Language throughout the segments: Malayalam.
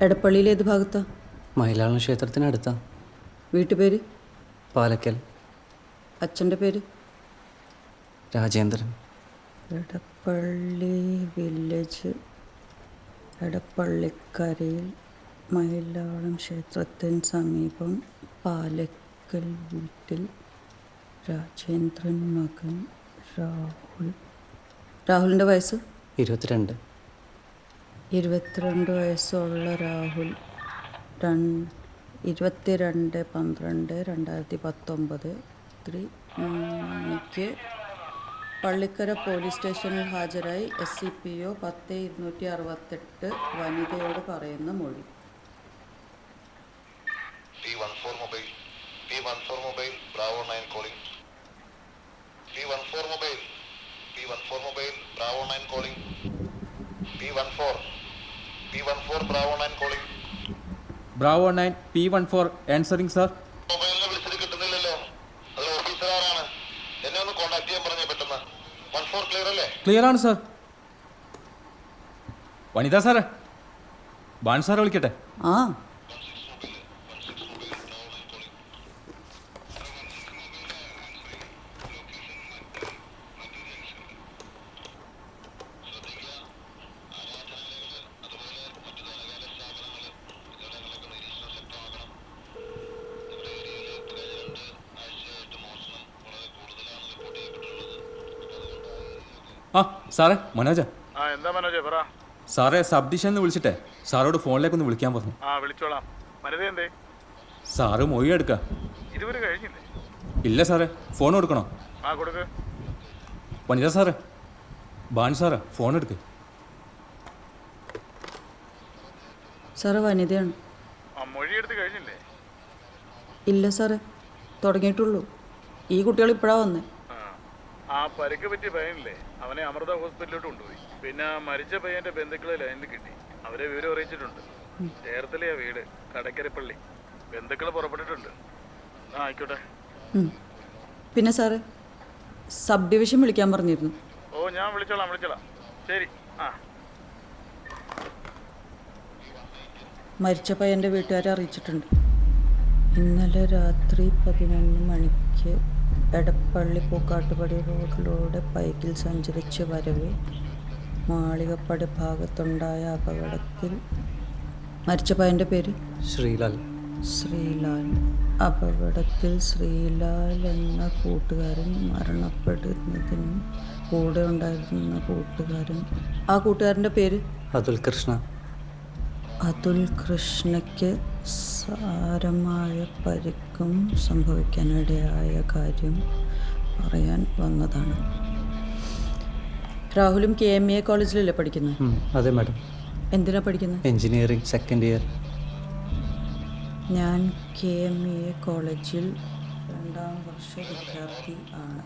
എടപ്പള്ളിയിൽ ഏത് ഭാഗത്താ? മയിലാളം ക്ഷേത്രത്തിനടുത്താ. വീട്ടുപേര്? പാലക്കൽ. അച്ഛൻ്റെ പേര്? രാജേന്ദ്രൻ. എടപ്പള്ളി വില്ലേജ്, എടപ്പള്ളിക്കരയിൽ, മയിലാളം ക്ഷേത്രത്തിന് സമീപം, പാലക്കൽ വീട്ടിൽ രാജേന്ദ്രൻ, മകൻ രാഹുൽ. രാഹുലിൻ്റെ വയസ്സ്? 22. 22 വയസ്സുള്ള രാഹുൽ 22/12/2019 3 മണിക്ക് പള്ളിക്കര പോലീസ് സ്റ്റേഷനിൽ ഹാജരായി SCPO 10-268 വനിതയോട് പറയുന്ന മൊഴി. P14 mobile Bravo 9 calling. P14 mobile Bravo 9 calling. P14 Bravo 9 calling. Bravo 9 P14 answering sir. മൊബൈലിനെ വിളിച്ചിട്ട് കിട്ടുന്നില്ലല്ലോ. അത് ഓഫീസറാണ്. എന്നെ ഒന്ന് കോൺടാക്ട് ചെയ്യാൻ പറഞ്ഞേ പെട്ടെന്ന്. 14 ക്ലിയർ അല്ലേ? ക്ലിയർ ആണ് സർ. വനിത സാറേ, ബാൻ സാറെ വിളിക്കട്ടെ? ആ, ആ സാറേ, മനോജ. എന്താ മനോജ് പറ. സാറേ, സബ് ഡിവിഷനിൽ വിളിച്ചിട്ടെ സാറോട് ഫോണിലേക്കൊന്ന് വിളിക്കാൻ പറഞ്ഞു. വിളിച്ചോളാം. വനിത എന്തേ? സാറ് മൊഴി എടുക്ക. ഇതുവരെ കഴിഞ്ഞില്ലേ? ഇല്ല സാറേ, ഫോൺ കൊടുക്കണോ? കൊടുക്ക്. വനിത സാറേ, ബാൻ സാറേ, ഫോൺ എടുക്ക്. സാറ് വനിതയാണ്. മൊഴി എടുത്ത് കഴിഞ്ഞില്ലേ? ഇല്ല സാറേ, തുടങ്ങിയിട്ടുള്ളൂ. ഈ കുട്ടികൾ ഇപ്പോഴാണ് വന്നേ. ആ പരിക്ക് പറ്റിയ പയ്യനില്ലേ, അവനെ അമൃത ഹോസ്പിറ്റലിലോട്ട് കൊണ്ടുപോയി. പിന്നെ മരിച്ച പയ്യന്റെ ബന്ധുക്കളെ ലൈനിൽ കിട്ടി. അവരെ വിവരം അറിയിച്ചിട്ടുണ്ട്. ചേർത്തലയാ വീട്, കടക്കരപ്പള്ളി. ബന്ധുക്കൾ പുറപ്പെട്ടിട്ടുണ്ട്. ആയിക്കോട്ടെ. പിന്നെ സാറേ, സബ് ഡിവിഷൻ വിളിക്കാൻ പറഞ്ഞിരുന്നു. ഞാൻ വിളിച്ചോളാം. ശരി. മരിച്ച പയ്യൻ്റെ വീട്ടുകാരെ അറിയിച്ചിട്ടുണ്ട്. ഇന്നലെ രാത്രി 11 മണിക്ക് എടപ്പള്ളി പൂക്കാട്ടുപടി റോഡിലൂടെ ബൈക്കിൽ സഞ്ചരിച്ച് വരവെ മാളികപ്പടി ഭാഗത്തുണ്ടായ അപകടത്തിൽ മരിച്ച പയ്യൻ്റെ പേര് ശ്രീലാൽ. ശ്രീലാൽ. അപകടത്തിൽ ശ്രീലാൽ എന്ന കൂട്ടുകാരൻ മരണപ്പെടുന്നതിനും കൂടെ ഉണ്ടായിരുന്ന ആ കൂട്ടുകാരൻ്റെ പേര് അതുൽ കൃഷ്ണ. അതുൽ കൃഷ്ണയ്ക്ക് സാരമായ പരിക്കും സംഭവിക്കാനിടയായ കാര്യം പറയാൻ വന്നതാണ്. രാഹുലും KMA കോളേജിലല്ലേ പഠിക്കുന്നത്? അതെ മാഡം. എന്തിനാ പഠിക്കുന്നത്? Engineering second year. ഞാൻ KMA കോളേജിൽ 2ാം വർഷ വിദ്യാർത്ഥി ആണ്.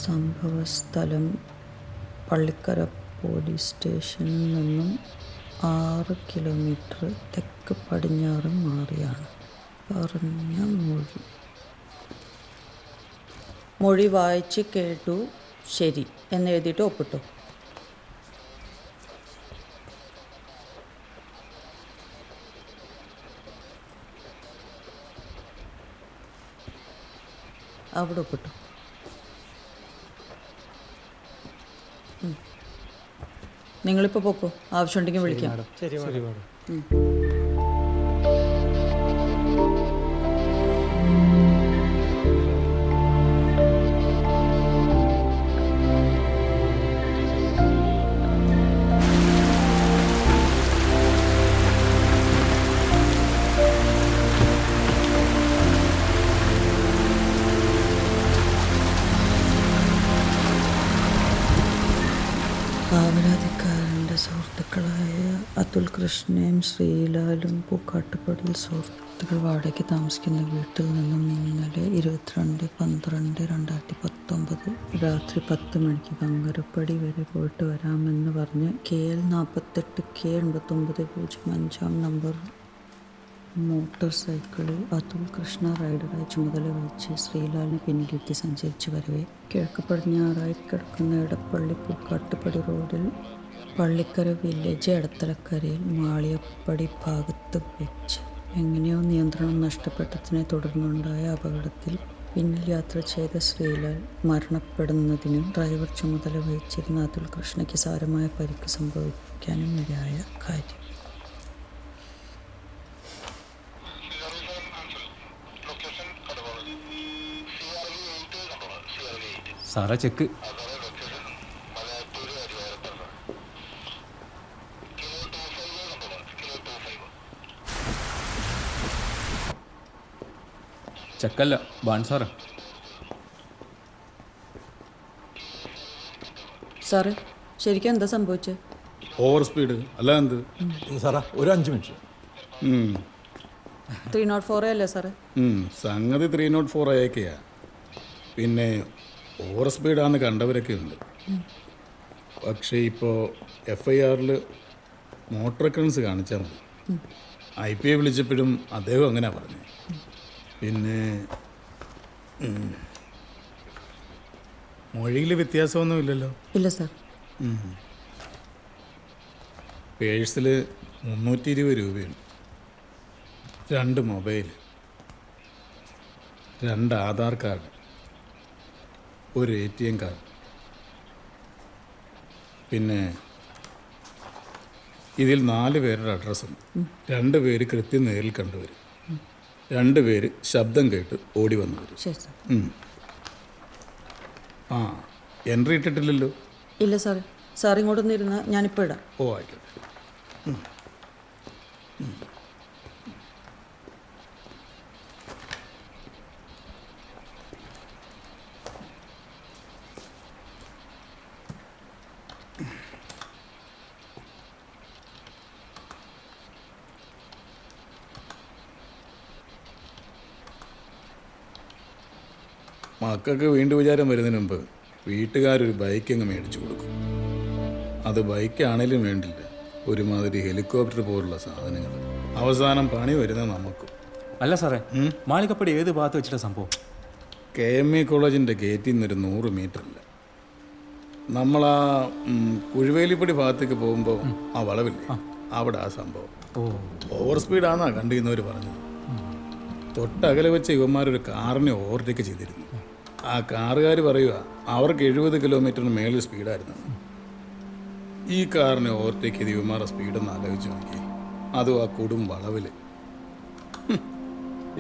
സംഭവസ്ഥലം പള്ളിക്കര പോലീസ് സ്റ്റേഷനിൽ നിന്നും 6 കിലോമീറ്റർ തെക്ക് പടിഞ്ഞാറ് മാറിയാണ്. പറഞ്ഞ മൊഴി വായിച്ച് കേട്ടു ശരി എന്നെഴുതിയിട്ട് ഒപ്പിട്ടു. അവിടെ ഒപ്പിട്ടു. നിങ്ങളിപ്പോൾ പോക്കോ, ആവശ്യമുണ്ടെങ്കിൽ വിളിക്കാം. ശരി മാഡം. കാവലാധികാരൻ്റെ സുഹൃത്തുക്കളായ അതുൽ കൃഷ്ണയും ശ്രീലാലും പൂക്കാട്ടുപടിയിൽ സുഹൃത്തുക്കൾ വാടകയ്ക്ക് താമസിക്കുന്ന വീട്ടിൽ നിന്നും ഇന്നലെ 22/12/2019 രാത്രി 10 മണിക്ക് കങ്കരപ്പടി വരെ പോയിട്ട് വരാമെന്ന് പറഞ്ഞ് KL 48 K8905 നമ്പർ മോട്ടോർ സൈക്കിളിൽ അതുൽ കൃഷ്ണ റൈഡറായി ചുമതല വഹിച്ച് ശ്രീലാലിനെ പിന്നിലിരുത്തി സഞ്ചരിച്ച് വരവെ കിഴക്ക് പടിഞ്ഞാറായി കിടക്കുന്ന എടപ്പള്ളി പൂക്കാട്ടുപടി റോഡിൽ പള്ളിക്കര വില്ലേജ് എടത്തലക്കരയിൽ മാളിയപ്പടി ഭാഗത്ത് വെച്ച് എങ്ങനെയോ നിയന്ത്രണം നഷ്ടപ്പെട്ടതിനെ തുടർന്നുണ്ടായ അപകടത്തിൽ പിന്നിൽ യാത്ര ചെയ്ത ശ്രീലാൽ മരണപ്പെടുന്നതിനും ഡ്രൈവർ ചുമതല വഹിച്ചിരുന്ന അതുൽ കൃഷ്ണയ്ക്ക് സാരമായ പരിക്ക് സംഭവിക്കാനും ഇടയായ കാര്യം. സാറാ ചെക്ക്. ചെക്കല്ല, ബാൻ സാറ്. സാറ് ശരിക്കും എന്താ സംഭവിച്ചത്? ഓവർ സ്പീഡ് അല്ല എന്ത് സാറാ ഒരു 5 മിനിറ്റ്. 304 അല്ലേ സാറേ? സംഗതി 304 അയക്കെയാ. പിന്നെ ഓവർ സ്പീഡാന്ന് കണ്ടവരൊക്കെ ഉണ്ട്. പക്ഷേ ഇപ്പോൾ FIRൽ മോട്ടോർ ക്രെൻസ് കാണിച്ചാൽ മതി. IPA വിളിച്ചപ്പോഴും അദ്ദേഹം അങ്ങനെ പറഞ്ഞു. പിന്നെ മൊഴിയിൽ വ്യത്യാസമൊന്നുമില്ലല്ലോ? ഇല്ല സാർ. പേഴ്സിൽ 320 രൂപയുണ്ട്. 2 മൊബൈൽ, 2 ആധാർ കാർഡ്, ഒരു ATM കാർഡ്. പിന്നെ ഇതിൽ 4 പേരുടെ അഡ്രസ്സുണ്ട്. 2 പേര് കൃത്യം നേരിൽ കണ്ടുവരും, 2 പേര് ശബ്ദം കേട്ട് ഓടി വന്നു വരും. ശരി സാർ. ആ, എൻട്രി ഇട്ടിട്ടില്ലല്ലോ? ഇല്ല സാറേ. സാർ ഇങ്ങോട്ടൊന്ന് ഇരുന്നാൽ ഞാനിപ്പോൾ ഇടാം. ഓ, ആയിക്കോട്ടെ. മക്കൾക്ക് വീണ്ടും വിചാരം വരുന്നതിന് മുമ്പ് വീട്ടുകാരൊരു ബൈക്ക് അങ്ങ് മേടിച്ചു കൊടുക്കും. അത് ബൈക്കാണേലും വേണ്ടില്ല, ഒരുമാതിരി ഹെലികോപ്റ്റർ പോലുള്ള സാധനങ്ങൾ. അവസാനം പണി വരുന്ന നമുക്കും. അല്ല സാറേ, മാളികപ്പടി ഏത് ഭാഗത്ത് വെച്ചിട്ട സംഭവം? KME കോളേജിൻ്റെ ഗേറ്റിൽ നിന്നൊരു 100 മീറ്ററില്ല. നമ്മളാ കുഴുവേലിപ്പടി ഭാഗത്തേക്ക് പോകുമ്പോൾ ആ വളവില്ലേ, അവിടെ ആ സംഭവം. ഓവർ സ്പീഡാണെന്നാ കണ്ടിരുന്നവർ പറഞ്ഞത്. തൊട്ടകലെ വെച്ച് ഇവന്മാരൊരു കാറിനെ ഓവർടേക്ക് ചെയ്തിരുന്നു. ആ കാറുകാർ പറയുക അവർക്ക് 70 കിലോമീറ്ററിന് മേളിൽ സ്പീഡായിരുന്നു. ഈ കാറിനെ ഓവർടേക്ക് ചെയ്ത് ഇവന്മാരുടെ സ്പീഡൊന്ന് ആലോചിച്ച് നോക്കി, അതും ആ കൊടും വളവിൽ.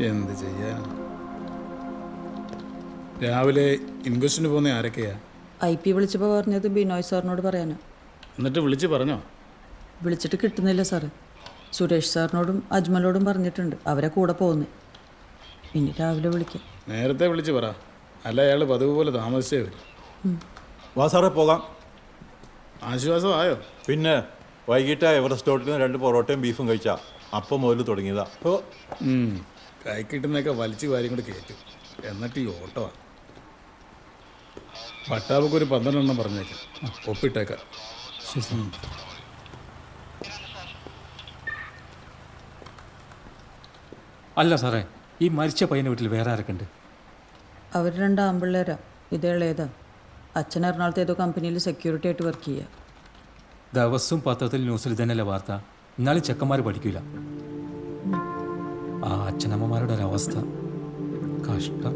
എന്ത് ചെയ്യാനാണ്. രാവിലെ ഇൻക്വസ്റ്റിന് പോകുന്ന ആരൊക്കെയാ? IP വിളിച്ചപ്പോൾ പറഞ്ഞത് ബിനോയ് സാറിനോട് പറയാനാ. എന്നിട്ട് വിളിച്ച് പറഞ്ഞോ? വിളിച്ചിട്ട് കിട്ടുന്നില്ല സാറേ. സുരേഷ് സാറിനോടും അജ്മലോടും പറഞ്ഞിട്ടുണ്ട്, അവരെ കൂടെ പോകുന്നു. ഇനി രാവിലെ വിളിക്കാം. നേരത്തെ വിളിച്ച് പറ, അല്ല അയാൾ പതിവ് പോലെ താമസിച്ചേ വരും. വാ സാറേ, പോകാം. ആശ്വാസമായോ? പിന്നെ വൈകിട്ട് എവറസ്റ്റ് ഹോട്ടലിൽ നിന്ന് 2 പൊറോട്ടയും ബീഫും കഴിച്ചാ അപ്പം മുതൽ തുടങ്ങിയതാ. ഓ, കൈ കിട്ടുന്നതൊക്കെ വലിച്ചു വാരി കൊണ്ട് കയറ്റും. എന്നിട്ട് ഈ ഓട്ടമാണ്. പട്ടാപക്ക് ഒരു 12 എണ്ണം പറഞ്ഞേക്കാം, ഒപ്പിട്ടേക്കാം. അല്ല സാറേ, ഈ മരിച്ച പയ്യൻ്റെ വീട്ടിൽ വേറെ ആരൊക്കെ ഉണ്ട്? അവർ 2 ആമ്പിള്ളേരാ. ഇതേളേതാ. അച്ഛൻ എറണാകുളത്ത് ഏതോ കമ്പനിയിൽ സെക്യൂരിറ്റി ആയിട്ട് വർക്ക് ചെയ്യുക. ദിവസവും പത്രത്തിൽ ന്യൂസിൽ തന്നെയല്ലേ വാർത്ത. എന്നാലും ചെക്കന്മാർ പഠിക്കില്ല. ആ അച്ഛനമ്മമാരുടെ ഒരവസ്ഥ കഷ്ടം.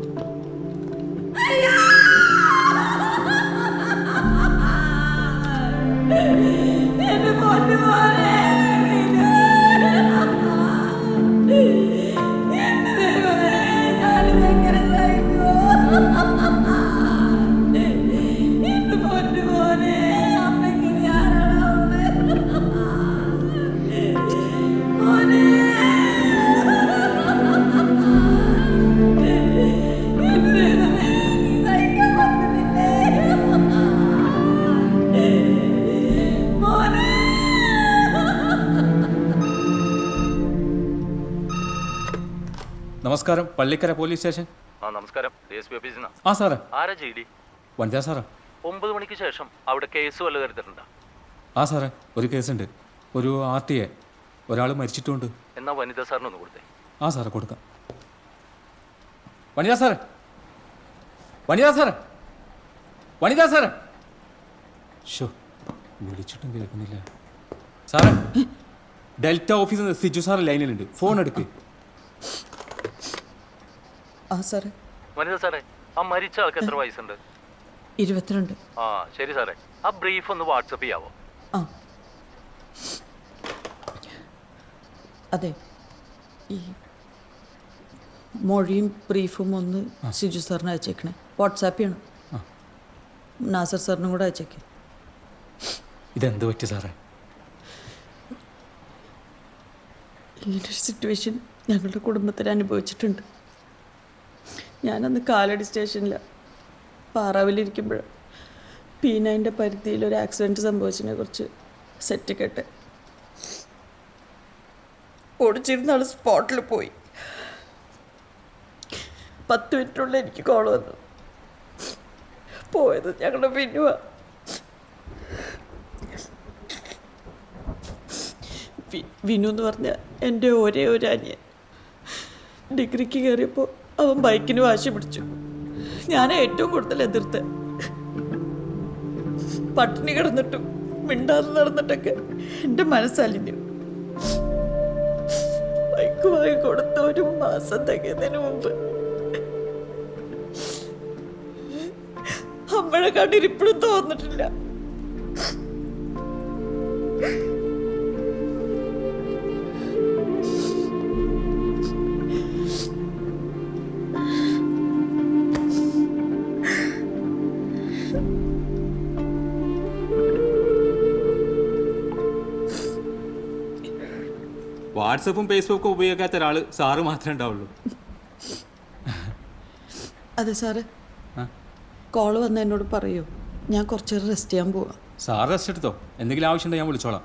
നമസ്കാരം, പള്ളിക്കര പോലീസ് സ്റ്റേഷൻ. ആ നമസ്കാരം, DSP ഓഫീസിൽ നിന്നാ. ആ സാറേ. ആരാ GD? വനിതാ സാറാ. 9 മണിക്ക് ശേഷം അവിടെ കേസ് വല്ല കരുതിട്ടുണ്ടോ? ആ സാറേ, ഒരു കേസുണ്ട്. ഒരു RTA, ഒരാൾ മരിച്ചിട്ടുണ്ട്. എന്നാ വനിതാ സാറിനൊന്ന് കൊടുത്തേ. ആ സാറേ, കൊടുക്കാം. വനിതാ സാറേ, വനിതാ സാറേ, വനിതാ സാറേ. ഷോ, വിളിച്ചിട്ടും കേൾക്കുന്നില്ല. സാറേ, ഡെൽറ്റ ഓഫീസിൽ നിന്ന് സിജു സാറ് ലൈനിലുണ്ട്, ഫോൺ എടുക്ക്. ആ സാറേ. വനിതാ സാറേ, ആ മരിച്ച ആൾക്ക് എത്ര വയസ്സുണ്ട്? 22. ആ ശരി സാറേ, ആ ബ്രീഫ് ഒന്ന് വാട്സപ്പ് ചെയ്യാവോ? ആ അതെ, ഈ മൊഴിയും ബ്രീഫും ഒന്ന് സിജു സാറിന് അയച്ചേക്കണേ. വാട്സാപ്പ് ചെയ്യണം. നാസർ സാറിനും കൂടെ അയച്ചേക്കേ. ഇതെന്ത് പറ്റി സാറേ? ഇങ്ങനൊരു സിറ്റുവേഷൻ ഞങ്ങളുടെ കുടുംബത്തിൽ അനുഭവിച്ചിട്ടുണ്ട്. ഞാനന്ന് കാലടി സ്റ്റേഷനിലാണ് പാറാവിലിരിക്കുമ്പോൾ P9 പരിധിയിൽ ഒരു ആക്സിഡൻറ്റ് സംഭവിച്ചതിനെ കുറിച്ച് സെറ്റ് കേട്ടെ. ഓടിച്ചിരുന്ന ആൾ സ്പോട്ടിൽ പോയി. 10 മിനിറ്റുള്ള എനിക്ക് കോൾ വന്നു. പോയത് ഞങ്ങളുടെ പിന്നുവാ. വിനു എന്ന് പറഞ്ഞാൽ എൻ്റെ ഒരേ ഒരു അനിയൻ. ഡിഗ്രിക്ക് കയറിയപ്പോൾ അവൻ ബൈക്കിന് വാശി പിടിച്ചു. ഞാൻ ഏറ്റവും കൂടുതൽ എതിർത്ത്. പട്ടിണി കിടന്നിട്ടും മിണ്ടാതെ നടന്നിട്ടൊക്കെ എൻ്റെ മനസ്സലിഞ്ഞു. ബൈക്ക് വാങ്ങിക്കൊടുത്ത 1 മാസം തികയുന്നതിന് മുമ്പ് അമ്മഴെ കണ്ടിട്ട് ഇപ്പോഴും തോന്നിട്ടില്ല. വാട്സപ്പും ഫേസ്ബുക്കും ഉപയോഗിക്കാത്ത ഒരാൾ സാറ് മാത്രമേ ഉണ്ടാവുള്ളൂ. അതെ സാറ്, കോള് വന്ന് എന്നോട് പറയൂ. ഞാൻ കുറച്ച് നേരം റെസ്റ്റ് ചെയ്യാൻ പോവാം. സാറ് റെസ്റ്റ് എടുത്തോ, എന്തെങ്കിലും ആവശ്യമുണ്ടെങ്കിൽ ഞാൻ വിളിച്ചോളാം.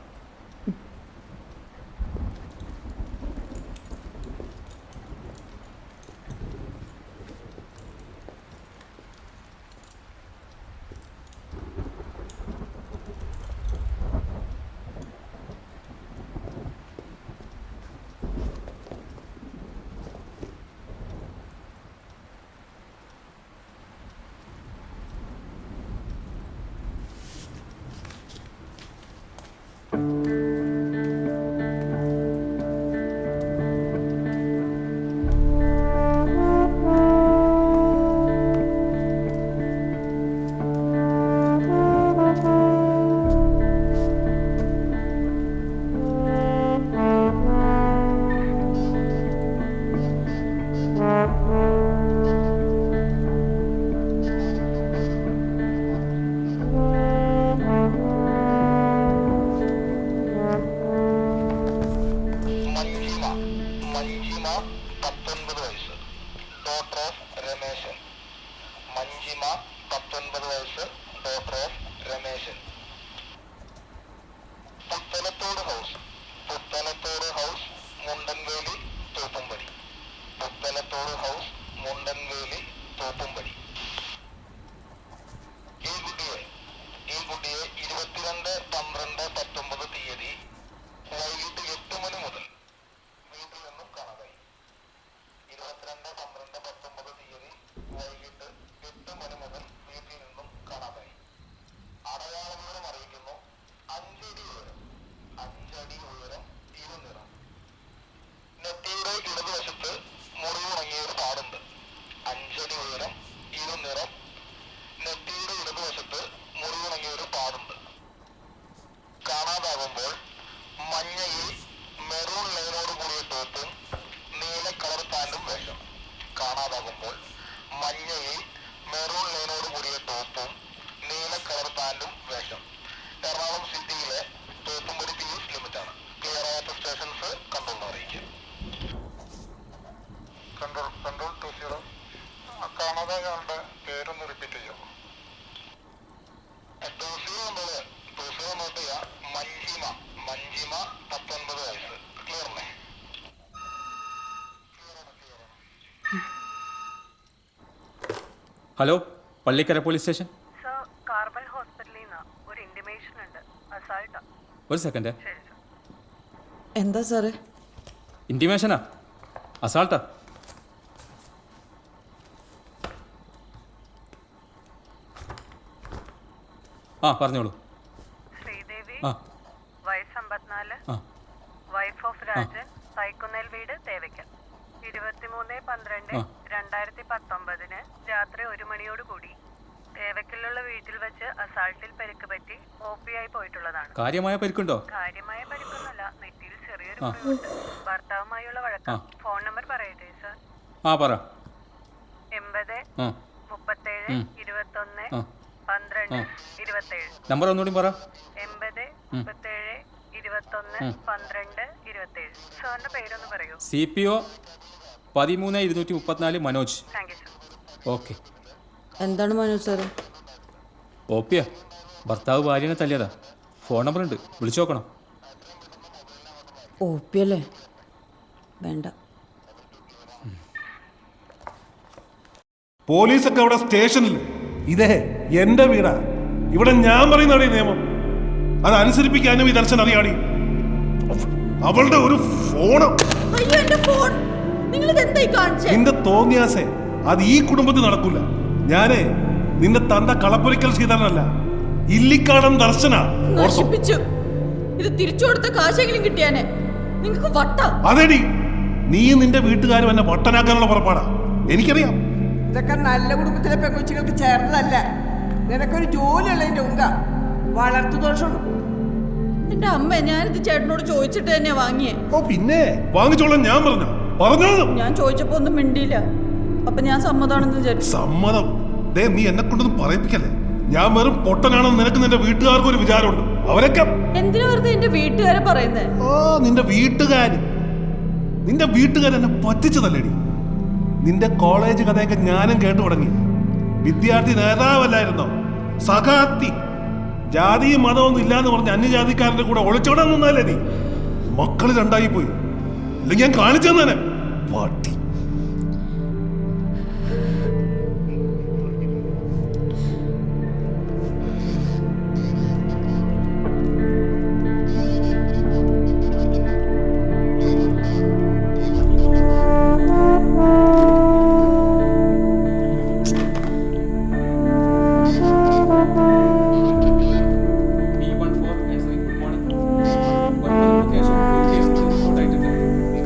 Hello, Pallikkara police station. Carmel ഹോസ്പിറ്റലിൽ നിന്ന് ഒരു ഇന്റിമേഷൻ ഉണ്ട്. അസാൾട്ടാ. ഒരു സെക്കൻഡ്. എന്താ സാറേ? ഇന്റിമേഷനാ? അസാൾട്ടാ? ആ പറഞ്ഞോളൂ. ശ്രീദേവി, ആ വയസ്സ് 54, ആ വൈഫ് ഓഫ് രാജൻ, തൈക്കുന്നേൽ വീട്, തേവയ്ക്കൽ. 23/12/2019 രാത്രി 1 മണിയോടുകൂടി തേവയ്ക്കലുള്ള വീട്ടിൽ വെച്ച് അസാൾട്ടിൽ പരിക്ക് പറ്റി OP ആയി പോയിട്ടുള്ളതാണ്. കാര്യമായ പരിക്കുണ്ടോ? കാര്യമായ പരിക്കൊന്നുമല്ല, നെറ്റിയിൽ ചെറിയൊരു മുറിവുണ്ട്. ഭർത്താവുമായുള്ള വഴക്കം. ഫോൺ നമ്പർ പറയട്ടെ സർ? ആ പറ. 80 ആ 37 21 12 27. നമ്പർ ഒന്നുകൂടി പറ. 80 37 21 12 27. സാറിന്റെ പേരൊന്ന് പറയൂ? CPO 13-234 Manoj. Thank you sir. Okay. എന്താണ് മനോജ് സാറേ? ഓപ്പിയാ, ഭർത്താവ് ഭാര്യനെ തല്ലിയതാ. ഫോൺ നമ്പർ ഉണ്ട്, വിളിച്ചു നോക്കണം. OP അല്ലേ? വേണ്ട. പോലീസൊക്കെ അവിടെ സ്റ്റേഷനിൽ. ഇതേ എന്റെ വീടാ, ഇവിടെ ഞാൻ പറയുന്നതാണ് ഈ നിയമം. അത് അനുസരിപ്പിക്കാനും ഈ ദർശനം അറിയാടി. അവളുടെ ഒരു ഫോണ്. നിന്റെ തോന്നിയാസേ അത് ഈ കുടുംബത്തിൽ നടക്കൂല. ഞാനേ നിന്റെ തന്ത കളപ്പൊരിക്കൽ ശ്രീധരനല്ല, ഇല്ലിക്കാടൻ ദർശന. നശിപ്പിച്ചു. ഇത് തിരിച്ചു കൊടുത്ത കാശെങ്കിലും കിട്ടിയാനെ. നിങ്ങൾക്ക് വട്ട. അതെടി, നീ നിന്റെ വീട്ടുകാരും എന്നെ വട്ടനാക്കാനുള്ള പുറപ്പാടാ. എനിക്കറിയാം. ഇതൊക്കെ നല്ല കുടുംബത്തിലെ പെൺകുച്ചികൾക്ക് ചേർന്നതല്ല. നിനക്കൊരു ജോലിയുള്ളതിന്റെ ഉങ്ക വളർത്തു ദോഷമുണ്ട്. എന്റെ അമ്മ, ഞാനിത് ചേട്ടനോട് ചോദിച്ചിട്ട് തന്നെയാ വാങ്ങിയേ. ഓ പിന്നെ വാങ്ങിച്ചോളാം ഞാൻ പറഞ്ഞോ. ഞാൻ ചോദിച്ചപ്പോ ഒന്നും മിണ്ടിയില്ല. അപ്പൊ ഞാൻ സമ്മതാണെന്ന് വിചാരിച്ചു. സമ്മതം? ദേ, നീ എന്നെ കൊണ്ടൊന്നും പറയിപ്പിക്കല്ലേ. ഞാൻ വെറും പൊട്ടനാണെന്ന് നിനക്ക് നിന്റെ വീട്ടുകാർക്ക് ഒരു വിചാരമുണ്ട്. അവരൊക്കെ എന്തിനു വെറുതെ എന്റെ വീട്ടുകാരെ പറയുന്നേ? ഓ, നിന്റെ വീട്ടുകാർ എന്നെ പറ്റിച്ചതല്ലേടി. നിന്റെ കോളേജ് കഥയൊക്കെ ഞാനും കേട്ടു തുടങ്ങി. വിദ്യാർത്ഥി നേതാവല്ലായിരുന്നോ? സഖാത്തി. ജാതിയും മതമൊന്നും ഇല്ലാന്ന് പറഞ്ഞ അന്യജാതിക്കാരന്റെ കൂടെ ഒളിച്ചോടാൻ നിന്നല്ലേ നീ? മക്കള് രണ്ടായി പോയി. അല്ലെങ്കിൽ ഞാൻ കാണിച്ചു തന്നെ പാട്ടി.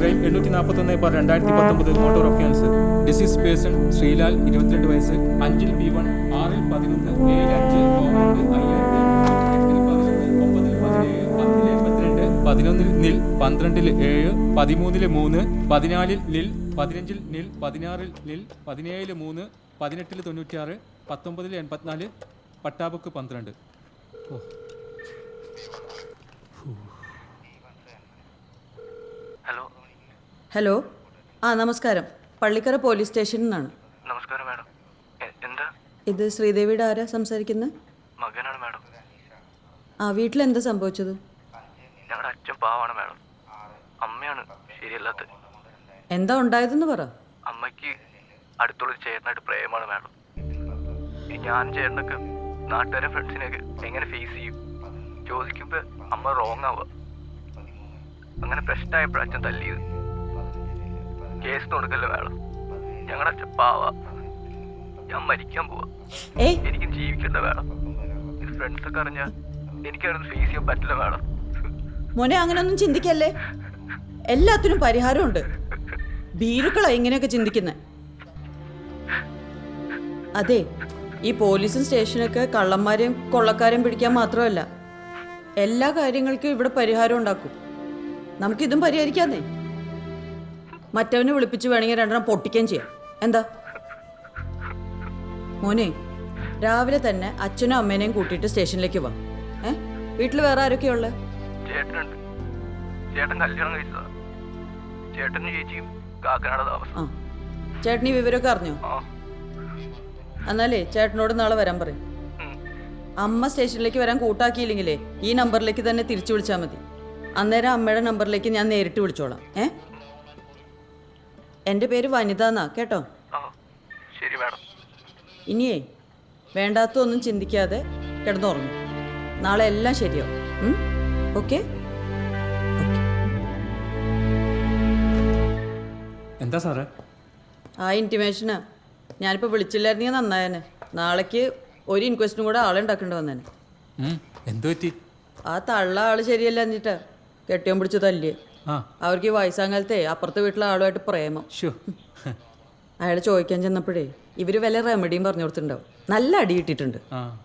Crime 841/2019 motor offence. Deceased person Srilal 22 വയസ്സ്. 5 B1 6 11 7 5 11 11 നിൽ 12 7 13 3 14 നിൽ 15 നിൽ 16 നിൽ 17 3 18 96 19 84 പട്ടാബുക്ക് 12. ഹലോ. ഹലോ. ആ, നമസ്കാരം. പള്ളിക്കര പോലീസ് സ്റ്റേഷനിൽ നിന്നാണ്. നമസ്കാരം മാഡം. എന്താ? ഇത് ശ്രീദേവിയുടെ ആരാ സംസാരിക്കുന്നത്? മകനാണ് മാഡം. ആ, വീട്ടിലെന്താ സംഭവിച്ചത്? ഞങ്ങളുടെ അച്ഛൻ പാവാണ് മാഡം. അമ്മയാണ് ശരിയല്ലാത്തത്. എന്താ ഉണ്ടായതെന്ന് പറ. അമ്മയ്ക്ക് അടുത്തുള്ള ചേട്ടനായിട്ട് പ്രേമാണ് മാഡം. ഞാൻ ചേട്ടനൊക്കെ നാട്ടുകാരെ ഫ്രണ്ട്സിനെയൊക്കെ എങ്ങനെ ഫേസ് ചെയ്യും ചോദിക്കുമ്പോൾ അമ്മ റോങ് ആവുക. അങ്ങനെ പ്രശ്നമായപ്പോഴാണ് അച്ഛൻ തല്ലിയത്. കേസ് കൊടുക്കല്ലേ മാഡം. ഞങ്ങളുടെ അച്ഛൻ പാവാ. ഞാൻ മരിക്കാൻ പോവാ. എനിക്ക് ജീവിക്കണ്ട മാഡം. ഇത് ഫ്രണ്ട്സൊക്കെ അറിഞ്ഞാൽ എനിക്കതൊന്നും ഫേസ് ചെയ്യാൻ പറ്റില്ല മാഡം. മോനെ, അങ്ങനൊന്നും ചിന്തിക്കല്ലേ. എല്ലാത്തിനും പരിഹാരമുണ്ട്. ഭീരുക്കളാ ഇങ്ങനെയൊക്കെ ചിന്തിക്കുന്നത്. അതെ, ഈ പോലീസും സ്റ്റേഷനൊക്കെ കള്ളന്മാരെയും കൊള്ളക്കാരെയും പിടിക്കാൻ മാത്രമല്ല, എല്ലാ കാര്യങ്ങൾക്കും ഇവിടെ പരിഹാരം ഉണ്ടാക്കും. നമുക്കിതും പരിഹരിക്കാന്നേ. മറ്റവനെ വിളിപ്പിച്ച് വേണമെങ്കിൽ 2 പൊട്ടിക്കുകയും ചെയ്യാം. എന്താ മോനെ? രാവിലെ തന്നെ അച്ഛനും അമ്മേനെയും കൂട്ടിയിട്ട് സ്റ്റേഷനിലേക്ക് വാ. വീട്ടിൽ വേറെ ആരൊക്കെയാ ഉള്ളത്? ചേട്ടനുണ്ട്. ചേട്ടൻ കല്യാണം കഴിച്ചതാ. ചേട്ടനും ചേച്ചിയും കാക്കനാട് താമസം. ആ, ചേട്ടൻ ഈ വിവരമൊക്കെ അറിഞ്ഞോ? എന്നാലേ ചേട്ടനോട് നാളെ വരാൻ പറയും. അമ്മ സ്റ്റേഷനിലേക്ക് വരാൻ കൂട്ടാക്കിയില്ലെങ്കിലേ ഈ നമ്പറിലേക്ക് തന്നെ തിരിച്ചു വിളിച്ചാൽ മതി. അന്നേരം അമ്മയുടെ നമ്പറിലേക്ക് ഞാൻ നേരിട്ട് വിളിച്ചോളാം. എൻ്റെ പേര് വനിത എന്നാ, കേട്ടോ? ശരി മാഡം. ഇനിയേ വേണ്ടാത്തൊന്നും ചിന്തിക്കാതെ കിടന്നുറങ്ങും. നാളെ എല്ലാം ശരിയാവും. ഓക്കെ? എന്താ സാറേ? ആ ഇൻറ്റിമേഷനാ. ഞാനിപ്പോൾ വിളിച്ചില്ലായിരുന്നെങ്കിൽ നന്നായേനെ. നാളേക്ക് ഒരു ഇൻക്വസ്റ്റിനും കൂടെ ആളെ ഉണ്ടാക്കേണ്ടി വന്നേനെ. എന്തു പറ്റി? ആ തള്ള ആള് ശരിയല്ല എന്നിട്ടാ കെട്ടിയം പിടിച്ച് തല്ലിയേ. അവർക്ക് ഈ വയസ്സാങ്കാലത്തെ അപ്പുറത്തെ വീട്ടിലെ ആളുമായിട്ട് പ്രേമം. അയാൾ ചോദിക്കാൻ ചെന്നപ്പോഴേ ഇവര് വല്ല റെമഡിയും പറഞ്ഞു കൊടുത്തിട്ടുണ്ടാവും. നല്ല അടി കിട്ടിയിട്ടുണ്ട്.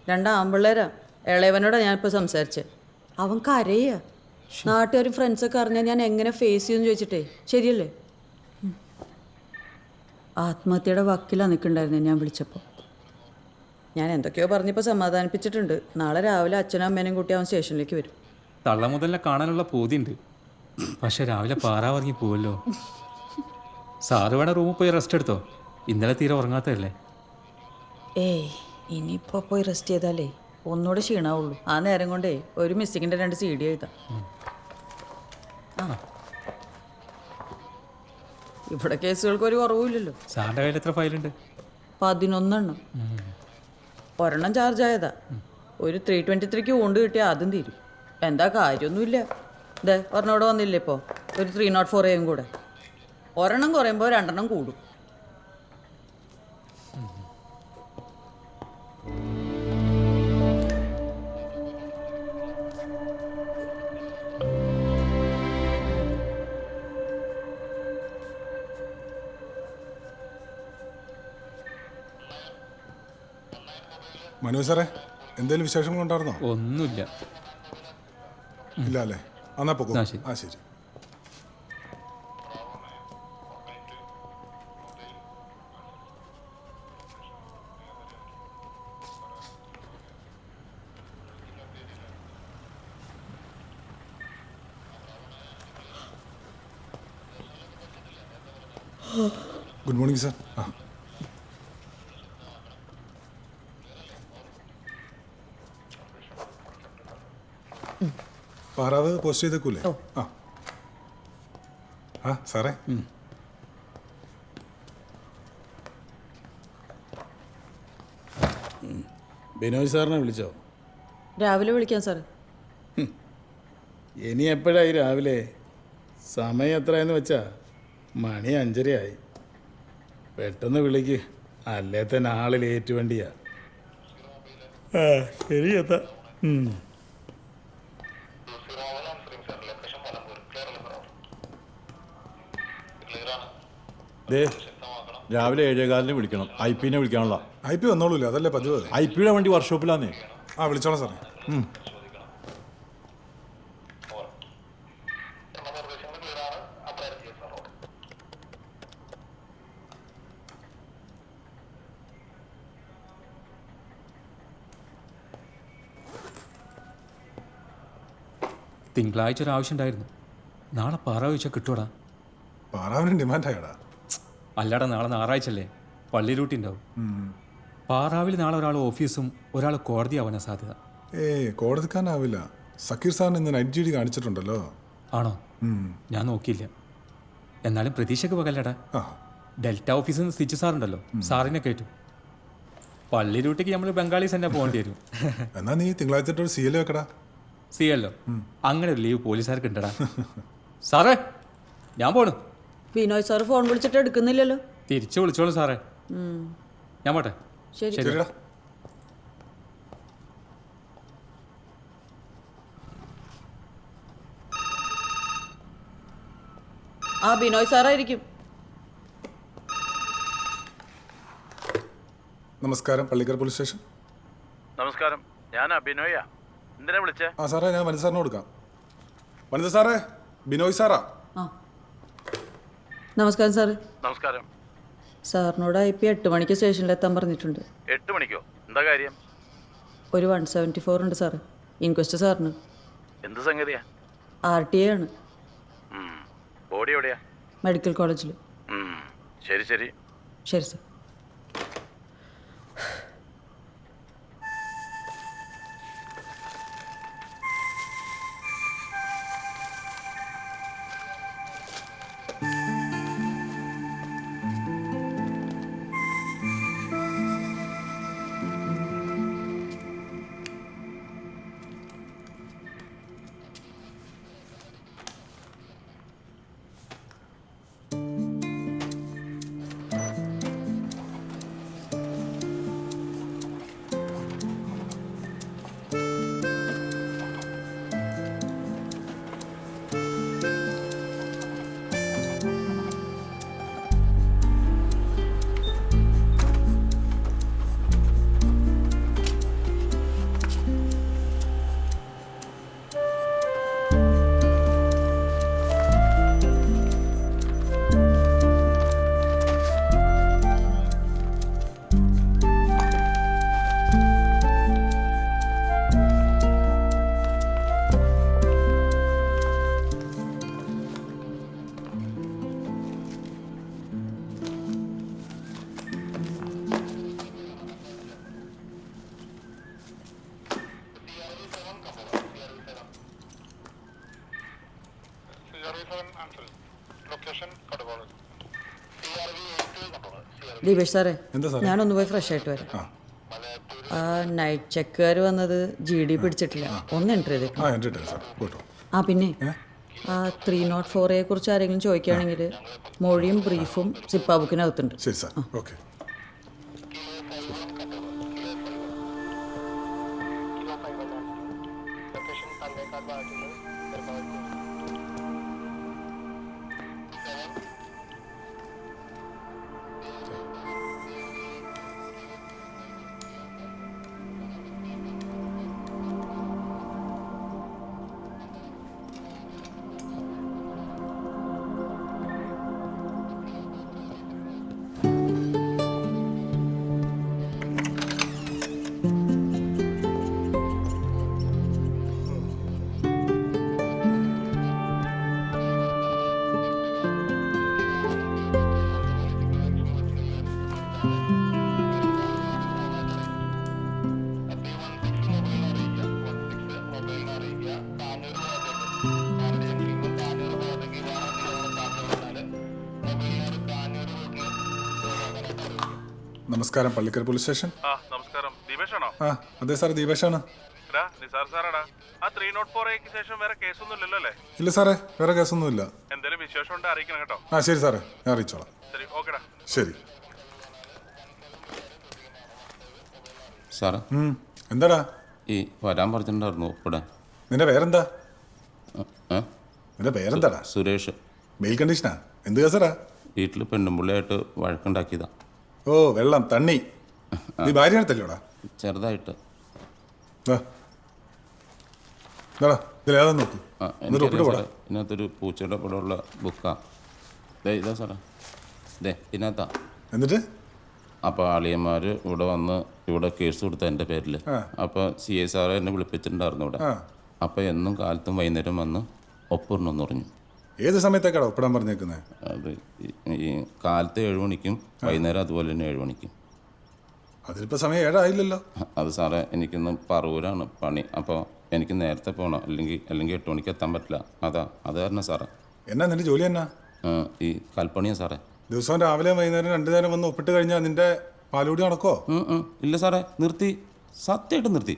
2 ആമ്പിള്ളേരാ. ഇളയവനോടാ ഞാനിപ്പോൾ സംസാരിച്ചേ. അവൻ കരയാ. നാട്ടുകാരും ഫ്രണ്ട്സൊക്കെ അറിഞ്ഞാൽ ഞാൻ എങ്ങനെ ഫേസ് ചെയ്യുമെന്ന് ചോദിച്ചിട്ടേ. ശരിയല്ലേ? ആത്മഹത്യയുടെ വക്കിലാണ് നിൽക്കണ്ടായിരുന്നേ ഞാൻ വിളിച്ചപ്പോൾ. ഞാൻ എന്തൊക്കെയോ പറഞ്ഞപ്പോൾ സമാധാനിപ്പിച്ചിട്ടുണ്ട്. നാളെ രാവിലെ അച്ഛനും അമ്മേനെയും കൂട്ടി അവൻ സ്റ്റേഷനിലേക്ക് വരും. തള്ള മുതലിനെ കാണാനുള്ള പൂതിയുണ്ട്. പക്ഷെ രാവിലെ പാറാവറങ്ങി പോവല്ലോ. സാറ് വേണേ റൂമിൽ പോയി റെസ്റ്റ് എടുത്തോ. ഇന്നലെ തീരെ ഉറങ്ങാത്തതല്ലേ. ഇനിയിപ്പോൾ പോയി റെസ്റ്റ് ചെയ്താലേ ഒന്നുകൂടെ ക്ഷീണാവുള്ളൂ. ആ നേരം കൊണ്ടേ ഒരു മിസ്സിങ്ങിൻ്റെ 2 CD എഴുതാം. ഇവിടെ കേസുകൾക്ക് ഒരു കുറവില്ലല്ലോ. സാറിൻ്റെ കയ്യിൽ എത്ര ഫയലുണ്ട്? 11 എണ്ണം. ഒരെണ്ണം ചാർജ് ആയതാ. ഒരു 323ക്ക് കൊണ്ട് കിട്ടിയാൽ അതും തീരും. എന്താ കാര്യമൊന്നുമില്ല. ഇതേ ഒരെണ്ണോടെ വന്നില്ലേ ഇപ്പോൾ ഒരു 304A കൂടെ. ഒരെണ്ണം കുറയുമ്പോൾ 2 എണ്ണം കൂടും. മനോജ് സാറേ എന്തെങ്കിലും വിശേഷങ്ങളുണ്ടായിരുന്നോ? ഒന്നുമില്ല. ഇല്ല അല്ലേ? എന്നാ പോകും. ആ, ശരി. ആ ശരി. Good morning sir. ആ പാറാവ് പോസ്റ്റ് ചെയ്തേക്കൂലേ? ആ ആ സാറേ, ബിനോയ് സാറിനെ വിളിച്ചോ? രാവിലെ വിളിക്കാം സാർ. ഇനി എപ്പോഴായി രാവിലെ? സമയം എത്രയെന്ന് വെച്ചാ മണി 5:30 പെട്ടെന്ന് വിളിക്ക്, അല്ലേ തന്നെ ആള് ലേറ്റ് വണ്ടിയാ. ശരിയെത്താ. ദേ രാവിലെ 7:15 വിളിക്കണം. IP നെ വിളിക്കാനുള്ള. IP വന്നോളൂല്ലോ, അതല്ലേ പതിവ്. IP യുടെ വണ്ടി വർക്ക്ഷോപ്പിലാന്നേ. ആ വിളിച്ചോളാം സാറേ. തിങ്കളാഴ്ച ഒരു ആവശ്യം ഉണ്ടായിരുന്നു. നാളെ പാറാവ് ചോദിച്ചാൽ കിട്ടൂടാ? പാറാവിന് ഡിമാൻഡായടാ. അല്ലടാ, നാളെ ഞായറാഴ്ച അല്ലേ, പള്ളി ഡ്യൂട്ടി ഉണ്ടാവും. പാറാവിൽ നാളെ ഒരാൾ ഓഫീസും ഒരാൾ കോടതി ആവാനാ സാധ്യത. കോടതിക്കാരനാവില്ല. സക്കീർ സാറിന് ഇന്ന് നൈറ്റ് ഡ്യൂട്ടി കാണിച്ചിട്ടുണ്ടല്ലോ. ആണോ? ഞാൻ നോക്കിയില്ല. എന്നാലും പ്രതീക്ഷയ്ക്ക് പകല്ലടാ. ഡെൽറ്റ ഓഫീസിൽ നിന്ന് സിജു സാറുണ്ടല്ലോ, സാറിനെ കയറ്റും. പള്ളി ഡ്യൂട്ടിക്ക് നമ്മൾ ബംഗാളീസ് തന്നെ പോകേണ്ടി വരും. എന്നാ നീ തിങ്കളാഴ്ച ഒരു CL വെക്കടാ. CL? അങ്ങനെ ഒരു ലീവ് പോലീസുകാർക്ക് ഉണ്ടടാ. സാറേ ഞാൻ പോണു. ബിനോയ് സാർ ഫോൺ വിളിച്ചിട്ട് എടുക്കുന്നില്ലല്ലോ. തിരിച്ചു വിളിച്ചോളൂ സാറേ. ഞാൻ പോട്ടെ. ശരി. ആ ബിനോയ് സാറായിരിക്കും. നമസ്കാരം, പള്ളിക്കർ പോലീസ് സ്റ്റേഷൻ. നമസ്കാരം, ഞാൻ ബിനോയ. എന്തിനാ വിളിച്ചേ? ആ സാറേ, ഞാൻ വനിത സാറിന് കൊടുക്കാം. വനിത സാറേ, ബിനോയ് സാറാ. നമസ്കാരം സാറ്. നമസ്കാരം. സാറിനോട് IP 8 മണിക്ക് സ്റ്റേഷനിലെത്താൻ പറഞ്ഞിട്ടുണ്ട്. 8 മണിക്കോ? എന്താ കാര്യം? ഒരു 174 ഉണ്ട് സാറ്. ഇൻക്വസ്റ്റ് സാറിന്. എന്ത് സംഗതിയാ? RTA ആണ്. ബോഡി എവിടെയാ? മെഡിക്കൽ കോളേജിൽ. ശരി ശരി. ശരി സാർ. ദീപേഷ് സാറേ, ഞാനൊന്ന് പോയി ഫ്രഷ് ആയിട്ട് വരാം. ആ നൈറ്റ് ചെക്കുകാർ വന്നത് GD പിടിച്ചിട്ടില്ല. ഒന്ന് എൻട്രി ചെയ്തേക്കും. ആ പിന്നെ ആ 304A കുറിച്ച് ആരെങ്കിലും ചോദിക്കുകയാണെങ്കിൽ മൊഴിയും ബ്രീഫും സിപ്പാ ബുക്കിനകത്തുണ്ട്. ശരി സാർ. ഓക്കെ. നമസ്കാരം, പള്ളിക്കര പോലീസ് സ്റ്റേഷൻ. നമസ്കാരം. ദീപേഷാണോ? ആ അതെ സാർ, ദീപേഷാണ്. നിസാർ സാറാടാ. ആ 304 ശേഷം വേറെ കേസൊന്നും ഇല്ലല്ലോ അല്ലേ? ഇല്ല സാറേ, വേറെ കേസൊന്നുമില്ല. എന്തെങ്കിലും വിശേഷം ഉണ്ടെങ്കിൽ അറിയിക്കണം കേട്ടോ. ആ ശരി സാറേ, ഞാൻ അറിയിച്ചോളാം. ശരി, ഓക്കെടാ. ശരി. സാറേ എന്താടാ? ഈ വരാൻ പറഞ്ഞിട്ടുണ്ടായിരുന്നു ഒപ്പിടാൻ. നിന്റെ പേരെന്താ? നിന്റെ പേരെന്താടാ? സുരേഷ്. മെയിൽ കണ്ടീഷനാ? എന്ത് കേസറാ? വീട്ടിൽ പെണ്ണുമ്പിള്ളയായിട്ട് വഴക്കുണ്ടാക്കിയതാ. ഓ വെള്ളം തണ്ണി. നീ ഭാര്യ അടുത്തല്ലോടാ? ചെറുതായിട്ട്. ഇതിലേതാ നോക്കി. ഇതിനകത്തൊരു പൂച്ചയുടെ പടമുള്ള ബുക്കാ. ഇതാ സാറേ, ഇതേ ഇതിനകത്താ. എന്നിട്ട് അപ്പോൾ അളിയന്മാർ ഇവിടെ വന്ന് ഇവിടെ കേസ് കൊടുത്ത എൻ്റെ പേരിൽ. അപ്പോൾ CI സാറ് എന്നെ വിളിപ്പിച്ചിട്ടുണ്ടായിരുന്നു ഇവിടെ. അപ്പോൾ എന്നും കാലത്തും വൈകുന്നേരം വന്ന് ഒപ്പിടണമെന്ന് പറഞ്ഞു. ഏത് സമയത്തേക്കാണ് ഒപ്പിടാൻ പറഞ്ഞേക്കുന്നത്? അത് ഈ കാലത്ത് 7 മണിക്കും വൈകുന്നേരം അതുപോലെ തന്നെ 7 മണിക്കും. അതിലിപ്പോൾ സമയം 7 ആയില്ലല്ലോ. അത് സാറേ, എനിക്കിന്ന് പറവൂരാണ് പണി. അപ്പോൾ എനിക്ക് നേരത്തെ പോകണം, അല്ലെങ്കിൽ 8 മണിക്ക് എത്താൻ പറ്റില്ല. അത് കാരണം സാറേ. എന്നാ നിന്റെ ജോലി എന്നാ? ഈ കൽപ്പണിയാണ് സാറേ. ദിവസവും രാവിലെ വൈകുന്നേരം 2 നേരം വന്ന് ഒപ്പിട്ട് കഴിഞ്ഞാൽ നിന്റെ പാലുകൂടി നടക്കോ? ഇല്ല സാറേ, നിർത്തി. സത്യമായിട്ട് നിർത്തി.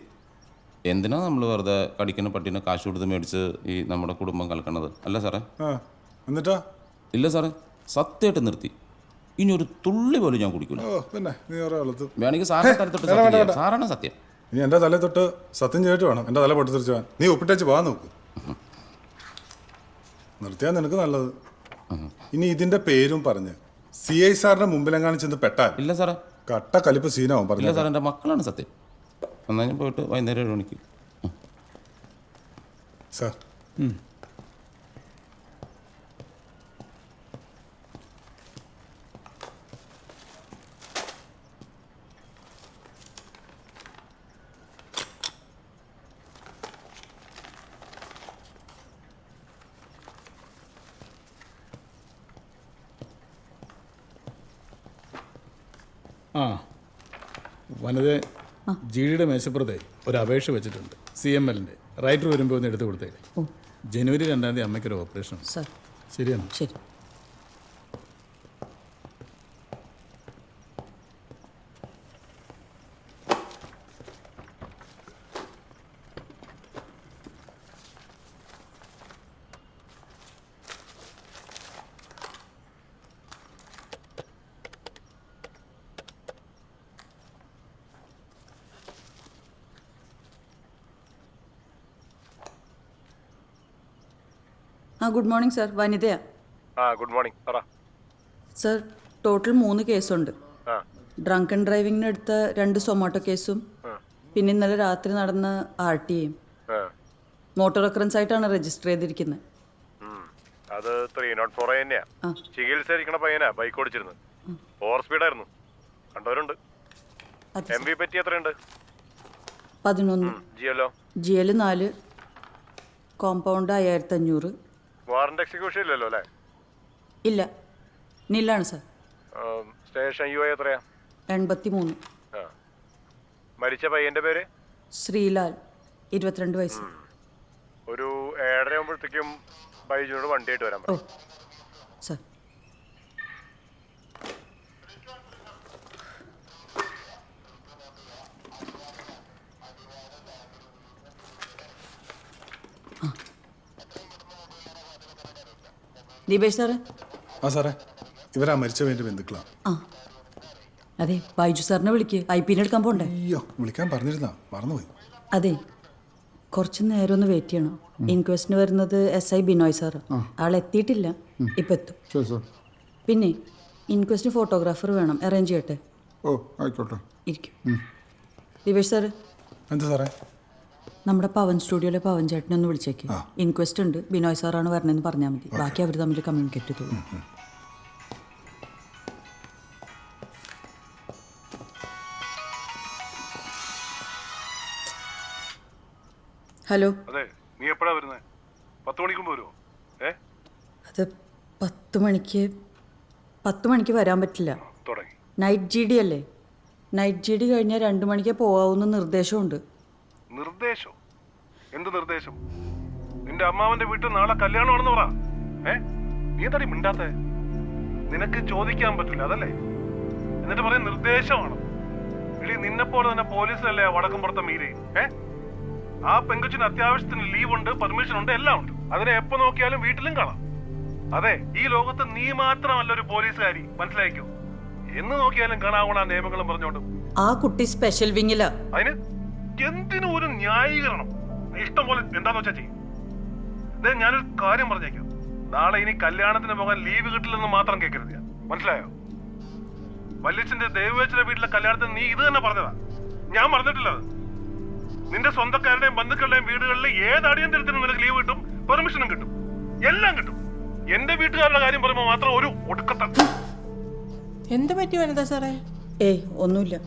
എന്തിനാ നമ്മൾ വെറുതെ കടിക്കുന്ന പട്ടീനെ കാശ് കൊടുത്ത് മേടിച്ച് ഈ നമ്മുടെ കുടുംബം കലക്കണത്? അല്ല സാറേ. എന്നിട്ടാ? ഇല്ല സാറേ, സത്യമായിട്ട് നിർത്തി. ഇനി ഒരു തുള്ളി പോലും ഞാൻ കുടിക്കില്ല. പിന്നെ നീ വേണമെങ്കിൽ സാറിന്റെ തലത്തൊട്ട് സാറാണ് സത്യം. ഇനി എൻ്റെ തലയിൽ തൊട്ട് സത്യം ചെയ്തിട്ട് വേണം എൻ്റെ തല പൊട്ടിത്തെറിച്ച് പോകാൻ. നീ ഒപ്പിട്ടേച്ച് പോകാൻ നോക്ക്. നിർത്തിയാൽ നിനക്ക് നല്ലത്. ഇനി ഇതിന്റെ പേരും പറഞ്ഞ് CI സാറിന്റെ മുമ്പിലെങ്ങാനും ചെന്ന് പെട്ടാൽ ഇല്ല സാറേ, കട്ട കലിപ്പ് സീനാവും. പറഞ്ഞില്ല സാർ, എൻ്റെ മക്കളാണ് സത്യം. എന്നാൽ ഞാൻ പോയിട്ട് വൈകുന്നേരം 7 മണിക്ക്. സാർ വനതേ, GD മേശപ്പുറത്തെ ഒരു അപേക്ഷ വെച്ചിട്ടുണ്ട്. CMLൻ്റെ റൈറ്റർ വരുമ്പോൾ ഒന്ന് എടുത്തു കൊടുത്തേ. ജനുവരി 2 അമ്മയ്ക്കൊരു ഓപ്പറേഷൻ. ശരിയാണ്? ശരി. ഗുഡ് മോർണിംഗ് സാർ, വനിതയാ. Good morning. പറ സാർ, ടോട്ടൽ 3 കേസുണ്ട്. ഡ്രങ്ക് ആൻഡ് ഡ്രൈവിങ്ങിന് എടുത്ത 2 സൊമാറ്റോ കേസും പിന്നെ ഇന്നലെ രാത്രി നടന്ന RTAയും മോട്ടോർ റെക്കറൻസ് ആയിട്ടാണ് രജിസ്റ്റർ ചെയ്തിരിക്കുന്നത്. അത് 304 തന്നെയാ. ചികിത്സ പയ്യനാ ബൈക്ക് ഓടിച്ചിരുന്നത്. ഓവർ സ്പീഡായിരുന്നു. കണ്ടവരുണ്ട്. MV പറ്റി എത്രയുണ്ട്? 11. GL 4, compound 5500. വാറന്റ് എക്സിക്യൂഷൻ ഇല്ലല്ലോ അല്ലേ? ഇല്ല, നില്ലാണ് സാർ. സ്റ്റേഷൻ UI എത്രയാ? 83. മരിച്ച പയ്യന്റെ പേര്? ശ്രീലാൽ, 22 വയസ്സ്. ഒരു 7:30 ആകുമ്പോഴത്തേക്കും ബൈജുനോട് വണ്ടിയായിട്ട് വരാൻ പറ്റും. സാർ. ദീപേഷ് സാറേ. സാറേ, ഇവരാ മരിച്ചവൻ്റെ ബന്ധുക്കളാ. അതെ, ബൈജു സാറിനെ വിളിക്ക്. IP എടുക്കാൻ പോണ്ടേ? അയ്യോ, വിളിക്കാൻ പറഞ്ഞിരുന്നാ, മറന്നുപോയി. അതെ, കുറച്ച് നേരം ഒന്ന് വെയിറ്റ് ചെയ്യണം. ഇൻക്വസ്റ്റിന് വരുന്നത് SI ബിനോയ് സാറ്. ആൾ എത്തിയിട്ടില്ല, ഇപ്പം എത്തും. പിന്നെ ഇൻക്വസ്റ്റിന് ഫോട്ടോഗ്രാഫർ വേണം, അറേഞ്ച് ചെയ്യട്ടെ? ആയിക്കോട്ടെ. ഇരിക്കും. ദീപേഷ് സാറ്. എന്താ സാറേ? നമ്മുടെ പവൻ സ്റ്റുഡിയോയിലെ പവൻ ചേട്ടനെ ഒന്ന് വിളിച്ചേക്ക്. ഇൻക്വസ്റ്റ് ഉണ്ട്, ബിനോയ് സാറാണ് വരണമെന്ന് പറഞ്ഞാൽ മതി. ബാക്കി അവർ തമ്മിൽ കമ്മ്യൂണിക്കേറ്റ് ചെയ്തോളൂ. ഹലോ. അതെ, നീ എപ്പോഴാ വരുന്നത്? 10 മണിക്ക് മുമ്പ് വരുമോ? അത് 10 മണിക്ക് വരാൻ പറ്റില്ല. നൈറ്റ് GD അല്ലേ? നൈറ്റ് GD കഴിഞ്ഞാൽ 2 മണിക്ക് പോകാവുന്ന നിർദ്ദേശമുണ്ട്. നിർദ്ദേശം? എന്ത് നിർദ്ദേശം? നിന്റെ അമ്മാവന്റെ വീട്ടിൽ നാളെ കല്യാണമാണെന്ന് പറ. നീ എന്താടി മിണ്ടാത്തെ? നിനക്ക് ചോദിക്കാൻ പറ്റില്ല അതല്ലേ? എന്നിട്ട് പറയും നിർദ്ദേശമാണ്. എടി നിന്നെ പോലെ തന്നെ പോലീസിലല്ലേ വടക്കും പുറത്തെ മീരയും. ആ പെങ്കൊച്ചിന് അത്യാവശ്യത്തിന് ലീവ് ഉണ്ട്, പെർമിഷൻ ഉണ്ട്, എല്ലാം ഉണ്ട്. അതിനെ എപ്പോ നോക്കിയാലും വീട്ടിലും കാണാം. അതെ, ഈ ലോകത്ത് നീ മാത്രമല്ല ഒരു പോലീസുകാരി, മനസ്സിലായിക്കോ. എന്ന് നോക്കിയാലും കാണാവണ നിയമങ്ങളും പറഞ്ഞോണ്ട് ആ കുട്ടി സ്പെഷ്യൽ വിങ്ങില. അതിന് എന്തിനും ഒരു ന്യായീകരണം ഇഷ്ടം പോലെ എന്താന്ന് വെച്ചാ ചെയ്യും. ഞാനൊരു കാര്യം പറഞ്ഞേക്കാം, നാളെ ഇനി കല്യാണത്തിന് പോകാൻ ലീവ് കിട്ടില്ലെന്ന് മാത്രം കേൾക്കരുത്. മനസ്സിലായോ? വല്യച്ഛന്റെ ദേവവേച്ചന്റെ വീട്ടിലെ കല്യാണത്തിന് നീ ഇത് തന്നെ പറഞ്ഞതാ, ഞാൻ പറഞ്ഞിട്ടില്ല. നിന്റെ സ്വന്തക്കാരുടെയും ബന്ധുക്കളുടെയും വീടുകളിൽ ഏത് അടിയന്തരത്തിനും നിനക്ക് ലീവ് കിട്ടും, പെർമിഷനും കിട്ടും, എല്ലാം കിട്ടും. എന്റെ വീട്ടുകാരുടെ കാര്യം പറയുമ്പോൾ മാത്രം ഒരു ഒടുക്കത്ത. എന്ത് പറ്റി വനിതാ സാറേ? ഏയ് ഒന്നുമില്ല.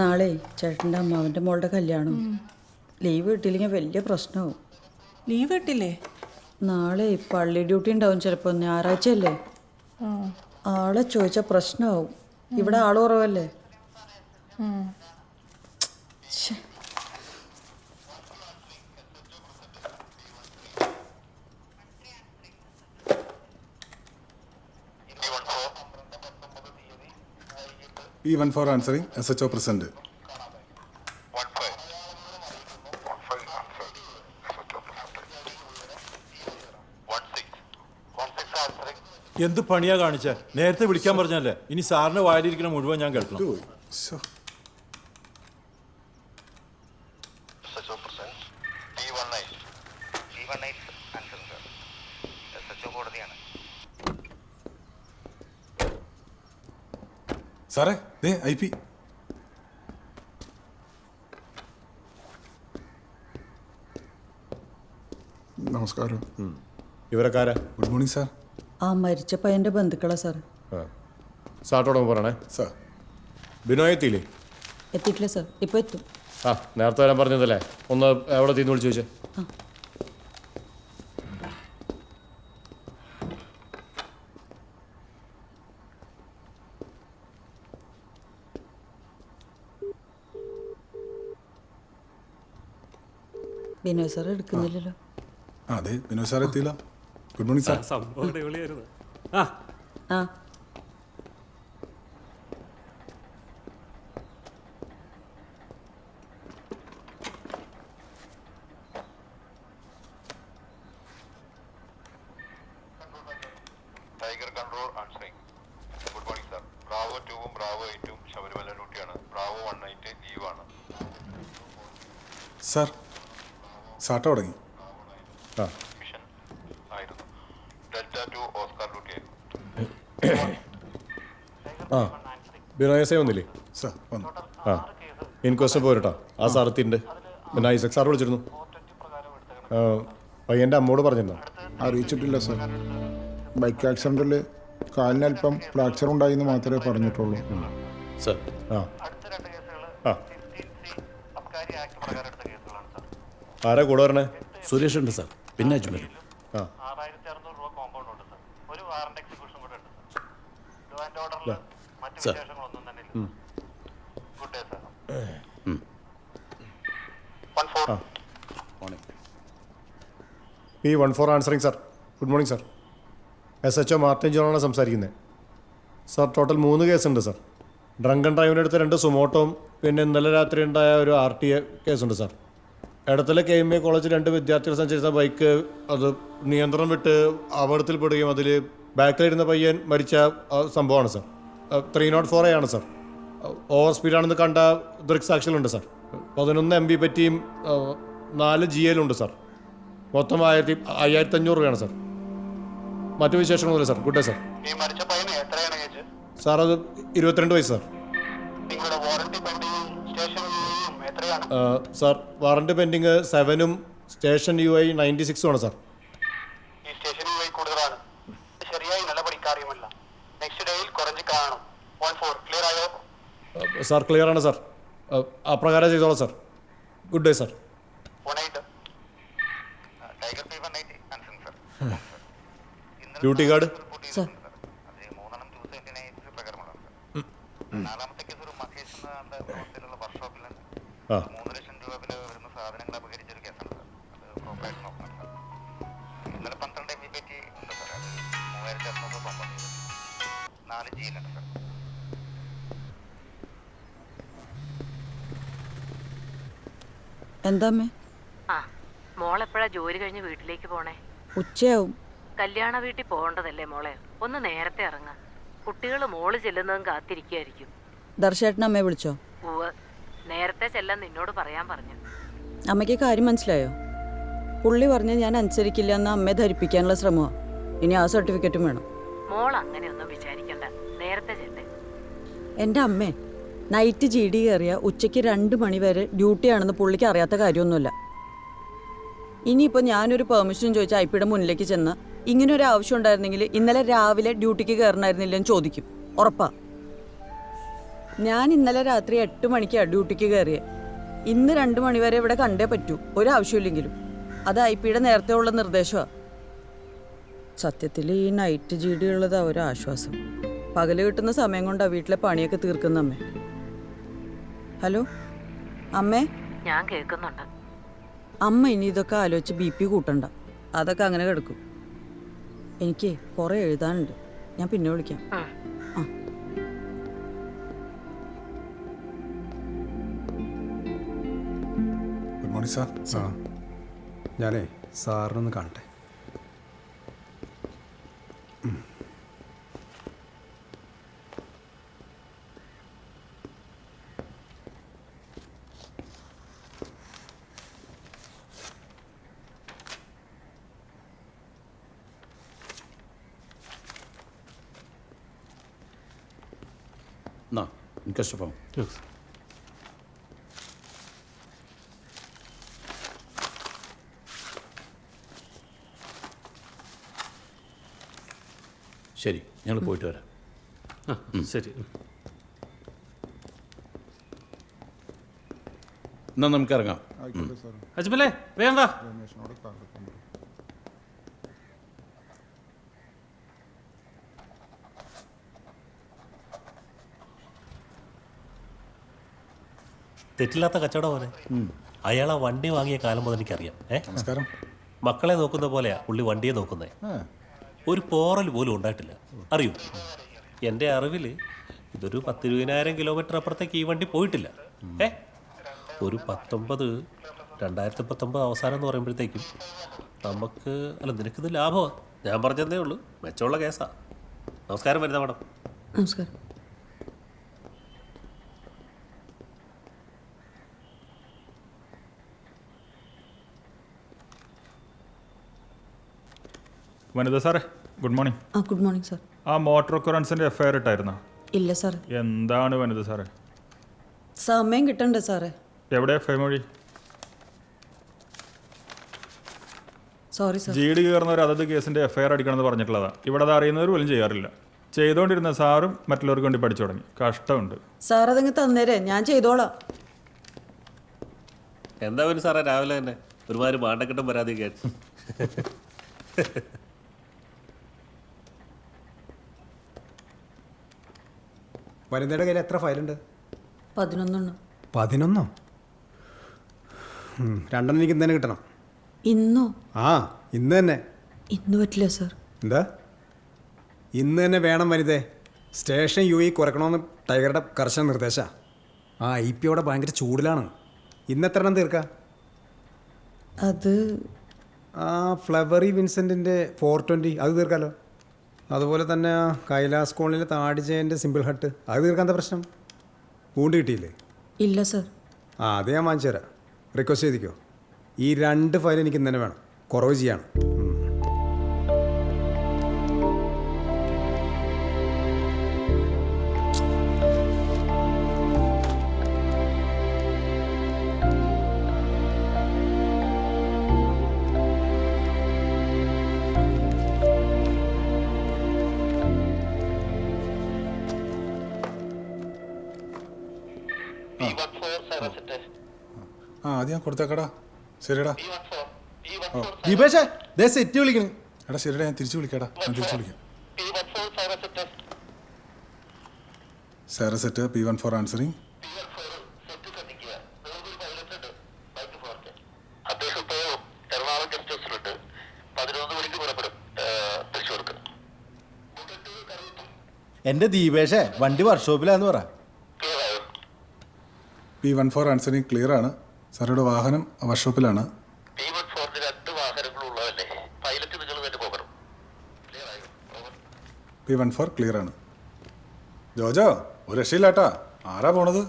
നാളെ ചേട്ടൻ്റെ അമ്മാവൻ്റെ മോളുടെ കല്യാണം. ലീവ് കിട്ടിയില്ലെങ്കിൽ വലിയ പ്രശ്നമാവും. ലീവ് കിട്ടില്ലേ? നാളെ പള്ളി ഡ്യൂട്ടി ഉണ്ടാവും, ചിലപ്പോൾ ഞായറാഴ്ച അല്ലേ. ആളെ ചോദിച്ചാൽ പ്രശ്നമാവും. ഇവിടെ ആള് കുറവല്ലേ. P14 answering, SHO present. എന്ത് പണിയാ കാണിച്ച? നേരത്തെ വിളിക്കാൻ പറഞ്ഞല്ലേ. ഇനി സാറിന് വായിലിരിക്കണ മുഴുവൻ ഞാൻ കേൾക്കണം. സാറേ, ദേ IP. നമസ്കാരം. ഇവരക്കാരാ? Good morning sir. ആ മരിച്ച പയ്യൻ്റെ ബന്ധുക്കളാ സാർ. സാറിനോട് പറയണേ. സാർ ബിനോയ് എത്തിയില്ലേ? എത്തിയിട്ടില്ല സാർ, ഇപ്പോൾ എത്തും. ആ നേരത്തെ വരാൻ പറഞ്ഞതല്ലേ, ഒന്ന് എവിടെ തീന്ന് വിളിച്ചു ചോദിച്ചേ. ബിനോയ് സാർ എടുക്കുന്നില്ലല്ലോ. അതെ, ബിനോയ് സാർ എത്തിയില്ല. Good morning sir. ആ tiger control answering. Good morning sir. Bravo 2-ഉം ബ്രാവോ 8-ഉം ശബരിമല ഡ്യൂട്ടിയാണ്. ബ്രാവോ 1 ലീവാണ്. സാർ സാട്ട തുടങ്ങി. മിഷൻ ആയിരുന്നു. ഡെൽറ്റ 2 ഓസ്കാർ ഡ്യൂട്ടി ആയിരുന്നു. ആ ബിനോയസേ വന്നില്ലേ? സാർ വന്നു. ആ ഇൻക്വസ്റ്റ് പോരട്ടോ. ആ സാർ എത്തിയിട്ടുണ്ട്. പിന്നെ ഐസക് സാർ വിളിച്ചിരുന്നു. പയ്യൻ്റെ അമ്മോട് പറഞ്ഞിരുന്നോ? അറിയിച്ചിട്ടില്ല സാർ. ബൈക്ക് ആക്സിഡൻറ്റിൽ കാലിനല്പം ഫ്രാക്ചർ ഉണ്ടായിന്ന് മാത്രമേ പറഞ്ഞിട്ടുള്ളൂ സാർ. ആ ആ ആരാ കൂടെ വരണേ? സുരേഷ് ഉണ്ട് സാർ, പിന്നെ അജ്മൽ. ആ sir P14 answering sir. Good morning sir. SHO Martin ജോണാണ് സംസാരിക്കുന്നത്. സാർ ടോട്ടൽ 3 കേസുണ്ട് സാർ. ഡ്രങ്കൻ ഡ്രൈവിനെടുത്ത് 2 സുമോട്ടോയും പിന്നെ ഇന്നലെ രാത്രി ഉണ്ടായ ഒരു RTA കേസുണ്ട് സാർ. ഇടത്തിലെ KMA കോളേജ് 2 വിദ്യാർത്ഥികൾ സഞ്ചരിച്ച ബൈക്ക് അത് നിയന്ത്രണം വിട്ട് അപകടത്തിൽപ്പെടുകയും അതിൽ ബാക്കിലിരുന്ന പയ്യൻ മരിച്ച സംഭവമാണ് സാർ. 304A ആണ് സാർ. ഓവർ സ്പീഡാണെന്ന് കണ്ട ദൃക്സാക്ഷികളുണ്ട് സാർ. 11 MB പറ്റിയും 4 GL-ഉണ്ട് സാർ. മൊത്തം 5500 രൂപയാണ് സാർ. മറ്റു വിശേഷങ്ങളൊന്നുമില്ല sir. Good day sir. Sir അത് 22 വയസ്സ് സാർ. സാർ വാറണ്ടി പെൻഡിങ് 7-ഉം സ്റ്റേഷൻ UI 96 ആണ് സാർ. സാർ ക്ലിയർ ആണ് സാർ. അപ്രകാരം ചെയ്തോളാം sir. Good day sir. Duty card sir. ആ എന്താ അമ്മേ? ആ മോളെപ്പോഴാ ജോലി കഴിഞ്ഞ് വീട്ടിലേക്ക് പോണേ? ഉച്ചയാവും. കല്യാണ വീട്ടിൽ പോകേണ്ടതല്ലേ മോളെ? ഒന്ന് നേരത്തെ ഇറങ്ങ. കുട്ടികൾ മോള് ചെല്ലുന്നതും കാത്തിരിക്കുകയായിരിക്കും. ദർശേട്ടൻ അമ്മയെ വിളിച്ചോ? ഉവ്വ്, നേരത്തെ ചെല്ലാൻ നിന്നോട് പറയാൻ പറഞ്ഞു. അമ്മയ്ക്ക് കാര്യം മനസ്സിലായോ? പുള്ളി പറഞ്ഞ് ഞാൻ അനുസരിക്കില്ല എന്ന് അമ്മയെ ധരിപ്പിക്കാനുള്ള ശ്രമമാണ്. ഇനി ആ സർട്ടിഫിക്കറ്റും വേണം. മോൾ അങ്ങനെയൊന്നും വിചാരിക്കണ്ട, നേരത്തെ ചെല്ലേ. എൻ്റെ അമ്മേ, നൈറ്റ് GD കയറിയ ഉച്ചയ്ക്ക് 2 മണി വരെ ഡ്യൂട്ടിയാണെന്ന് പുള്ളിക്ക് അറിയാത്ത കാര്യമൊന്നുമില്ല. ഇനിയിപ്പോൾ ഞാനൊരു പെർമിഷൻ ചോദിച്ച IP-യുടെ മുന്നിലേക്ക് ചെന്ന് ഇങ്ങനൊരു ആവശ്യം ഉണ്ടായിരുന്നെങ്കിൽ ഇന്നലെ രാവിലെ ഡ്യൂട്ടിക്ക് കയറണമായിരുന്നില്ലെന്ന് ചോദിക്കും. ഉറപ്പാ. ഞാൻ ഇന്നലെ രാത്രി 8 മണിക്കാണ് ഡ്യൂട്ടിക്ക് കയറിയത്. ഇന്ന് 2 മണി വരെ ഇവിടെ കണ്ടേ പറ്റൂ, ഒരാവശ്യമില്ലെങ്കിലും. അത് IP-യുടെ നേരത്തെ ഉള്ള നിർദ്ദേശമാണ്. സത്യത്തിൽ ഈ നൈറ്റ് GD ഉള്ളതാ ഒരു ആശ്വാസം. പകല് കിട്ടുന്ന സമയം കൊണ്ടാണ് വീട്ടിലെ പണിയൊക്കെ തീർക്കുന്ന അമ്മേ. ഹലോ അമ്മേ? ഞാൻ കേൾക്കുന്നുണ്ട്. അമ്മ ഇനി ഇതൊക്കെ ആലോചിച്ച് BP കൂട്ടണ്ട. അതൊക്കെ അങ്ങനെ കിടക്കും. എനിക്ക് കുറേ എഴുതാനുണ്ട്. ഞാൻ പിന്നെ വിളിക്കാം. ആ. Good morning sir. ഞാനേ സാറിനൊന്ന് കാണട്ടെ. എന്നാ എനിക്കിഷ്ടം. ശരി, ഞങ്ങൾ പോയിട്ട് വരാം. ശരി. എന്നാ നമുക്ക് ഇറങ്ങാം. അജ്മലേ വേണ്ട. തെറ്റില്ലാത്ത കച്ചവടം പോലെ. അയാൾ ആ വണ്ടി വാങ്ങിയ കാലം മുതൽ എനിക്കറിയാം. നമസ്കാരം. മക്കളെ നോക്കുന്ന പോലെയാ പുള്ളി വണ്ടിയെ നോക്കുന്നേ. ഒരു പോറൽ പോലും ഉണ്ടായിട്ടില്ല. അറിയൂ, എൻ്റെ അറിവിൽ ഇതൊരു 10-20,000 കിലോമീറ്റർ അപ്പുറത്തേക്ക് ഈ വണ്ടി പോയിട്ടില്ല. ഒരു 2019 അവസാനം എന്ന് പറയുമ്പോഴത്തേക്കും നമുക്ക് അല്ല, നിനക്കിത് ലാഭമാണ്. ഞാൻ പറഞ്ഞതേ ഉള്ളൂ, മെച്ചമുള്ള കേസാ. നമസ്കാരം വരുന്ന മാഡം. നമസ്കാരം. വനിത സാറേ, good morning. Good morning sir. ആ മോട്ടോർ ഒക്കറൻസിൻ്റെ FIR ഇട്ടായിരുന്നോ? ഇല്ല സാർ. എന്താണ് വനിത സാറേ? സമയം കിട്ടണ്ടേ സാറേ? എവിടെ FIR മൊഴി? Sorry sir. GD കയറുന്നവർ അതത് കേസിൻ്റെ FIR അടിക്കണമെന്ന് പറഞ്ഞിട്ടുള്ളതാണ്. ഇവിടെ അത് അറിയുന്നവർ പോലും ചെയ്യാറില്ല. ചെയ്തുകൊണ്ടിരുന്ന സാറും മറ്റുള്ളവർക്ക് വേണ്ടി പഠിച്ചു തുടങ്ങി. കഷ്ടമുണ്ട് സാർ. അതങ്ങ് തന്നേരെ, ഞാൻ ചെയ്തോളാം. എന്താ ഒരു സാറേ രാവിലെ തന്നെ ഒരുമാതിരി മാണ്ടക്കെട്ടും പരാതി കേട്ടു. വനിതയുടെ കയ്യിൽ എത്ര ഫയലുണ്ട്? 11. 11? 2 എനിക്ക് ഇന്ന് തന്നെ കിട്ടണം. ഇന്നോ? ആ, ഇന്ന് തന്നെ. ഇന്ന് പറ്റില്ല സാർ. എന്താ? ഇന്ന് തന്നെ വേണം വനിതേ. സ്റ്റേഷൻ UE കുറയ്ക്കണമെന്ന് ടൈഗറുടെ കർശന നിർദ്ദേശമാണ്. ആ IP അവിടെ ഭയങ്കര ചൂടിലാണ്. ഇന്ന് എത്ര എണ്ണം തീർക്കാം? അത് ആ ഫ്ലവറി വിൻസെൻറ്റിൻ്റെ 420 അത് തീർക്കാമല്ലോ. അതുപോലെ തന്നെ കൈലാസ് കോളനിയിലെ താടിജയൻ്റെ സിമ്പിൾ ഹട്ട് അത് തീർക്കാൻ എന്താ പ്രശ്നം? പൂണ്ട് കിട്ടിയില്ലേ? ഇല്ല സാർ. ആ അത് ഞാൻ വാങ്ങിച്ചു തരാം. റിക്വസ്റ്റ് ചെയ്തിക്കോ. ഈ 2 ഫയൽ എനിക്ക് ഇന്ന് തന്നെ വേണം. കുറവ് ചെയ്യാണ്. അത് ഞാൻ കൊടുത്തേക്കടാ. ശരിടാ. ദീപേഷേ, ദേ സെറ്റ് വിളിക്കണേ. എടാ ശരിടാ, ഞാൻ തിരിച്ചു വിളിക്കാടാ. ഞാൻ തിരിച്ചു വിളിക്കാം. സാരസെറ്റ് P14 ആൻസറിങ്. എൻ്റെ ദീപേഷേ, വണ്ടി വർക്ക്ഷോപ്പിലാന്ന് പറ. P14 ആൻസറിങ് ക്ലിയർ ആണ്. സാറുടെ വാഹനം വർക്ക്ഷോപ്പിലാണ്. P14 2 വാഹനങ്ങളുള്ളതല്ലേ? പൈലറ്റ് നിങ്ങൾ തന്നെ പോകണം. P14 ക്ലിയർ ആണ്. ജോജോ ഒരു രക്ഷയില്ലാട്ടാ. ആരാ പോണത്?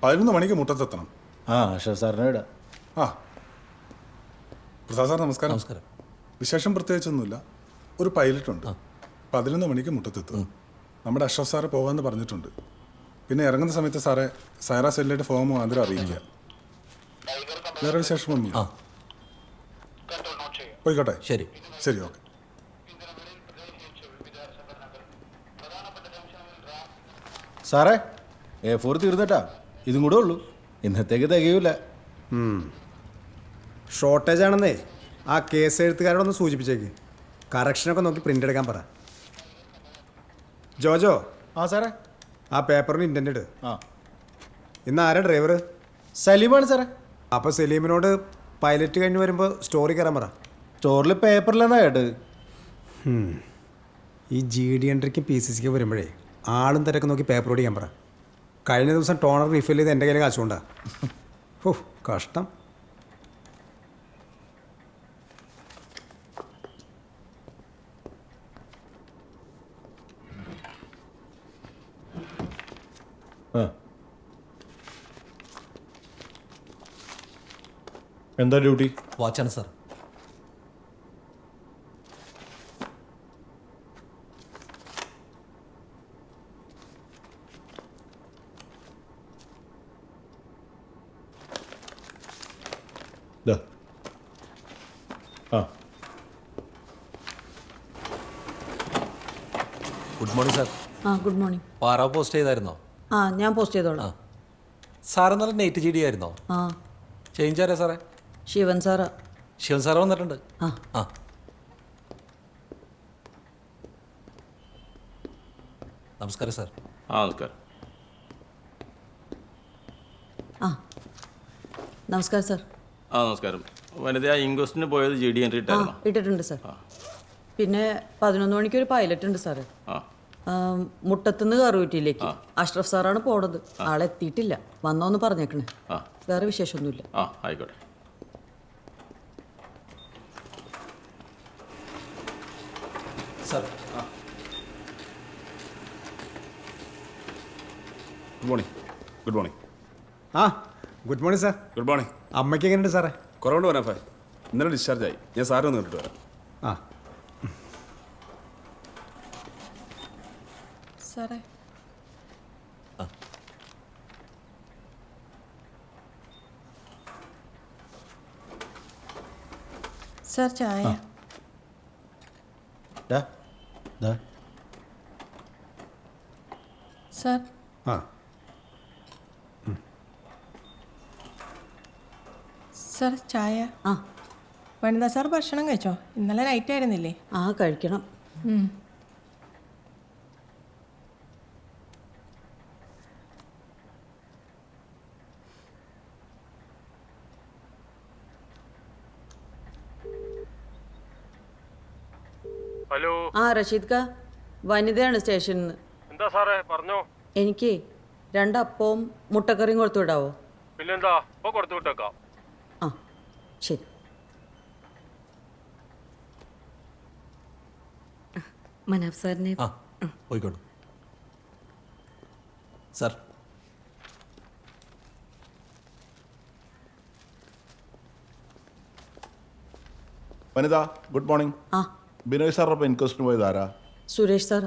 11 മണിക്ക് മുട്ടത്തെത്തണം. അഷർ സാറിനെ വിടാം. പ്രസാദ് സാർ നമസ്കാരം. നമസ്കാരം. വിശേഷം പ്രത്യേകിച്ചൊന്നുമില്ല. ഒരു പൈലറ്റ് ഉണ്ട്. 11 മണിക്ക് മുട്ടത്തെത്തും. നമ്മുടെ അഷ്റഫ് സാറ് പോകാമെന്ന് പറഞ്ഞിട്ടുണ്ട്. പിന്നെ ഇറങ്ങുന്ന സമയത്ത് സാറെ സൈറ സെല്ലിയുടെ ഫോം മുഖാന്തരം അറിയിക്കുക. വേറെ വിശേഷമൊന്നുമില്ല. പോയിക്കോട്ടെ. ശരി ശരി, ഓക്കെ. സാറേ A4 തീർന്നിട്ടാ, ഇതും കൂടെ ഉള്ളൂ. ഇന്നത്തേക്ക് തികയൂല. ഷോർട്ടേജ് ആണെന്നേ ആ കേസ് എഴുത്തുകാരോടൊന്ന് സൂചിപ്പിച്ചേക്ക്. കറക്ഷനൊക്കെ നോക്കി പ്രിൻ്റ് എടുക്കാൻ പറ. ജോജോ. സാറേ ആ പേപ്പറിന് ഇൻറ്റൻ്റ് ഇട്. ഇന്ന് ആരാ ഡ്രൈവർ? സലീമാണ് സാറേ. അപ്പോൾ സലീമിനോട് പൈലറ്റ് കഴിഞ്ഞ് വരുമ്പോൾ സ്റ്റോറി കയറാൻ പറ. സ്റ്റോറിൽ പേപ്പറിലെന്നാ കേട്ട്. ഈ GD എൻട്രിക്കും PCCക്ക് വരുമ്പോഴേ ആളും തിരക്ക് നോക്കി പേപ്പർ ഓടിക്കാൻ പറ. കഴിഞ്ഞ ദിവസം ടോണർ റീഫിൽ ചെയ്ത് എൻ്റെ കയ്യിൽ കാശുകൊണ്ടാ. ഓ കഷ്ടം. എന്താ ഡ്യൂട്ടി? വാച്ചാണ് sir. Good morning sir. Good morning. പാറ പോസ്റ്റ് ചെയ്തായിരുന്നോ? ഞാൻ പോസ്റ്റ് ചെയ്തോളാം. സാർ നല്ല നൈറ്റ് GD ആയിരുന്നോ? ചേഞ്ച് ആരാ സാറേ? ശിവൻ സാറാ. ശിവൻ സാറ് വന്നിട്ടുണ്ട്. നമസ്കാരം സാർ. നമസ്കാരം. നമസ്കാരം സാർ. നമസ്കാരം. വനിത ഇൻക്വസ്റ്റിന് പോയത് GD എൻട്രി ഇട്ടിട്ടുണ്ട് സാർ. പിന്നെ 11 മണിക്ക് ഒരു പൈലറ്റ് ഉണ്ട് സാറ്. മുട്ടത്തുനിന്ന് കറുകുറ്റിയിലേക്ക്. അഷ്റഫ് സാറാണ് പോണത്. ആളെത്തിയിട്ടില്ല. വന്നോന്ന് പറഞ്ഞേക്കണേ. വേറെ വിശേഷമൊന്നുമില്ല. ആയിക്കോട്ടെ. Sir good morning. Good morning. Good morning sir. Good morning. അമ്മയ്ക്ക് എങ്ങനെയുണ്ട് സാറേ? കുറവുണ്ട് വനഫേ. ഇന്നലെ ഡിസ്ചാർജായി. ഞാൻ സാറിനെ ഒന്ന് കണ്ടിട്ട് വരാം. സാറേ സാർ ചായ. സാർ സാർ ചായ. വനിതാ സാർ ഭക്ഷണം കഴിച്ചോ? ഇന്നലെ നൈറ്റ് ആയിരുന്നില്ലേ? കഴിക്കണം. ഹലോ. റഷീദ് കാ, വനിതയാണ് സ്റ്റേഷനിൽ നിന്ന്. എന്താ സാറേ പറഞ്ഞോ. എനിക്ക് 2 അപ്പവും മുട്ടക്കറിയും കൊടുത്തു വിടാവോ? പിന്നെന്താ, ഇപ്പൊ കൊടുത്തു വിട്ടേക്കാം. ശരി. മനാഫ് സാറിനെ പോയിക്കോളൂ സാർ. വനിത ഗുഡ് മോർണിംഗ്. ബിനോയ് സാറിനൊപ്പം ഇൻക്വസ്റ്റിന് പോയത് ആരാ? സുരേഷ് സാർ.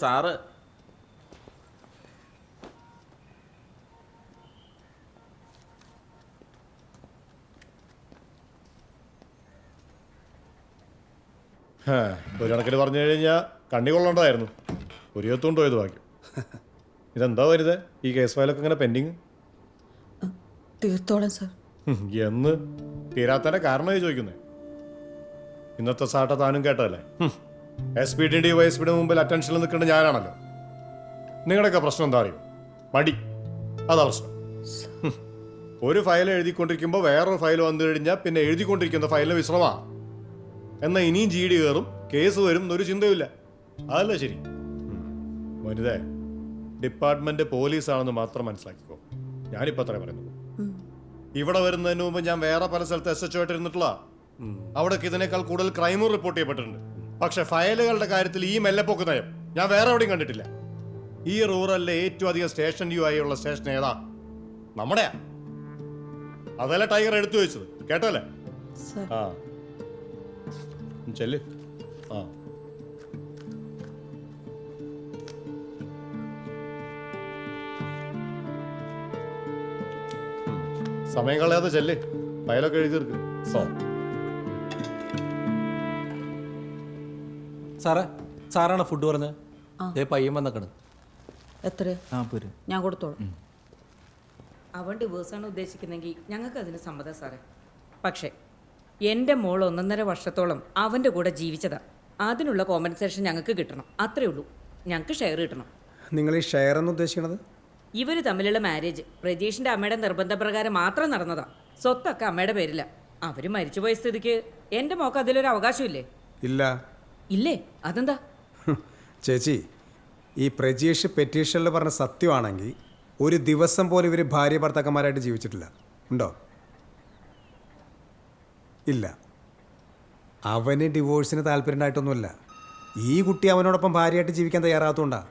സാറ് ഒരു കണക്കിന് പറഞ്ഞു കഴിഞ്ഞാൽ കണ്ണി കൊള്ളേണ്ടതായിരുന്നു. ഒരു എത്തുകൊണ്ട് പോയത് ബാക്കി. ഇതെന്താ വരുത് ഈ കേസ് ഫയലൊക്കെ ഇങ്ങനെ പെൻഡിങ്? തീർത്തോളാം സാർ. എന്ന് തീരാത്തതിൻ്റെ കാരണമായി ചോദിക്കുന്നത്. ഇന്നത്തെ സാട്ട താനും കേട്ടതല്ലേ? SPD DYSPയുടെ മുമ്പിൽ അറ്റൻഷനിൽ നിൽക്കേണ്ട ഞാനാണല്ലോ. നിങ്ങളുടെയൊക്കെ പ്രശ്നം എന്താ അറിയോ? മടി. അതാ പ്രശ്നം. ഒരു ഫയൽ എഴുതിക്കൊണ്ടിരിക്കുമ്പോൾ വേറൊരു ഫയൽ വന്നു കഴിഞ്ഞാൽ പിന്നെ എഴുതിക്കൊണ്ടിരിക്കുന്ന ഫയലിന് വിശ്രമമാണ്. എന്നാൽ ഇനിയും GD കയറും, കേസ് വരും എന്നൊരു ചിന്തയില്ല. അതല്ല ശരി. വനിതേ, ഡിപ്പാർട്ട്മെന്റ് പോലീസാണെന്ന് മാത്രം മനസ്സിലാക്കിക്കോ. ഞാനിപ്പോ അത്രേ പറയുന്നു. ഇവിടെ വരുന്നതിന് മുമ്പ് ഞാൻ വേറെ പല സ്ഥലത്ത് SHO ആയിട്ട് ഇരുന്നിട്ടുള്ള അവിടേക്ക് ഇതിനേക്കാൾ കൂടുതൽ ക്രൈമും റിപ്പോർട്ട് ചെയ്യപ്പെട്ടിട്ടുണ്ട്. പക്ഷെ ഫയലുകളുടെ കാര്യത്തിൽ ഈ മെല്ലെപ്പൊക്ക് നയം ഞാൻ വേറെ എവിടെയും കണ്ടിട്ടില്ല. ഈ റൂറലിലെ ഏറ്റവും അധികം സ്റ്റേഷൻ യു ആയി ഉള്ള സ്റ്റേഷൻ ഏതാ? നമ്മുടെയാ. അതല്ല ടൈഗർ എടുത്തു വെച്ചത്, കേട്ടല്ലേ? ആ ചെല്ല്. ആ സമയം കളയാതെ ചെല്ല്, ഫയലൊക്കെ എഴുതി തീർക്ക്. സാറേ, സാറാണ് ഫുഡ് പറഞ്ഞത്. ഏ പയ്യൻ വന്നേക്കണ്. എത്ര? ഞാൻ കൊടുത്തോളാം. അവൻ ഡിവോഴ്സാണ് ഉദ്ദേശിക്കുന്നെങ്കിൽ ഞങ്ങൾക്ക് അതിന് സമ്മതം സാറേ. പക്ഷേ എൻ്റെ മോൾ 1.5 വർഷത്തോളം അവൻ്റെ കൂടെ ജീവിച്ചതാ. അതിനുള്ള കോമ്പൻസേഷൻ ഞങ്ങൾക്ക് കിട്ടണം, അത്രേ ഉള്ളൂ. ഞങ്ങൾക്ക് ഷെയർ കിട്ടണം. നിങ്ങൾ ഈ ഷെയർ എന്ന് ഉദ്ദേശിക്കുന്നത്? ഇവർ തമ്മിലുള്ള മാരേജ് പ്രജീഷിൻ്റെ അമ്മയുടെ നിർബന്ധപ്രകാരം മാത്രം നടന്നതാ. സ്വത്തൊക്കെ അമ്മയുടെ പേരില്ല. അവർ മരിച്ചുപോയ സ്ഥിതിക്ക് എൻ്റെ മോക്ക് അതിലൊരു അവകാശമില്ലേ? ഇല്ല. ഇല്ലേ? അതെന്താ? ചേച്ചി, ഈ പ്രജീഷ് പെറ്റീഷനിൽ പറഞ്ഞ സത്യമാണെങ്കിൽ ഒരു ദിവസം പോലും ഇവർ ഭാര്യ ഭർത്താക്കന്മാരായിട്ട് ജീവിച്ചിട്ടില്ല. ഉണ്ടോ? ഇല്ല. അവന് ഡിവോഴ്സിന് താല്പര്യമായിട്ടൊന്നുമില്ല. ഈ കുട്ടി അവനോടൊപ്പം ഭാര്യയായിട്ട് ജീവിക്കാൻ തയ്യാറാകത്തുകൊണ്ടാ.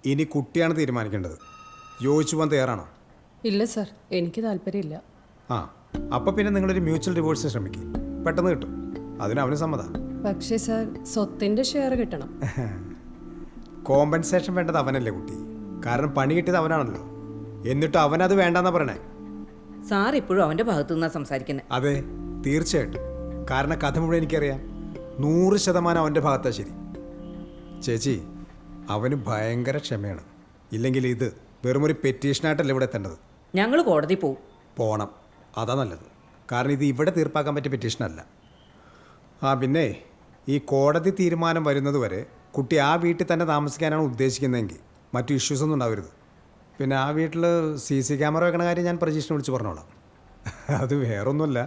ഇനി കുട്ടിയാണ് തീരുമാനിക്കേണ്ടത്. യോജിച്ചു പോകാൻ തയ്യാറാണോ? ഇല്ല സർ, എനിക്ക് താല്പര്യമില്ല. ആ, അപ്പം പിന്നെ നിങ്ങളൊരു മ്യൂച്വൽ ഡിവോഴ്സിന് ശ്രമിക്കും. പെട്ടെന്ന് കിട്ടും. അതിന് അവന് സമ്മതം. പക്ഷേ സർ, സ്വത്തിൻ്റെ ഷെയർ കിട്ടണം. കോമ്പൻസേഷൻ വേണ്ടത് അവനല്ലേ കുട്ടി? കാരണം പണി കിട്ടിയത് അവനാണല്ലോ. എന്നിട്ട് അവനത് വേണ്ടെന്നാ പറയണേ. സാർ ഇപ്പോഴും അവൻ്റെ ഭാഗത്തു നിന്നാണ് സംസാരിക്കുന്നത്. അതെ, തീർച്ചയായിട്ടും. കാരണം കഥ മുഴുവൻ എനിക്കറിയാം. 100% അവൻ്റെ ഭാഗത്താണ് ശരി. ചേച്ചി, അവന് ഭയങ്കര ക്ഷമയാണ്. ഇല്ലെങ്കിൽ ഇത് വെറുമൊരു പെറ്റീഷനായിട്ടല്ല ഇവിടെ എത്തേണ്ടത്. ഞങ്ങൾ കോടതി പോകണം. അതാ നല്ലത്. കാരണം ഇത് ഇവിടെ തീർപ്പാക്കാൻ പറ്റിയ പെറ്റീഷനല്ല. ആ പിന്നെ ഈ കോടതി തീരുമാനം വരുന്നത് വരെ കുട്ടി ആ വീട്ടിൽ തന്നെ താമസിക്കാനാണ് ഉദ്ദേശിക്കുന്നതെങ്കിൽ മറ്റു ഇഷ്യൂസൊന്നും ഉണ്ടാവരുത്. പിന്നെ ആ വീട്ടിൽ CC ക്യാമറ വെക്കണ കാര്യം ഞാൻ പ്രജീഷിനെ വിളിച്ച് പറഞ്ഞോളാം. അത് വേറൊന്നുമല്ല,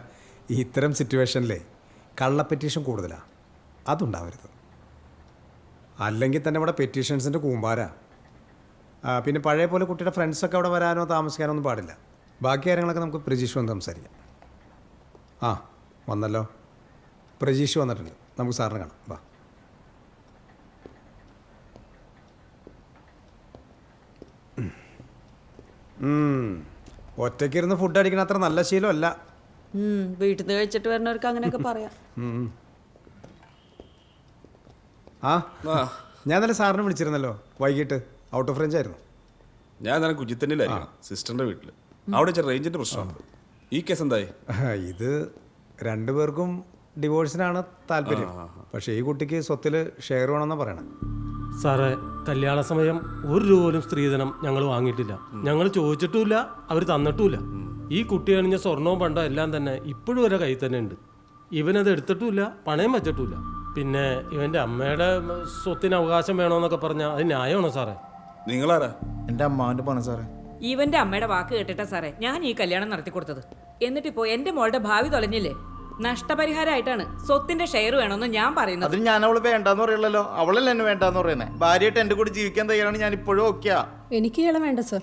ഇത്തരം സിറ്റുവേഷനിലെ കള്ള പെറ്റീഷൻ കൂടുതലാണ്. അതുണ്ടാവരുത്. അല്ലെങ്കിൽ തന്നെ ഇവിടെ പെറ്റീഷൻസിൻ്റെ കൂമ്പാരാ. പിന്നെ പഴയ പോലെ കുട്ടിയുടെ ഫ്രണ്ട്സൊക്കെ അവിടെ വരാനോ താമസിക്കാനോ ഒന്നും പാടില്ല. ബാക്കി കാര്യങ്ങളൊക്കെ നമുക്ക് പ്രജീഷ് വന്ന് സംസാരിക്കാം. ആ വന്നല്ലോ, പ്രജീഷ് വന്നിട്ടുണ്ട്. നമുക്ക് സാറിനെ കാണാം. വാ. ഒറ്റയ്ക്കിരുന്ന് ഫുഡ് അടിക്കണ അത്ര നല്ല ശീലമല്ല. വീട്ടിൽ നിന്ന് കഴിച്ചിട്ട് വരുന്നവർക്ക് അങ്ങനെയൊക്കെ പറയാം. ആ, ഞാൻ തന്നെ സാറിനെ വിളിച്ചിരുന്നല്ലോ വൈകിട്ട്. ഔട്ട് ഓഫ് റേഞ്ച് ആയിരുന്നു. ഞാൻ തന്നെ കുജിത്തന്നിലായിരുന്നു, സിസ്റ്ററിന്റെ വീട്ടിൽ. അവിടെ റേഞ്ചിന്റെ പ്രശ്നമാണ്. ഈ കേസ് എന്തായി? ഇത് രണ്ടുപേർക്കും ഡിവോഴ്സിനാണ് താല്പര്യം. പക്ഷേ ഈ കുട്ടിക്ക് സ്വത്തിൽ ഷെയർ വേണമെന്നാണ് പറയണത്. സാറേ, കല്യാണ സമയം ഒരു രൂപ പോലും സ്ത്രീധനം ഞങ്ങൾ വാങ്ങിയിട്ടില്ല. ഞങ്ങൾ ചോദിച്ചിട്ടുമില്ല, അവർ തന്നിട്ടുമില്ല. ഈ കുട്ടി അണിഞ്ഞ സ്വർണവും പണ്ടോ എല്ലാം തന്നെ ഇപ്പോഴും വരെ കയ്യിൽ തന്നെ ഉണ്ട്. ഇവനത് എടുത്തിട്ടുമില്ല, പണയം വെച്ചിട്ടുമില്ല. പിന്നെ ഇവന്റെ അമ്മയുടെ സ്വത്തിന് അവകാശം വേണമെന്നൊക്കെ പറഞ്ഞാൽ അത് ന്യായമാണോ സാറേ? നിങ്ങളാരാ? എൻ്റെ അമ്മാവൻ്റെ പണം സാറേ. ഇവന്റെ അമ്മയുടെ വാക്ക് കേട്ടിട്ടാ സാറേ ഞാൻ ഈ കല്യാണം നടത്തി കൊടുത്തത്. എന്നിട്ടിപ്പോ എൻ്റെ മോളുടെ ഭാവി തൊലഞ്ഞില്ലേ? നഷ്ടപരിഹാരമായിട്ടാണ് സ്വത്തിന്റെ ഷെയർ വേണമെന്ന് ഞാൻ പറയുന്നത്. അതിന് ഞാൻ അവള് വേണ്ടാന്ന് പറയല്ലോ. അവളല്ല എന്നെ വേണ്ടാന്ന് പറയുന്നേ. ഭാര്യയായിട്ട് എന്റെ കൂടെ ജീവിക്കാൻ തയ്യാറാണ് ഞാൻ ഇപ്പോഴും. ഓക്കെയാ? എനിക്ക് ഇയാളെ വേണ്ട സർ.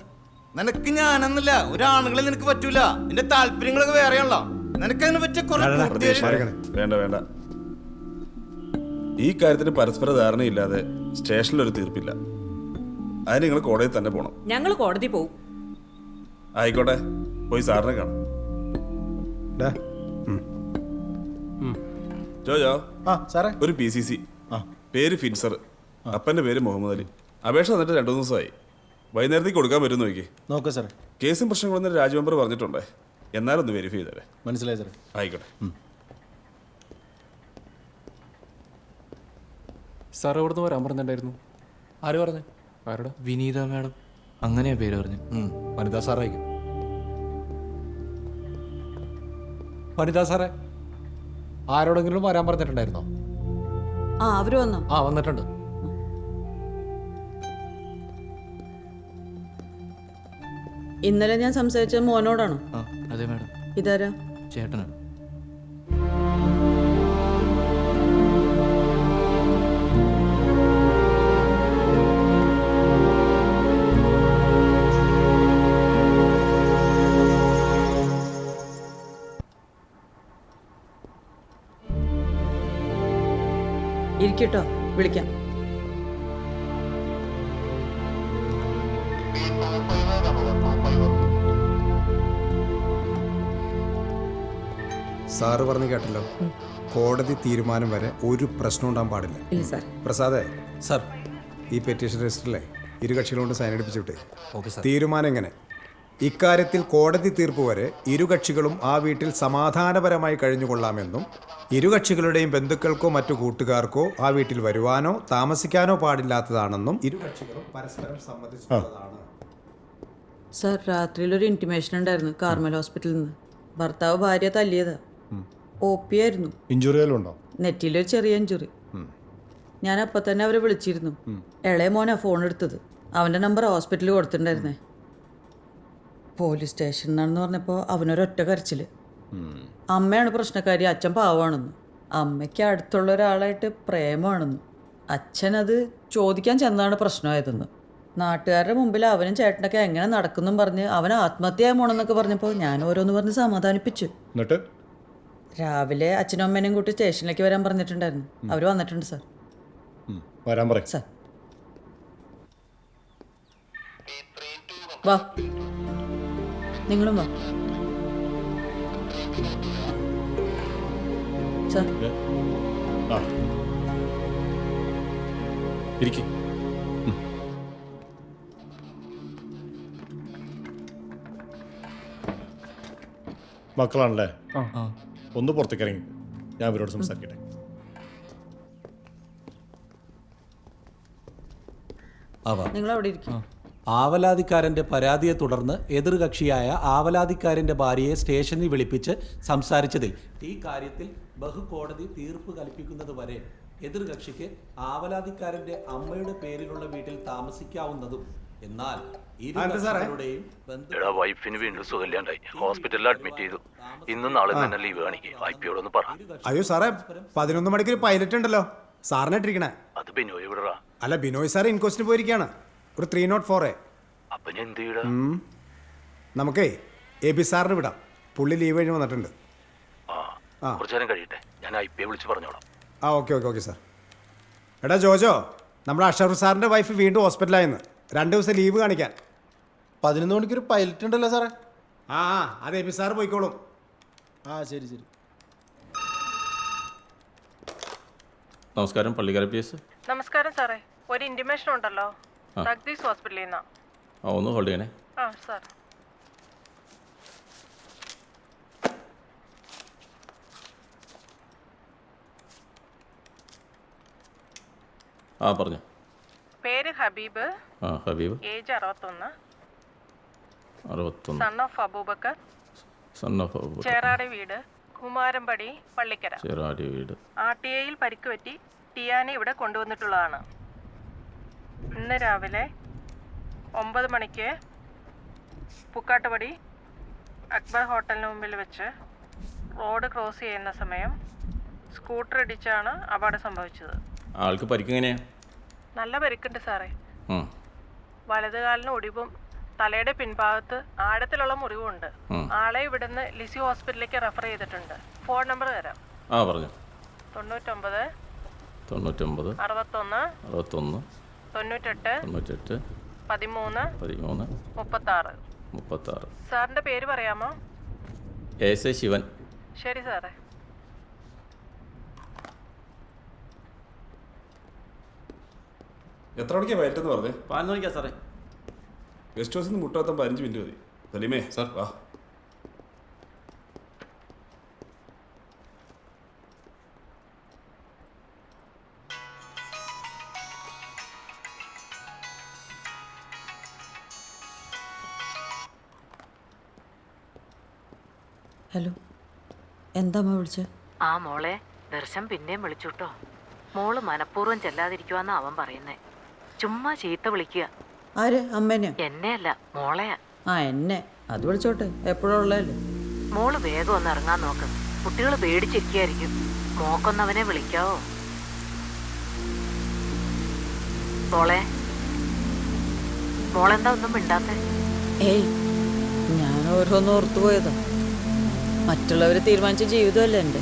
നിനക്ക് ഞാനെന്നില്ല, ഒരാണുങ്ങളെ നിനക്ക് പറ്റൂല. നിന്റെ താല്പര്യങ്ങളൊക്കെ വേറെയാണല്ലോ. നിനക്ക് അതിനെ പറ്റിയ വേണ്ട വേണ്ട. ഈ കാര്യത്തിന് പരസ്പര ധാരണയില്ലാതെ സ്റ്റേഷനിൽ ഒരു തീർപ്പില്ല. അതിന് നിങ്ങൾ കോടതി തന്നെ പോകണം. ഞങ്ങൾ കോടതി പോവും. ആയിക്കോട്ടെ, പോയി സാറിനെ കാണാം. ജോജോ, ഒരു PCC, പേര് ഫിൻസർ, അപ്പൻ്റെ പേര് മുഹമ്മദ് അലി. അപേക്ഷ തന്നിട്ട് 2 ദിവസമായി. വൈകുന്നേരത്തേക്ക് കൊടുക്കാൻ പറ്റും നോക്കി. നോക്കാം സാറേ. കേസും പ്രശ്നങ്ങളൊന്നും രാജ് മെമ്പർ പറഞ്ഞിട്ടുണ്ടേ. എന്നാലൊന്ന് വെരിഫൈ ചെയ്തേ. മനസ്സിലായി സാറേ. ആയിക്കോട്ടെ. സാർ എവിടുന്ന് വരാൻ പറഞ്ഞിട്ടുണ്ടായിരുന്നു? ആര് പറഞ്ഞു? ആരോട്? വിനീത മാഡം, അങ്ങനെയാ പേര് പറഞ്ഞു. വനിതാ സാറായിരിക്കും. വനിതാ സാറേ, ആരോടെങ്കിലും വരാൻ പറഞ്ഞിട്ടുണ്ടായിരുന്നോ? അവര് വന്നോ? വന്നിട്ടുണ്ട്. ഇന്നലെ ഞാൻ സംസാരിച്ചത് മോനോടാണോ? അതെ മാഡം. ഇതാരാ? ചേട്ടനാണ്. ഇരിക്കട്ടോ, വിളിക്കാം. സാറ് പറഞ്ഞു കേട്ടല്ലോ, കോടതി തീരുമാനം വരെ ഒരു പ്രശ്നം ഉണ്ടാകാൻ പാടില്ല. ഇല്ല സാർ. പ്രസാദേ, സാർ ഈ പെറ്റീഷൻ രജിസ്റ്ററിലെ ഇരു കക്ഷികളോട് സൈൻ അടിപ്പിച്ചു വിട്ടേ. Okay sir. തീരുമാനം എങ്ങനെ? ഇക്കാര്യത്തിൽ കോടതി തീർപ്പ് വരെ ഇരു കക്ഷികളും ആ വീട്ടിൽ സമാധാനപരമായി കഴിഞ്ഞുകൊള്ളാമെന്നും ഇരു കക്ഷികളുടെയും ബന്ധുക്കൾക്കോ മറ്റു കൂട്ടുകാർക്കോ ആ വീട്ടിൽ വരുവാനോ താമസിക്കാനോ പാടില്ലാത്തതാണെന്നും ഇരു കക്ഷികളും പരസ്പരം സമ്മതിച്ചിട്ടുള്ളതാണ്. സാർ, രാത്രിയിലൊരു ഇൻറ്റിമേഷൻ ഉണ്ടായിരുന്നു കാർമൽ ഹോസ്പിറ്റലിൽ നിന്ന്. ഭർത്താവ് ഭാര്യ തല്ലിയതാ. OP ആയിരുന്നു. ഇഞ്ചുറി ഉണ്ടോ? നെറ്റിയിലൊരു ചെറിയ ഇഞ്ചുറി. ഞാൻ അപ്പം തന്നെ അവരെ വിളിച്ചിരുന്നു. ഇളയ മോനാ ഫോൺ എടുത്തത്. അവൻ്റെ നമ്പർ ഹോസ്പിറ്റലിൽ കൊടുത്തിട്ടുണ്ടായിരുന്നേ. പോലീസ് സ്റ്റേഷനിലാണെന്ന് പറഞ്ഞപ്പോൾ അവനൊരൊറ്റ കരച്ചിൽ. അമ്മയാണ് പ്രശ്നക്കാരി, അച്ഛൻ പാവമാണെന്ന്. അമ്മയ്ക്ക് അടുത്തുള്ള ഒരാളായിട്ട് പ്രേമമാണെന്ന്. അച്ഛനത് ചോദിക്കാൻ ചെന്നാണ് പ്രശ്നമായതെന്ന്. നാട്ടുകാരുടെ മുമ്പിൽ അവനും ചേട്ടനൊക്കെ എങ്ങനെ നടക്കുന്നും പറഞ്ഞ് അവൻ ആത്മഹത്യ പോണെന്നൊക്കെ പറഞ്ഞപ്പോൾ ഞാൻ ഓരോന്ന് പറഞ്ഞ് സമാധാനിപ്പിച്ചു. എന്നിട്ട് രാവിലെ അച്ഛനും അമ്മേനെയും കൂട്ടി സ്റ്റേഷനിലേക്ക് വരാൻ പറഞ്ഞിട്ടുണ്ടായിരുന്നു. അവർ വന്നിട്ടുണ്ട് സാർ. വരാൻ പറയും സാർ. വാ, നിങ്ങളും വാ സാർ. ഇരിക്കും. മക്കളാണല്ലേ? ഒന്ന് പുറത്തേക്ക് ഇറങ്ങി, ഞാൻ ഇവരോട് സംസാരിക്കട്ടെ. നിങ്ങൾ അവിടെ ഇരിക്കും. ആവലാതിക്കാരന്റെ പരാതിയെ തുടർന്ന് എതിർകക്ഷിയായ ആവലാതിക്കാരന്റെ ഭാര്യയെ സ്റ്റേഷനിൽ വിളിപ്പിച്ച് സംസാരിച്ചതിൽ ഈ കാര്യത്തിൽ ബഹുകോടതി തീർപ്പ് കൽപ്പിക്കുന്നത് വരെ എതിർകക്ഷിക്ക് ആവലാതിക്കാരന്റെ അമ്മയുടെ പേരിലുള്ള വീട്ടിൽ താമസിക്കാവുന്നതും എന്നാൽ വൈഫിന് വീണ്ടും സുഖമില്ലാണ്ടായി, ഹോസ്പിറ്റലിൽ അഡ്മിറ്റ് ചെയ്തു. ഇന്നും നാളെ തന്നെ ലീവ് കാണിക്കും. IPയോടൊന്ന് പറ. അയ്യോ സാറേ, 11 മണിക്ക് ഒരു പൈലറ്റ് ഉണ്ടല്ലോ സാറിനെ ഇട്ടിരിക്കണേ. അത് ബിനോയ് വിടറാ. അല്ല, ബിനോയ് സാർ ഇൻക്വസ്റ്റിന് പോയിരിക്കുകയാണ്. ഒരു 304. അപ്പൊ ഞാൻ എന്ത് ചെയ്യടാ? നമുക്കേ AB സാറിന് വിടാം. പുള്ളി ലീവ് കഴിഞ്ഞ് വന്നിട്ടുണ്ട്. കുറച്ചു നേരം കഴിയട്ടെ, ഞാൻ IPയെ വിളിച്ച് പറഞ്ഞോളാം. Okay sir. എടാ ജോജോ, നമ്മുടെ അഷറഫ് സാറിൻ്റെ വൈഫ് വീണ്ടും ഹോസ്പിറ്റലായെന്ന്. 2 ദിവസം ലീവ് കാണിക്കാൻ. 11 മണിക്കൊരു പൈലറ്റ് ഉണ്ടല്ലോ സാറേ. അത് AB സാർ പോയിക്കോളും. ശരി. നമസ്കാരം, പള്ളിക്കര PS. നമസ്കാരം സാറേ, ഒരു ഇൻറ്റിമേഷൻ ഉണ്ടല്ലോ തഗ്ദീസ് ഹോസ്പിറ്റലിൽ നിന്നാ. ഒന്ന് ഹോൾഡ് ചെയ്യണേ. സാർ. പറഞ്ഞു. പേര് Habeeb. Habeeb. Age 61. 61. Son of Aboobacker. Cheradi വീട്, കുമാരമ്പടി, പള്ളിക്കര. ചേറാടി വീട്. RTIയിൽ പരിക്ക് പറ്റി ടിയാനെ ഇവിടെ കൊണ്ടുവന്നിട്ടുള്ളതാണ്. ഇന്ന് രാവിലെ 9 മണിക്ക് പുക്കാട്ടുപടി അക്ബർ ഹോട്ടലിന് മുമ്പിൽ വെച്ച് റോഡ് ക്രോസ് ചെയ്യുന്ന സമയം സ്കൂട്ടർ ഇടിച്ചാണ് അപകടം സംഭവിച്ചത്. ആൾക്ക് പരിക്കെങ്ങനെയാ? നല്ല പരിക്കുണ്ട് സാറേ. വലതുകാലിന് ഒടിവും തലയുടെ പിൻഭാഗത്ത് ആഴത്തിലുള്ള മുറിവുണ്ട്. ആളെ ഇവിടുന്ന് ലിസി ഹോസ്പിറ്റലിലേക്ക് റെഫർ ചെയ്തിട്ടുണ്ട്. ഫോൺ നമ്പർ തരാം. പറഞ്ഞു. 99 61 61 98 13 36. സാറിന്റെ പേര് പറയാമോ? SA ശിവൻ. ശരി സാറേ. എത്ര മണിക്കാ പയറ്റെന്ന് പറഞ്ഞേ? 11 മണിക്കാ സാറേ. ഗസ്റ്റ് ഹൗസിൽ നിന്ന് മുട്ടാത്താൻ 15 മിനിറ്റ് മതി. സലീമേ സാർ വാ. ഹലോ, എന്താ വിളിച്ചത്? മോളെ ദർശൻ പിന്നെയും വിളിച്ചുട്ടോ. മോള് മനഃപൂർവ്വം ചെല്ലാതിരിക്കുവാന്നാ അവൻ പറയുന്നേ. ചുമ്മാ ചീത്ത വിളിക്കുക. ആര്? അമ്മേനെയോ? എന്നെയല്ല, മോളെയാ. എന്നെ അത് വിളിച്ചോട്ടെ, എപ്പോഴും ഉള്ളതല്ലേ. മോള് വേഗം ഒന്ന് ഇറങ്ങാൻ നോക്ക്. കുട്ടികൾ പേടിച്ചിരിക്കുകയായിരിക്കും. മോക്കൊന്നവനെ വിളിക്കാവോ? മോളെന്താ ഒന്നും മിണ്ടാത്തെ? ഏയ്, ഞാൻ ഓരോന്ന് ഓർത്തു പോയതാ. മറ്റുള്ളവർ തീരുമാനിച്ച ജീവിതമല്ലേ എൻ്റെ.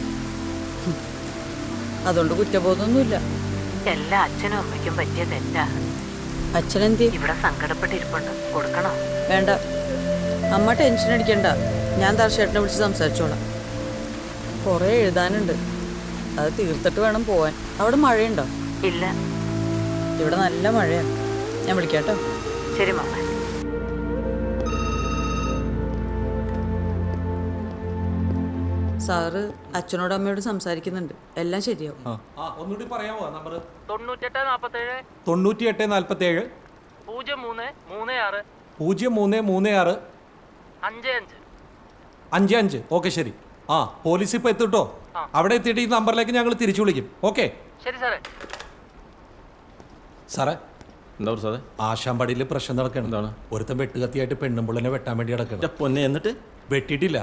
അതുകൊണ്ട് കുറ്റബോധമൊന്നുമില്ല. എല്ലാ അച്ഛനും അമ്മയ്ക്കും പറ്റിയ തെറ്റാ. അച്ഛനെന്തി ഇവിടെ സങ്കടപ്പെട്ടിരിപ്പുണ്ട്. കൊടുക്കണോ? വേണ്ട, അമ്മ ടെൻഷൻ അടിക്കണ്ട. ഞാൻ ദർശേട്ടനെ വിളിച്ച് സംസാരിച്ചോളാം. കുറേ എഴുതാനുണ്ട്, അത് തീർത്തിട്ട് വേണം പോവാൻ. അവിടെ മഴയുണ്ടോ? ഇല്ല, ഇവിടെ നല്ല മഴയാണ്. ഞാൻ വിളിക്കാട്ടോ. ശരി മാമ. സാറ് അച്ഛനോടും അമ്മയോട് സംസാരിക്കുന്നുണ്ട്. എല്ലാം ശരിയാവും. ഒന്നുകൂടി പറയാമോ നമ്പർ? 9847 9847 0336 0336 55. 55. ഓക്കെ ശരി. ആ പോലീസ് ഇപ്പൊ എത്തിട്ടോ. അവിടെ എത്തിയിട്ട് ഈ നമ്പറിലേക്ക് ഞങ്ങൾ തിരിച്ചു വിളിക്കും. ഓക്കെ ശരി സാറേ. സാറേ, എന്താ സാറേ? ആശാമ്പടിയിൽ പ്രശ്നം നടക്കണം. എന്താണ്? ഒരുത്തൻ വെട്ടുകത്തിയായിട്ട് പെണ്ണുമ്പിള്ളനെ വെട്ടാൻ വേണ്ടി നടക്കണം. പൊന്നെ, എന്നിട്ട് വെട്ടിയിട്ടില്ല.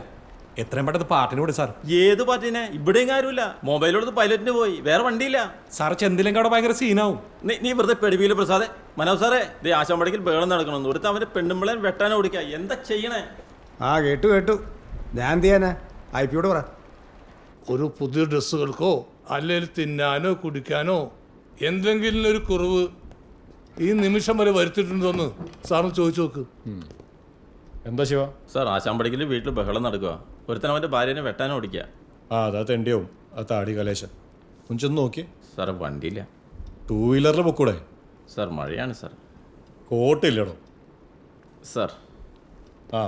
എത്രയും പെട്ടെന്ന് പാർട്ടിന് വിടും സാർ. ഏത് പാർട്ടിനെ? ഇവിടെയും കാര്യമില്ല. മൊബൈലോട് പൈലറ്റിന് പോയി, വേറെ വണ്ടിയില്ല. സാർ ചെന്തിലെങ്കിൽ അവിടെ ഭയങ്കര സീനാവും. നീ വെറുതെ പെടുവിയില്ല പ്രസാദേ. മനോജ് സാറേ, ഇത് ആശാമ്പടിക്കൽ ബേളം നടക്കണമെന്ന് ഒരുത്ത അവന്റെ പെണ്ണുമ്പിളെ വെട്ടാനോ ഓടിക്കുക. എന്താ ചെയ്യണേ? ആ കേട്ടു. ഞാൻ എന്ത് ചെയ്യാനാ? ഐപിയോട് പറ. ഒരു പുതിയ ഡ്രസ്സുകൾക്കോ അല്ലെങ്കിൽ തിന്നാനോ കുടിക്കാനോ എന്തെങ്കിലും ഒരു കുറവ് ഈ നിമിഷം വരെ വരുത്തിയിട്ടുണ്ടോന്ന് സാറിന് ചോദിച്ചു നോക്ക്. എന്താ ശിവ? സാർ, ആശാമ്പടിക്കൽ വീട്ടിൽ ബഹളം നടക്കുക. ഒരുത്തൻ അവന്റെ ഭാര്യനെ വെട്ടാനോ ഓടിക്കുക. ആ അതാ തെണ്ടിയാവും. ആ താടി കലേശൻ കുഞ്ചൊന്ന് നോക്കിയേ. സാർ, വണ്ടിയില്ല. 2 വീലറിൽ പൊക്കൂടെ? സാർ, മഴയാണ് സാർ. കോട്ടില്ലടോ സാർ. ആ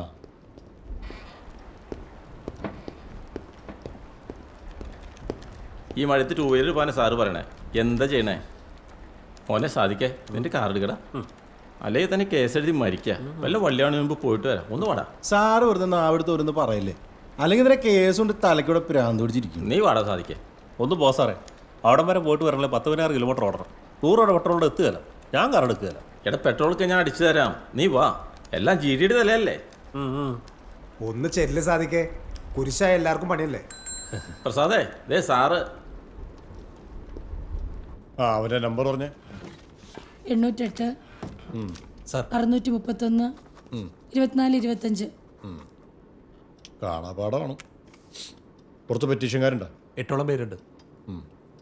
ഈ മഴയത്ത് 2 വീലർ പോകാൻ സാറ് പറയണേ. എന്താ ചെയ്യണേ? മോനെ സാധിക്കേ, നിന്റെ കാർ എടുക്കടാ. അല്ലെങ്കിൽ തന്നെ കേസെഴുതി മരിക്കുക. വല്ല വള്ളിയാണ് മുമ്പ് പോയിട്ട് വരാം. ഒന്ന് വാടാ. സാറ് വെറുതെ നാവിടുത്ത് ഓരോന്ന് പറയല്ലേ, അല്ലെങ്കിൽ ഇതിനെ കേസ് കൊണ്ട് തലക്കൂടെ പ്രാന്ത് പിടിച്ചിരിക്കും. നീ വാടാ സാധിക്കേ. ഒന്ന് പോ സാറേ. അവിടെ വരെ പോയിട്ട് വരണല്ലേ 10-16 കിലോമീറ്റർ ഓടണം. 100 പെട്രോളിൻ്റെ എത്തുകയല്ല. ഞാൻ കാർ എടുക്കുകയല്ല. എടാ, പെട്രോളൊക്കെ ഞാൻ അടിച്ചു തരാം. നീ വാ. എല്ലാം GD തലയല്ലേ. ഒന്ന് ചെല്ല് സാധിക്കേ. കുരിശായ എല്ലാവർക്കും പണിയല്ലേ. പ്രസാദേ, ദേ സാറ്. ആ അവൻ്റെ നമ്പർ പറഞ്ഞേ. 88 സാർ 631 24 25. കാണാപാടമാണ്. പുറത്ത് പെറ്റീഷൻകാരുണ്ടോ? 8ഓളം പേരുണ്ട്.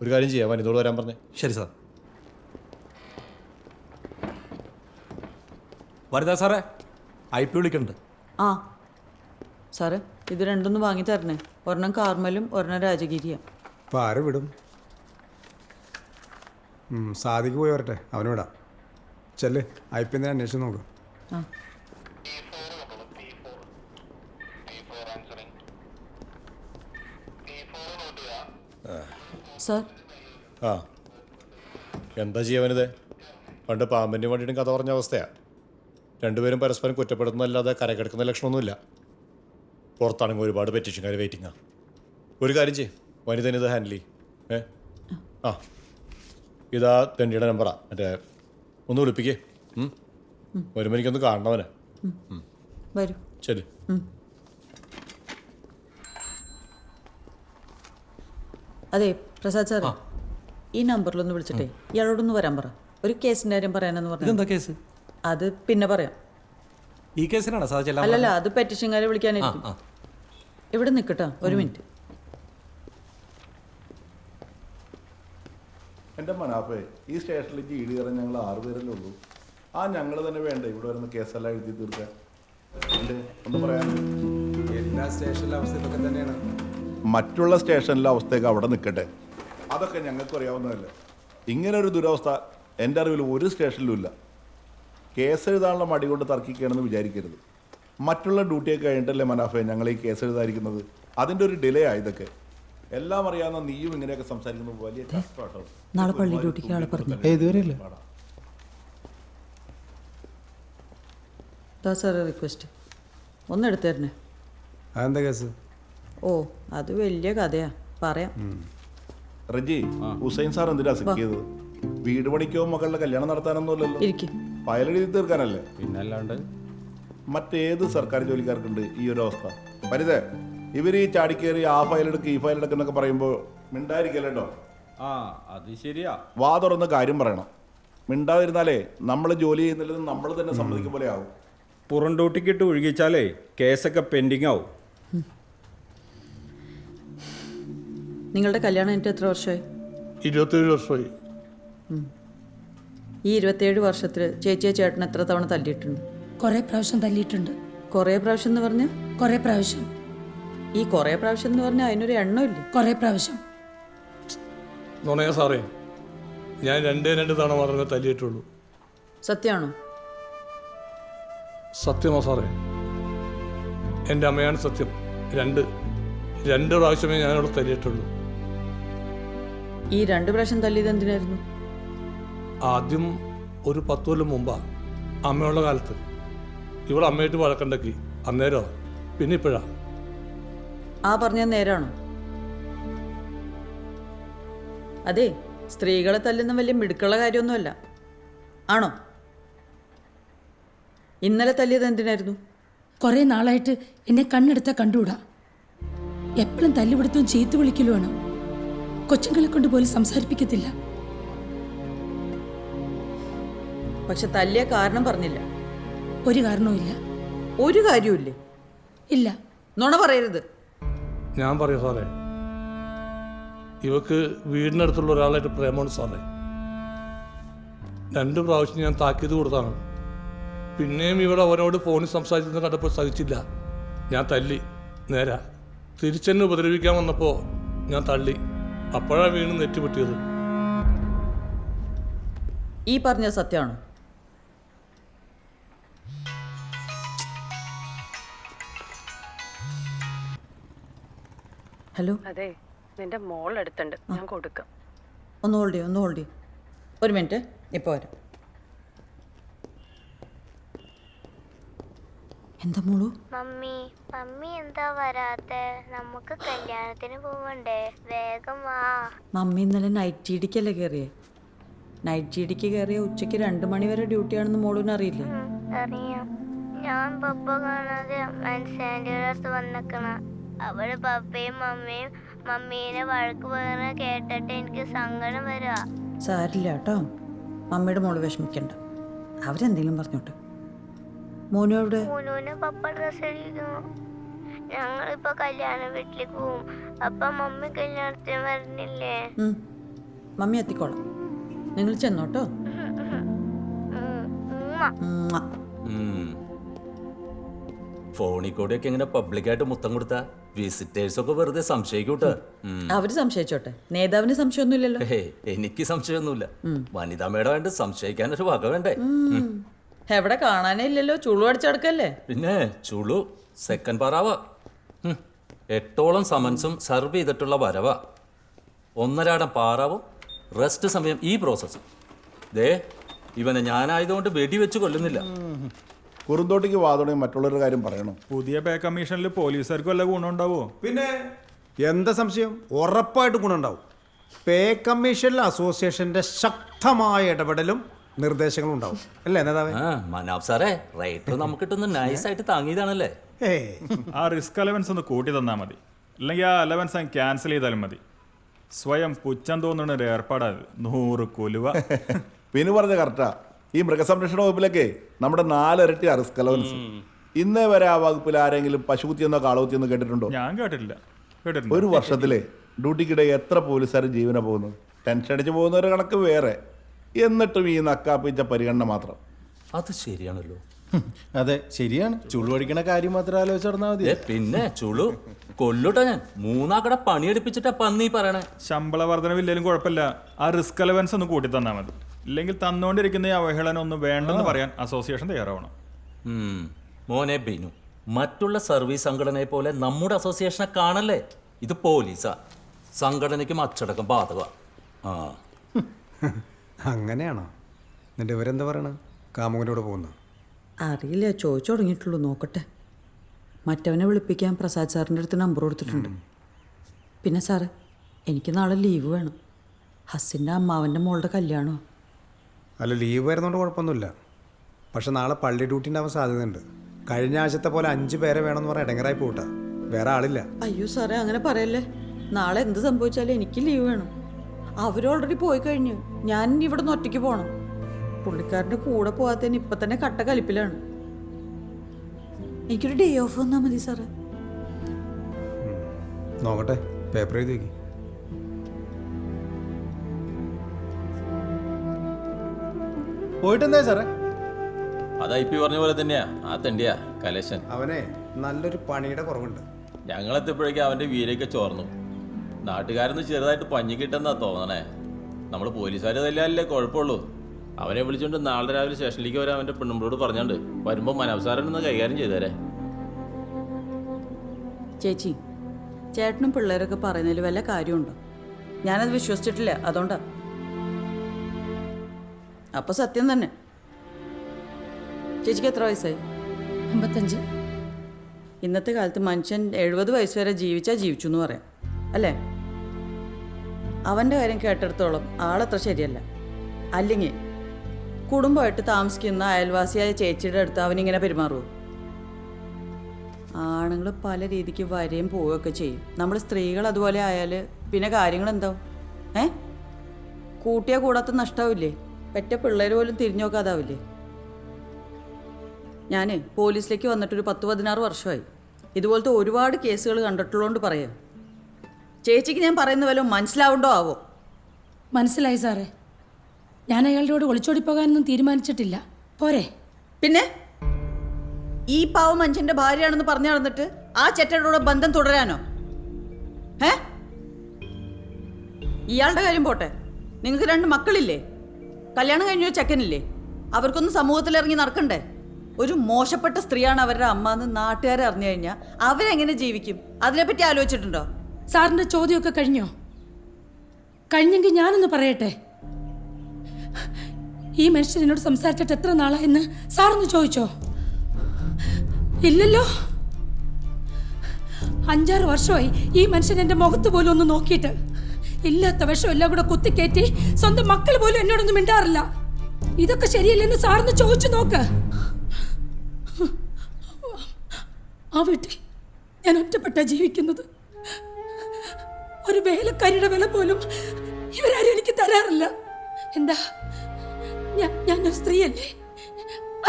ഒരു കാര്യം ചെയ്യാം, വനിതയോട് വരാൻ പറഞ്ഞേ. ശരി സാർ. വനിതാ സാറേ, IP വിളിക്കുന്നുണ്ട്. ആ സാറേ, ഇത് രണ്ടൊന്ന് വാങ്ങി തരണേ. ഒരെണ്ണം കാർമലും ഒരെണ്ണം രാജഗിരിയാ. അപ്പോൾ ആര് വിടും? സാധിക്ക് പോയി വരട്ടെ, അവന് വിടാം. ചെല്ല്, IP എന്തിനാ അന്വേഷിച്ച് നോക്കും. ആ സാർ. ആ എന്താ ചെയ്യാവനിത്? പണ്ട് പാമ്പിൻ്റെ വേണ്ടിയിട്ടും കഥ പറഞ്ഞ അവസ്ഥയാണ്. രണ്ടുപേരും പരസ്പരം കുറ്റപ്പെടുന്നതല്ലാതെ കരക്കെടുക്കുന്ന ലക്ഷണമൊന്നുമില്ല. പുറത്താണെങ്കിൽ ഒരുപാട് പെറ്റീഷൻകാർ വെയിറ്റിംഗാണ്. ഒരു കാര്യം ചെയ്യും, വനിതന് ഇത് ഹാൻഡിൽ ചെയ്യും. ആ ഇതാ തെണ്ടിയുടെ നമ്പറാ. മറ്റേ ഒന്ന് വിളിപ്പിക്കേ. വരുമ്പോൾ എനിക്കൊന്ന് കാണണവനെ. വരൂ. ശരി. അതെ പ്രസാദ് സാർ, ഈ നമ്പറിലൊന്ന് വിളിച്ചിട്ടേ ഇയാളോടൊന്ന് വരാൻ പറ. ഒരു കേസിൻ്റെ കാര്യം പറയാനെന്ന് പറഞ്ഞു. ഇതെന്താ കേസ്? അത് പിന്നെ പറയാം. ഈ കേസിനാണോ സാധിച്ചല്ല? അല്ലല്ല, അത് പെറ്റീഷൻകാരെ വിളിക്കാനായിരിക്കും. ഇവിടെ നിൽക്കട്ടോ, ഒരു മിനിറ്റ്. എൻ്റെ മനാഫേ, ഈ സ്റ്റേഷനിലേക്ക് GD കയറാൻ ഞങ്ങൾ 6 പേരല്ലേ ഉള്ളൂ. ആ ഞങ്ങൾ തന്നെ വേണ്ട ഇവിടെ വരുന്ന കേസെല്ലാം എഴുതി തീർക്കാൻ. ഒന്ന് പറയാൻ എല്ലാ സ്റ്റേഷനിലെ അവസ്ഥ ഇതൊക്കെ തന്നെയാണ്. മറ്റുള്ള സ്റ്റേഷനിലെ അവസ്ഥയൊക്കെ അവിടെ നിൽക്കട്ടെ, അതൊക്കെ ഞങ്ങൾക്ക് അറിയാവുന്നതല്ലേ. ഇങ്ങനെ ഒരു ദുരവസ്ഥ എൻ്റെ അറിവിൽ ഒരു സ്റ്റേഷനിലും ഇല്ല. കേസ് എഴുതാനുള്ള മടി കൊണ്ട് തർക്കിക്കുകയാണെന്ന് വിചാരിക്കരുത്. മറ്റുള്ള ഡ്യൂട്ടിയൊക്കെ കഴിഞ്ഞിട്ടല്ലേ മനാഫേ ഞങ്ങൾ ഈ കേസ് എഴുതാതിരിക്കുന്നത്. അതിൻ്റെ ഒരു ഡിലേ ആയതൊക്കെ. എല്ലാം അറിയാവുന്ന നീയും ഇങ്ങനെയൊക്കെ സംസാരിക്കുന്നത് വലിയ കഷ്ടമാട്ടോ. നാളെ പള്ളി ഡ്യൂട്ടിക്ക് ആളെ പറഞ്ഞു. ഇതുവരെയല്ലേ സാറ് റിക്വസ്റ്റ് ഒന്ന് എടുത്തു തരണേ. അതെന്താ കേസ്? ഓ അത് വലിയ കഥയാ, പറയാം. റജി, ഹുസൈൻ സാർ എന്തിനാ സിക്കിയത്? വീട് പണിക്കോ മക്കളുടെ കല്യാണം നടത്താനൊന്നുമല്ലല്ലോ. ഫയൽ എഴുതി തീർക്കാനല്ലേ. പിന്നല്ലാണ്ട് മറ്റേത് സർക്കാർ ജോലിക്കാർക്കുണ്ട് ഈ ഒരു അവസ്ഥ? പരിതേ, ഇവർ ഈ ചാടിക്കേറി ആ ഫയൽ എടുക്കുക ഈ ഫയൽ എടുക്കുന്നൊക്കെ പറയുമ്പോൾ മിണ്ടായിരിക്കല്ലോ. ആ അത് ശരിയാ. വാ തുറന്ന് കാര്യം പറയണം. മിണ്ടാതിരുന്നാലേ നമ്മൾ ജോലി ചെയ്യുന്നില്ലെന്ന് നമ്മൾ തന്നെ സമ്മതിക്കും പോലെ ആവും. പുറം ഡ്യൂട്ടിക്ക് ഇട്ട് ഒഴുകിച്ചാലേ കേസൊക്കെ പെൻഡിങ് ആവും. നിങ്ങളുടെ കല്യാണം എനിക്ക് എത്ര വർഷമായി? 27 വർഷമായി. ഈ 27 വർഷത്തിൽ ചേച്ചിയെ ചേട്ടൻ എത്ര തവണ തല്ലിയിട്ടുണ്ട്? കുറേ പ്രാവശ്യം തല്ലിയിട്ടുണ്ട്. കുറേ പ്രാവശ്യം എന്ന് പറഞ്ഞാൽ? കുറേ പ്രാവശ്യം. ഈ കുറേ പ്രാവശ്യം എന്ന് പറഞ്ഞാൽ അതിനൊരു എണ്ണമില്ലേ? കുറേ പ്രാവശ്യം. നുണയാ സാറേ, ഞാൻ 2 തവണ മാത്രമേ തല്ലിയിട്ടുള്ളൂ. സത്യമാണോ? സത്യമോ സാറേ? എൻ്റെ അമ്മയാണ് സത്യം. 2 പ്രാവശ്യമേ ഞാനവിടെ തല്ലിയിട്ടുള്ളൂ. ഈ 2 പ്രാവശ്യം തല്ലിയത് എന്തിനായിരുന്നു? ആദ്യം ഒരു 10 കൊല്ലം മുമ്പാ, അമ്മയുള്ള കാലത്ത്. ഇവിടെ അമ്മയായിട്ട് വഴക്കുണ്ടാക്കി. അന്നേരോ പിന്നെ ഇപ്പോഴാ? ആ പറഞ്ഞത് നേരാണോ? അതെ, സ്ത്രീകളെ തല്ലുന്ന വലിയ മിടുക്കുള്ള കാര്യമൊന്നുമല്ല. ആണോ? ഇന്നലെ തല്ലിയത് എന്തിനായിരുന്നു? കുറേ നാളായിട്ട് എന്നെ കണ്ണെടുത്താൽ കണ്ടുകൂടാ. എപ്പോഴും തല്ലുപിടുത്തവും ചീത്ത വിളിക്കലുമാണ്. കൊച്ചുങ്ങളെ കൊണ്ട് പോലും സംസാരിപ്പിക്കത്തില്ല. പക്ഷെ തല്ലിയ കാരണം പറഞ്ഞില്ല. ഒരു കാരണവും ഇല്ല. ഒരു കാര്യമില്ലേ? ഇല്ല. നുണ പറയരുത്. ഞാൻ പറയാം സാറേ, ഇവക്ക് വീടിനടുത്തുള്ള ഒരാളായിട്ട് പ്രേമമാണ് സാറേ. 2 പ്രാവശ്യം ഞാൻ താക്കീത് കൊടുത്താണ്. പിന്നെയും ഇവിടെ അവനോട് ഫോണിൽ സംസാരിച്ചെന്ന് കണ്ടപ്പോൾ സഹിച്ചില്ല. ഞാൻ തല്ലി. നേരാ, തിരിച്ചെന്നെ ഉപദ്രവിക്കാൻ വന്നപ്പോൾ ഞാൻ തള്ളി. അപ്പോഴാണ് വീണ് നെറ്റുപൊട്ടിയത്. ഈ പറഞ്ഞ സത്യമാണോ? ഹലോ. അതെ, നിന്റെ മോൾ എടുത്തുണ്ട്, ഞാൻ കൊടുക്കാം. ഒന്ന് ഹോൾഡ് ചെയ്യും. ഒരു മിനിറ്റ്, ഇപ്പോൾ വരാം. എന്താ മോളു? മമ്മി എന്താ വരാത്തെ? നമുക്ക് കല്യാണത്തിന് പോവണ്ടേ? വേഗം വാ. മമ്മി ഇന്നലെ നൈറ്റ് ജിഡിക്കല്ലേ കയറിയേ? നൈറ്റ് ജിഡിക്ക് കയറിയ ഉച്ചയ്ക്ക് 2 മണി വരെ ഡ്യൂട്ടിയാണെന്ന് മോളിന് അറിയില്ലേ? അറിയാം. ഞാൻ പപ്പ കാണാതെ മനസ്സാൻ്റെ അടുത്ത് വന്നേക്കണ. അവള് പപ്പയും മമ്മിയും മമ്മീനെ വഴക്ക് പറയുന്ന കേട്ടിട്ട് എനിക്ക് സങ്കടം വരാ. സാരില്ല കേട്ടോ, മമ്മിയുടെ മോള് വിഷമിക്കണ്ട. അവരെന്തെങ്കിലും പറഞ്ഞോട്ടെ. മോനു എവിടെ? മോനൂന് പപ്പ ഡ്രസ് അടിക്കുന്നു. ഞങ്ങളിപ്പോ കല്യാണ വീട്ടിലേക്ക് പോവും. അപ്പൊ മമ്മി കല്യാണത്തിന് വരുന്നില്ലേ? മമ്മി എത്തിക്കോളാം. നിങ്ങൾ ചെന്നോട്ടോ. ഫോണിൽ കൂടെയൊക്കെ ഇങ്ങനെ പബ്ലിക്കായിട്ട് മുത്തം കൊടുത്ത വിസിറ്റേഴ്സ് ഒക്കെ വെറുതെ സംശയിക്കൂട്ടെ. അവര് സംശയിച്ചോട്ടെ, നേതാവിന് സംശയമൊന്നുമില്ലല്ലോ. എനിക്ക് സംശയമൊന്നുമില്ല. വനിതാ മേഡം വേണ്ട സംശയിക്കാനൊരു വക വേണ്ടേ? എവിടെ കാണാനേ ഇല്ലല്ലോ, ചുളു അടിച്ചടക്കല്ലേ? പിന്നെ ചുളു സെക്കൻഡ് പാറാവ. 8ഓളം സമൻസും സർവ് ചെയ്തിട്ടുള്ള വരവ. 1.5 പാറാവും. റെസ്റ്റ് സമയം ഈ പ്രോസസ്സും. ദേ ഇവനെ ഞാനായതുകൊണ്ട് വെടിവെച്ച് കൊല്ലുന്നില്ല. കുറുന്തോട്ടിക്ക് വാതോടെ മറ്റുള്ളവരുടെ കാര്യം പറയണം. പുതിയ പേ കമ്മീഷനിൽ പോലീസുകാർക്ക് വല്ല ഗുണമുണ്ടാവോ? പിന്നെ എന്താ സംശയം? ഉറപ്പായിട്ട് ഗുണമുണ്ടാവും. പേ കമ്മീഷനിൽ അസോസിയേഷന്റെ ശക്തമായ ഇടപെടലും നിർദ്ദേശങ്ങളും ഉണ്ടാവും അല്ലേ നേതാവേ? മനാബ് സാറേ, റേറ്റ് നമുക്ക് കിട്ടുന്ന നൈസായിട്ട് താങ്ങിയതാണല്ലേ. ആ റിസ്ക് അലവൻസ് ഒന്ന് കൂട്ടി തന്നാൽ മതി. അല്ലെങ്കിൽ ആ അലവൻസ് അങ്ങ് ക്യാൻസൽ ചെയ്താലും മതി. സ്വയം പുച്ഛം തോന്നുന്ന ഒരു ഏർപ്പാടാത്. 100 കൊലുവ. പിന്നെ പറഞ്ഞ കറക്റ്റാ. ഈ മൃഗസംരക്ഷണ വകുപ്പിലൊക്കെ നമ്മുടെ 4 ഇരട്ടി റിസ്ക് അലവൻസ്. ഇന്നേ വരെ ആ വകുപ്പിൽ ആരെങ്കിലും പശുകുത്തിയെന്നോ കാളകുത്തിയെന്നോ കേട്ടിട്ടുണ്ടോ? ഞാൻ കേട്ടിട്ടില്ല. ഒരു വർഷത്തിലെ ഡ്യൂട്ടിക്കിടെ എത്ര പോലീസുകാർ ജീവന പോകുന്നു? ടെൻഷൻ അടിച്ച് പോകുന്നവരുടെ കണക്ക് വേറെ. എന്നിട്ടും ഈ നക്കാപ്പിച്ച പരിഗണന മാത്രം. അത് ശരിയാണല്ലോ. അതെ ശരിയാണ്. ചുളു അടിക്കണ കാര്യം മാത്രം ആലോചിച്ച് നടന്നാൽ മതി. പിന്നെ ചുളു കൊല്ലുട്ടാ ഞാൻ. 3 കട പണിയെടുപ്പിച്ചിട്ടാ പന്നി പറയണേ. ശമ്പള വർധനവില്ലേലും കുഴപ്പമില്ല, ആ റിസ്ക് അലവൻസ് ഒന്ന് കൂട്ടി തന്നാൽ മതി. ഇല്ലെങ്കിൽ തന്നുകൊണ്ടിരിക്കുന്ന ഈ അവഹേളനം ഒന്നും വേണ്ടെന്ന് പറയാൻ അസോസിയേഷൻ തയ്യാറാവണം. മോനെ ബിനു, മറ്റുള്ള സർവീസ് സംഘടനയെ പോലെ നമ്മുടെ അസോസിയേഷനെ കാണല്ലേ. ഇത് പോലീസാ. സംഘടനയ്ക്കും അച്ചടക്കം ബാധക. അങ്ങനെയാണോ? എന്നിട്ട് ഇവരെന്താ പറയണ? കാമുകനോട് പോകുന്നു അറിയില്ല, ചോദിച്ചു തുടങ്ങിയിട്ടുള്ളൂ. നോക്കട്ടെ. മറ്റവനെ വിളിപ്പിക്കാൻ പ്രസാദ് സാറിൻ്റെ അടുത്ത് നമ്പർ കൊടുത്തിട്ടുണ്ട്. പിന്നെ സാറ്, എനിക്ക് നാളെ ലീവ് വേണം. ഹസ്സിൻ്റെ അമ്മാവൻ്റെ മോളുടെ കല്യാണോ? അല്ല, ലീവ് വരുന്നതുകൊണ്ട് കുഴപ്പമൊന്നുമില്ല. പക്ഷെ നാളെ പള്ളി ഡ്യൂട്ടി ഉണ്ടാവാൻ സാധ്യതയുണ്ട്. കഴിഞ്ഞ ആഴ്ചത്തെ പോലെ 5 പേരെ വേണമെന്ന് പറഞ്ഞാൽ ഇടങ്ങറായി പോട്ടാ. വേറെ ആളില്ല. അയ്യോ സാറേ, അങ്ങനെ പറയല്ലേ. നാളെ എന്ത് സംഭവിച്ചാലും എനിക്ക് ലീവ് വേണം. അവർ ഓൾറെഡി പോയി കഴിഞ്ഞു. ഞാൻ ഇവിടെ നിന്ന് ഒറ്റയ്ക്ക് പോകണം. പുള്ളിക്കാരൻ്റെ കൂടെ പോകാത്തതിന് ഇപ്പം തന്നെ കട്ട കലിപ്പിലാണ്. എനിക്കൊരു ഡേ ഓഫ് വന്നാൽ മതി സാറേ. നോക്കട്ടെ, പേപ്പർ എഴുതി വയ്ക്കും. പോയിട്ടെന്താ സാറേ? അത് ഐ പി പറഞ്ഞ പോലെ തന്നെയാ ആ തണ്ടിയാ കലേശൻ. അവനെ നല്ലൊരു പണിയുടെ കുറവുണ്ട്. ഞങ്ങളെത്തിയപ്പോഴേക്കും അവൻ്റെ വീരൊക്കെ ചോർന്നു. നാട്ടുകാരൊന്ന് ചെറുതായിട്ട് പഞ്ഞി കിട്ടുന്നാ തോന്നണേ. നമ്മൾ പോലീസുകാർ തല്ലാലല്ലേ കുഴപ്പമുള്ളൂ. അവനെ വിളിച്ചുകൊണ്ട് നാളെ രാവിലെ സ്റ്റേഷനിലേക്ക് വരാൻ അവൻ്റെ പെണ്ണുമ്പോഴോട് പറഞ്ഞുകൊണ്ട് വരുമ്പോൾ മനവസാരനൊന്ന് കൈകാര്യം ചെയ്തേരെ. ചേച്ചി, ചേട്ടനും പിള്ളേരൊക്കെ പറയുന്നതിൽ വല്ല കാര്യമുണ്ടോ? ഞാനത് വിശ്വസിച്ചിട്ടില്ല, അതുകൊണ്ടാ. അപ്പൊ സത്യം തന്നെ. ചേച്ചിക്ക് എത്ര വയസ്സായി? 55. ഇന്നത്തെ കാലത്ത് മനുഷ്യൻ 70 വയസ്സ് വരെ ജീവിച്ചാൽ ജീവിച്ചു എന്ന് പറയാം, അല്ലേ? അവൻ്റെ കാര്യം കേട്ടെടുത്തോളം ആളത്ര ശരിയല്ല. അല്ലെങ്കിൽ കുടുംബമായിട്ട് താമസിക്കുന്ന അയൽവാസിയായ ചേച്ചിയുടെ അടുത്ത് അവനിങ്ങനെ പെരുമാറുമോ? ആണുങ്ങൾ പല രീതിക്ക് വരെയും പോവുകയൊക്കെ ചെയ്യും. നമ്മൾ സ്ത്രീകൾ അതുപോലെ ആയാൽ പിന്നെ കാര്യങ്ങൾ എന്താവും? കൂട്ടിയാൽ കൂടാത്ത നഷ്ടാവില്ലേ? പെറ്റ പിള്ളേർ പോലും തിരിഞ്ഞു നോക്കാതാവില്ലേ? ഞാൻ പോലീസിലേക്ക് വന്നിട്ടൊരു 10-16 വർഷമായി. ഇതുപോലത്തെ ഒരുപാട് കേസുകൾ കണ്ടിട്ടുള്ളതുകൊണ്ട് പറയാം. ചേച്ചിക്ക് ഞാൻ പറയുന്ന വല്ലതും മനസ്സിലാവുണ്ടോ ആവോ? മനസ്സിലായി സാറേ. ഞാൻ അയാളുടെ ഒളിച്ചോടി പോകാനൊന്നും തീരുമാനിച്ചിട്ടില്ല. പോരെ? പിന്നെ ഈ പാവ മനുഷ്യന്റെ ഭാര്യയാണെന്ന് പറഞ്ഞു നടന്നിട്ട് ആ ചെറ്റയുടെ ബന്ധം തുടരാനോ? ഇയാളുടെ കാര്യം പോട്ടെ, നിങ്ങൾക്ക് 2 മക്കളില്ലേ? കല്യാണം കഴിഞ്ഞൊരു ചെക്കനില്ലേ? അവർക്കൊന്നും സമൂഹത്തിൽ ഇറങ്ങി നടക്കണ്ടേ? ഒരു മോശപ്പെട്ട സ്ത്രീയാണ് അവരുടെ അമ്മ എന്ന് നാട്ടുകാരെ അറിഞ്ഞു കഴിഞ്ഞാൽ അവരെങ്ങനെ ജീവിക്കും? അതിനെപ്പറ്റി ആലോചിച്ചിട്ടുണ്ടോ? സാറിന്റെ ചോദ്യമൊക്കെ കഴിഞ്ഞോ? കഴിഞ്ഞെങ്കിൽ ഞാനൊന്ന് പറയട്ടെ. ഈ മനുഷ്യൻ എന്നോട് സംസാരിച്ചിട്ട് എത്ര നാളായെന്ന് സാറൊന്ന് ചോദിച്ചോ? ഇല്ലല്ലോ. 5-6 വർഷമായി ഈ മനുഷ്യൻ എൻ്റെ മുഖത്ത് പോലും ഒന്ന് നോക്കിയിട്ട്. ഇല്ലാത്ത വിഷം എല്ലാം കൂടെ കുത്തിക്കയറ്റി സ്വന്തം മക്കൾ പോലും എന്നോടൊന്നും മിണ്ടാറില്ല. ഇതൊക്കെ ശരിയല്ലെന്ന് സാറിന് ചോദിച്ചു നോക്ക്. ആ വീട്ടിൽ ഞാൻ ഒറ്റപ്പെട്ടാ ജീവിക്കുന്നത്. ഒരു വേലക്കാരിയുടെ വില പോലും ഇവരാരും എനിക്ക് തരാറില്ല. എന്താ ഞാനൊരു സ്ത്രീയല്ലേ?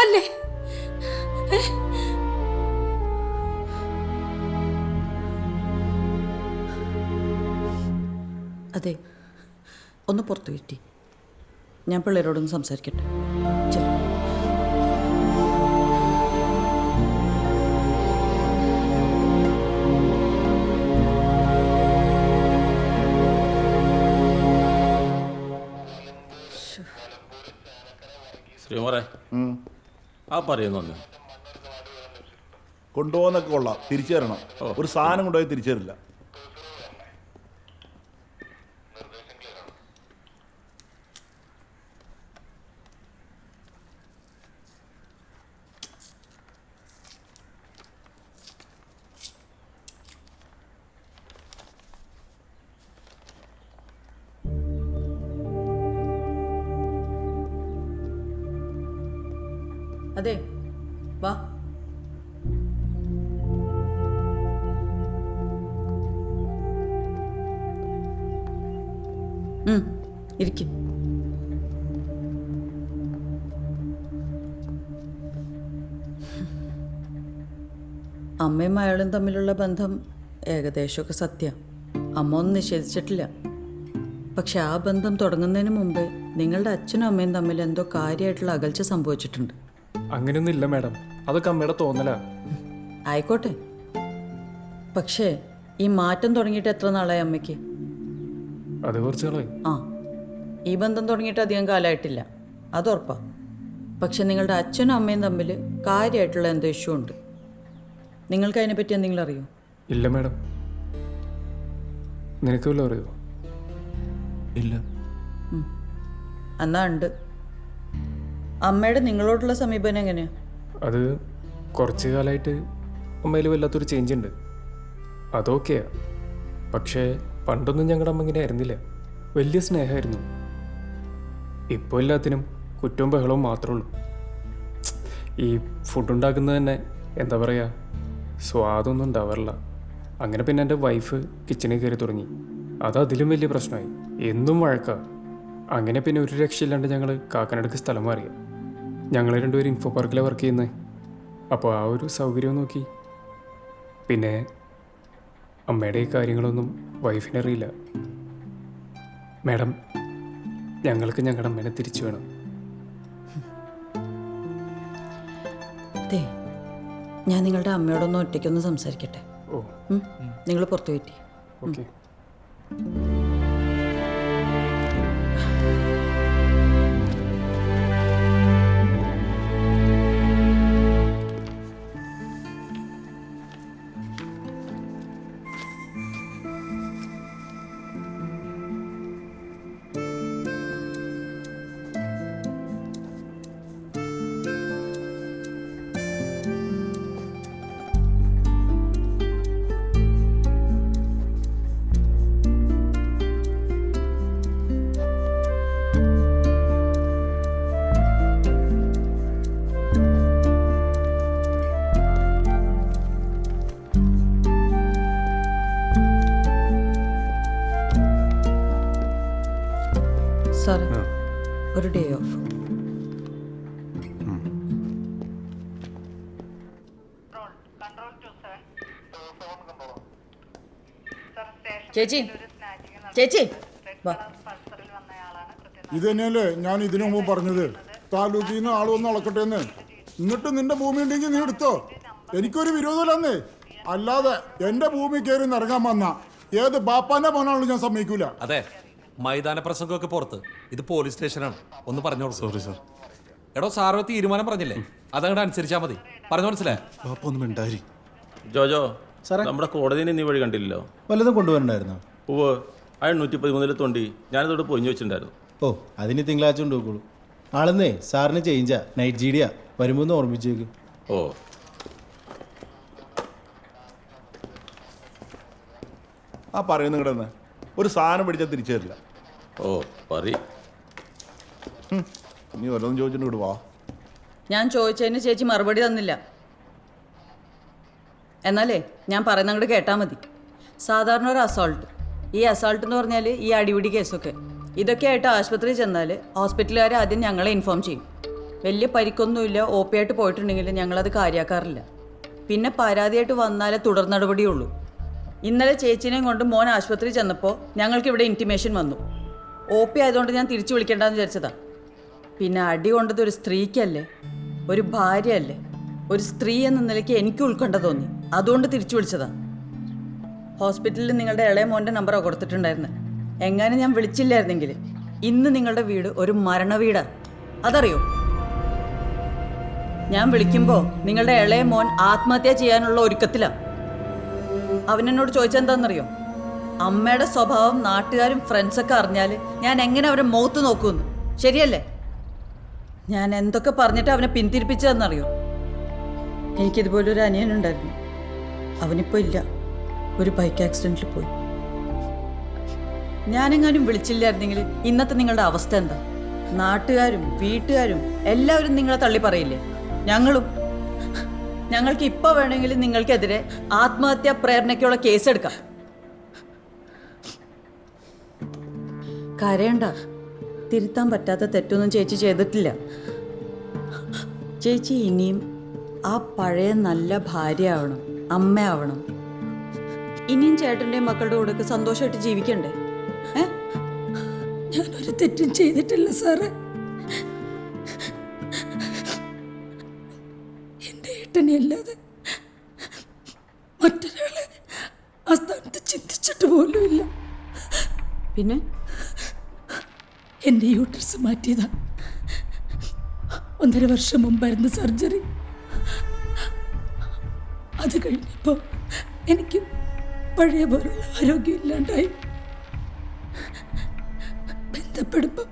അല്ലേ? അതെ, ഒന്ന് പുറത്തു കിട്ടി. ഞാൻ പിള്ളേരോടൊന്ന് സംസാരിക്കട്ടെ. ശ്രീമോറെ, ആ പറയുന്നു കൊണ്ടുപോകുന്നൊക്കെ കൊള്ളാം, തിരിച്ചു തരണം. ഒരു സാധനം കൊണ്ടുപോയി തിരിച്ചു തരില്ല. അതെ, വാ. ഇരിക്കും. അമ്മയും അയാളും തമ്മിലുള്ള ബന്ധം ഏകദേശമൊക്കെ സത്യം. അമ്മ ഒന്നും നിഷേധിച്ചിട്ടില്ല. പക്ഷെ ആ ബന്ധം തുടങ്ങുന്നതിന് മുമ്പ് നിങ്ങളുടെ അച്ഛനും അമ്മയും തമ്മിൽ എന്തോ കാര്യമായിട്ടുള്ള അകൽച്ച സംഭവിച്ചിട്ടുണ്ട്. അങ്ങനെയൊന്നും ഇല്ല മാഡം, അതൊക്കെ അമ്മയുടെ തോന്നലാ. ആയിക്കോട്ടെ, പക്ഷേ ഈ മാറ്റം തുടങ്ങിയിട്ട് എത്ര നാളായി അമ്മയ്ക്ക്? അത് കുറച്ച് നാളായി. ഈ ബന്ധം തുടങ്ങിയിട്ട് അധികം കാലമായിട്ടില്ല, അതുറപ്പാ. പക്ഷെ നിങ്ങളുടെ അച്ഛനും അമ്മയും തമ്മിൽ കാര്യമായിട്ടുള്ള എന്തോ ഇഷ്യൂ ഉണ്ട്. നിങ്ങൾക്ക് അതിനെപ്പറ്റി എന്തെങ്കിലും അറിയോ? ഇല്ല മാഡം. നിനക്ക് വല്ലതും അറിയോ? ഇല്ല. എന്നാ ഉണ്ട്. അമ്മയുടെ നിങ്ങളോടുള്ള സമീപനം എങ്ങനെയാ? അത് കുറച്ച് കാലമായിട്ട് അമ്മയിൽ വല്ലാത്തൊരു ചേഞ്ച് ഉണ്ട്. അതൊക്കെയാ. പക്ഷേ പണ്ടൊന്നും ഞങ്ങളുടെ അമ്മ ഇങ്ങനെ ആയിരുന്നില്ല. വലിയ സ്നേഹമായിരുന്നു. ഇപ്പോൾ എല്ലാത്തിനും കുറ്റവും ബഹളവും മാത്രമേ ഉള്ളൂ. ഈ ഫുഡ് ഉണ്ടാക്കുന്നത് തന്നെ എന്താ പറയുക, സ്വാദൊന്നും ഉണ്ടാവാറില്ല. അങ്ങനെ പിന്നെ എൻ്റെ വൈഫ് കിച്ചണിൽ കയറി തുടങ്ങി. അത് അതിലും വലിയ പ്രശ്നമായി. എന്നും വഴക്കാ. അങ്ങനെ പിന്നെ ഒരു രക്ഷയില്ലാണ്ട് ഞങ്ങൾ കാക്കനടക്ക് സ്ഥലം മാറിയ. ഞങ്ങൾ രണ്ടുപേരും ഇൻഫോ പാർക്കിലാണ് വർക്ക് ചെയ്യുന്നത്. അപ്പോൾ ആ ഒരു സൗകര്യം നോക്കി. പിന്നെ അമ്മയുടെ ഈ കാര്യങ്ങളൊന്നും വൈഫിനറിയില്ല. മാഡം, ഞങ്ങൾക്ക് ഞങ്ങളുടെ അമ്മേനെ തിരിച്ചു വേണം. ദേ, ഞാൻ നിങ്ങളുടെ അമ്മയോടൊന്ന് ഒറ്റയ്ക്കൊന്ന് സംസാരിക്കട്ടെ. ഓ. നിങ്ങൾ പുറത്തു പോയിട്ട്. ഓക്കെ. സാറ് ഒരു ഡേ ഓഫ്. ചേച്ചി ചേച്ചി വാ. ഇത് തന്നെയല്ലേ ഞാൻ ഇതിനു മുമ്പ് പറഞ്ഞത്, താലൂക്കിൽ നിന്ന് ആൾ വന്ന് അളക്കട്ടെ എന്ന്. എന്നിട്ട് നിന്റെ ഭൂമി ഉണ്ടെങ്കിൽ നീ എടുത്തോ, എനിക്കൊരു വിരോധമില്ലെന്നേ. അല്ലാതെ എന്റെ ഭൂമി കയറി നിറങ്ങാൻ വന്ന ഏത് ബാപ്പാന്റെ മോനാണെങ്കിലും ഞാൻ സമ്മതിക്കൂല. അതെ, മൈതാന പ്രസംഗമൊക്കെ പുറത്ത്, ഇത് പോലീസ് സ്റ്റേഷനാണ്. ഒന്ന് പറഞ്ഞോളൂ. Sorry sir. എടോ സാറ് തീരുമാനം പറഞ്ഞില്ലേ, അതങ്ങോട്ട് അനുസരിച്ചാൽ മതി. പറഞ്ഞു മനസ്സിലായി? ഒന്നും മിണ്ടായി. ജോജോ നമ്മുടെ കോടതിയിൽ നീ വഴി കണ്ടില്ലല്ലോ. വല്ലതും കൊണ്ടുവരണ്ടായിരുന്നോ? ഉവ്വ്, 113 തൊണ്ടി ഞാനിതോട് പൊഞ്ഞു വെച്ചിട്ടുണ്ടായിരുന്നു. ഓ, അതിന് തിങ്കളാഴ്ച കൊണ്ടുപോയിക്കോളൂ. ആളെന്നേ സാറിന് ചേഞ്ചാ, നൈറ്റ് ജീഡിയാ. വരുമ്പോൾ ഓർമ്മിച്ചേക്ക്. ഓ, ആ പറയുന്ന നിങ്ങളുടെ ഒരു സാധനം പിടിച്ചാൽ തിരിച്ചു തരില്ല. ഓ പറ. നീ വല്ലതും ചോദിച്ചിട്ട് വിടുവാ. ഞാൻ ചോദിച്ചതിന് ചേച്ചി മറുപടി തന്നില്ല. എന്നാലേ ഞാൻ പറയുന്ന അങ്ങോട്ട് കേട്ടാൽ മതി. സാധാരണ ഒരു അസോൾട്ട്, ഈ അസോൾട്ട് എന്ന് പറഞ്ഞാൽ ഈ അടിപിടി കേസൊക്കെ, ഇതൊക്കെ ആയിട്ട് ആശുപത്രിയിൽ ചെന്നാൽ ഹോസ്പിറ്റലുകാർ ആദ്യം ഞങ്ങളെ ഇൻഫോം ചെയ്യും. വലിയ പരിക്കൊന്നുമില്ല, OP ആയിട്ട് പോയിട്ടുണ്ടെങ്കിൽ ഞങ്ങളത് കാര്യമാക്കാറില്ല. പിന്നെ പരാതിയായിട്ട് വന്നാലേ തുടർ നടപടിയുള്ളൂ. ഇന്നലെ ചേച്ചിനെയും കൊണ്ട് മോൻ ആശുപത്രിയിൽ ചെന്നപ്പോൾ ഞങ്ങൾക്കിവിടെ ഇൻറ്റിമേഷൻ വന്നു. OP ആയതുകൊണ്ട് ഞാൻ തിരിച്ചു വിളിക്കേണ്ടെന്ന് വിചാരിച്ചതാ. പിന്നെ അടി കൊണ്ടത് ഒരു സ്ത്രീക്കല്ലേ, ഒരു ഭാര്യയല്ലേ. ഒരു സ്ത്രീ എന്ന നിലയ്ക്ക് എനിക്ക് ഉൾക്കൊണ്ട തോന്നി, അതുകൊണ്ട് തിരിച്ചു വിളിച്ചതാ. ഹോസ്പിറ്റലിൽ നിങ്ങളുടെ ഇളയ മോൻ്റെ നമ്പറാണ് കൊടുത്തിട്ടുണ്ടായിരുന്നത്. എങ്ങാനും ഞാൻ വിളിച്ചില്ലായിരുന്നെങ്കിൽ ഇന്ന് നിങ്ങളുടെ വീട് ഒരു മരണവീടാണ്, അതറിയോ? ഞാൻ വിളിക്കുമ്പോൾ നിങ്ങളുടെ ഇളയ മോൻ ആത്മഹത്യ ചെയ്യാനുള്ള ഒരുക്കത്തിലാണ്. അവനെന്നോട് ചോദിച്ചെന്താണെന്നറിയോ? അമ്മയുടെ സ്വഭാവം നാട്ടുകാരും ഫ്രണ്ട്സൊക്കെ അറിഞ്ഞാൽ ഞാൻ എങ്ങനെ അവരെ മുഖത്ത് നോക്കുമെന്ന്. ശരിയല്ലേ? ഞാൻ എന്തൊക്കെ പറഞ്ഞിട്ട് അവനെ പിന്തിരിപ്പിച്ചതെന്നറിയോ? എനിക്കിതുപോലൊരു അനിയനുണ്ടായിരുന്നു, അവനിപ്പോൾ ഇല്ല, ഒരു ബൈക്ക് ആക്സിഡൻറ്റിൽ പോയി. ഞാനെങ്ങാനും വിളിച്ചില്ലായിരുന്നെങ്കിൽ ഇന്നത്തെ നിങ്ങളുടെ അവസ്ഥ എന്താ? നാട്ടുകാരും വീട്ടുകാരും എല്ലാവരും നിങ്ങളെ തള്ളി പറയില്ലേ? ഞങ്ങൾക്ക് ഇപ്പോൾ വേണമെങ്കിൽ നിങ്ങൾക്കെതിരെ ആത്മഹത്യാ പ്രേരണയ്ക്കുള്ള കേസെടുക്കാം. കരയണ്ട, തിരുത്താൻ പറ്റാത്ത തെറ്റൊന്നും ചേച്ചി ചെയ്തിട്ടില്ല. ചേച്ചി ഇനിയും ആ പഴയ നല്ല ഭാര്യ ആവണം, അമ്മയാവണം. ഇനിയും ചേട്ടൻ്റെയും മക്കളുടെ കൂടെ സന്തോഷമായിട്ട് ജീവിക്കണ്ടേ? ഞാനൊരു തെറ്റും ചെയ്തിട്ടില്ല സാറേ. എൻ്റെ ഏട്ടനെ അല്ലാതെ മറ്റൊരാളെ ആ സ്ഥാനത്ത് ചിന്തിച്ചിട്ട് പോലുമില്ല. പിന്നെ എൻ്റെ യൂട്രസ് മാറ്റിയതാ. 1.5 വർഷം മുമ്പായിരുന്നു സർജറി. അത് കഴിഞ്ഞപ്പോൾ എനിക്ക് പഴയ പോലുള്ള ആരോഗ്യമില്ലാണ്ടായി. ബന്ധപ്പെടുമ്പം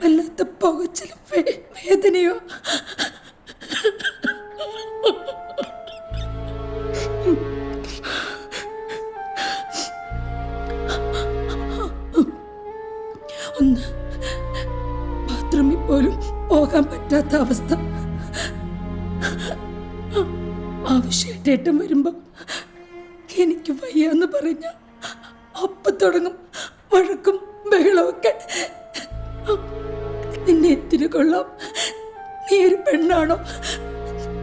വല്ലാത്ത പുകച്ചിലും വേദനയോ. ഒന്ന് ബാത്റൂമിൽ പോലും പോകാൻ പറ്റാത്ത അവസ്ഥ. ആവശ്യമായിട്ട് ഏട്ടൻ വരുമ്പം എനിക്ക് വയ്യാന്ന് പറഞ്ഞ അപ്പം തുടങ്ങും വഴക്കും ബഹളമൊക്കെ. നിന്നെ എന്തിനു കൊള്ളാം, നീ ഒരു പെണ്ണാണോ,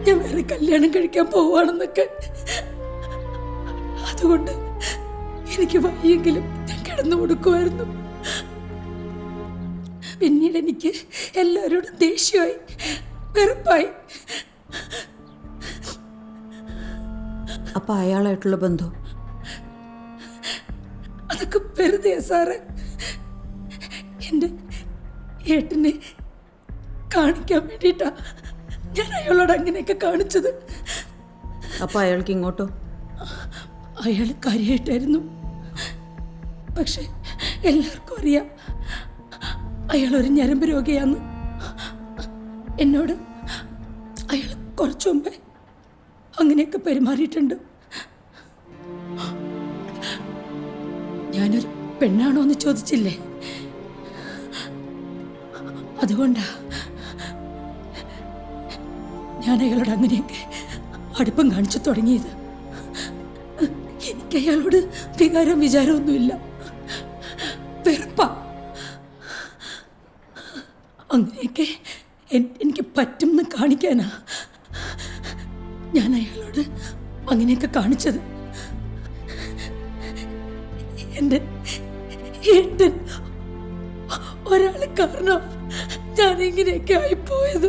ഞാൻ വേറെ കല്യാണം കഴിക്കാൻ പോവാണെന്നൊക്കെ. അതുകൊണ്ട് എനിക്ക് വയ്യെങ്കിലും ഞാൻ കിടന്നു കൊടുക്കുമായിരുന്നു. പിന്നീട് എനിക്ക് എല്ലാവരോടും ദേഷ്യമായി, വെറുപ്പായി. അപ്പം അയാളായിട്ടുള്ള ബന്ധം അതൊക്കെ വെറുതെ സാറേ. എൻ്റെ ഏട്ടനെ കാണിക്കാൻ വേണ്ടിയിട്ടാ ഞാൻ അയാളോട് അങ്ങനെയൊക്കെ കാണിച്ചത്. അപ്പം അയാൾക്ക് ഇങ്ങോട്ടോ? അയാൾ കാര്യമായിട്ടായിരുന്നു. പക്ഷെ എല്ലാവർക്കും അറിയാം അയാളൊരു ഞരമ്പ് രോഗിയാന്ന്. എന്നോട് അയാൾ കുറച്ചു മുമ്പേ അങ്ങനെയൊക്കെ പെരുമാറിയിട്ടുണ്ട്. ഞാനൊരു പെണ്ണാണോ എന്ന് ചോദിച്ചില്ലേ, അതുകൊണ്ടാ ഞാൻ അയാളോട് അങ്ങനെയൊക്കെ അടുപ്പം കാണിച്ചു തുടങ്ങിയത്. എനിക്ക് അയാളോട് വികാരം വിചാരമൊന്നുമില്ല, വെറുപ്പാ. അങ്ങനെയൊക്കെ എനിക്ക് പറ്റുമെന്ന് കാണിക്കാനാ ഞാൻ അയാളോട് അങ്ങനെയൊക്കെ കാണിച്ചത്. എൻ്റെ ഏട്ടൻ ഒരാൾ കാരണം ഞാൻ ഇങ്ങനെയൊക്കെ ആയിപ്പോയത്.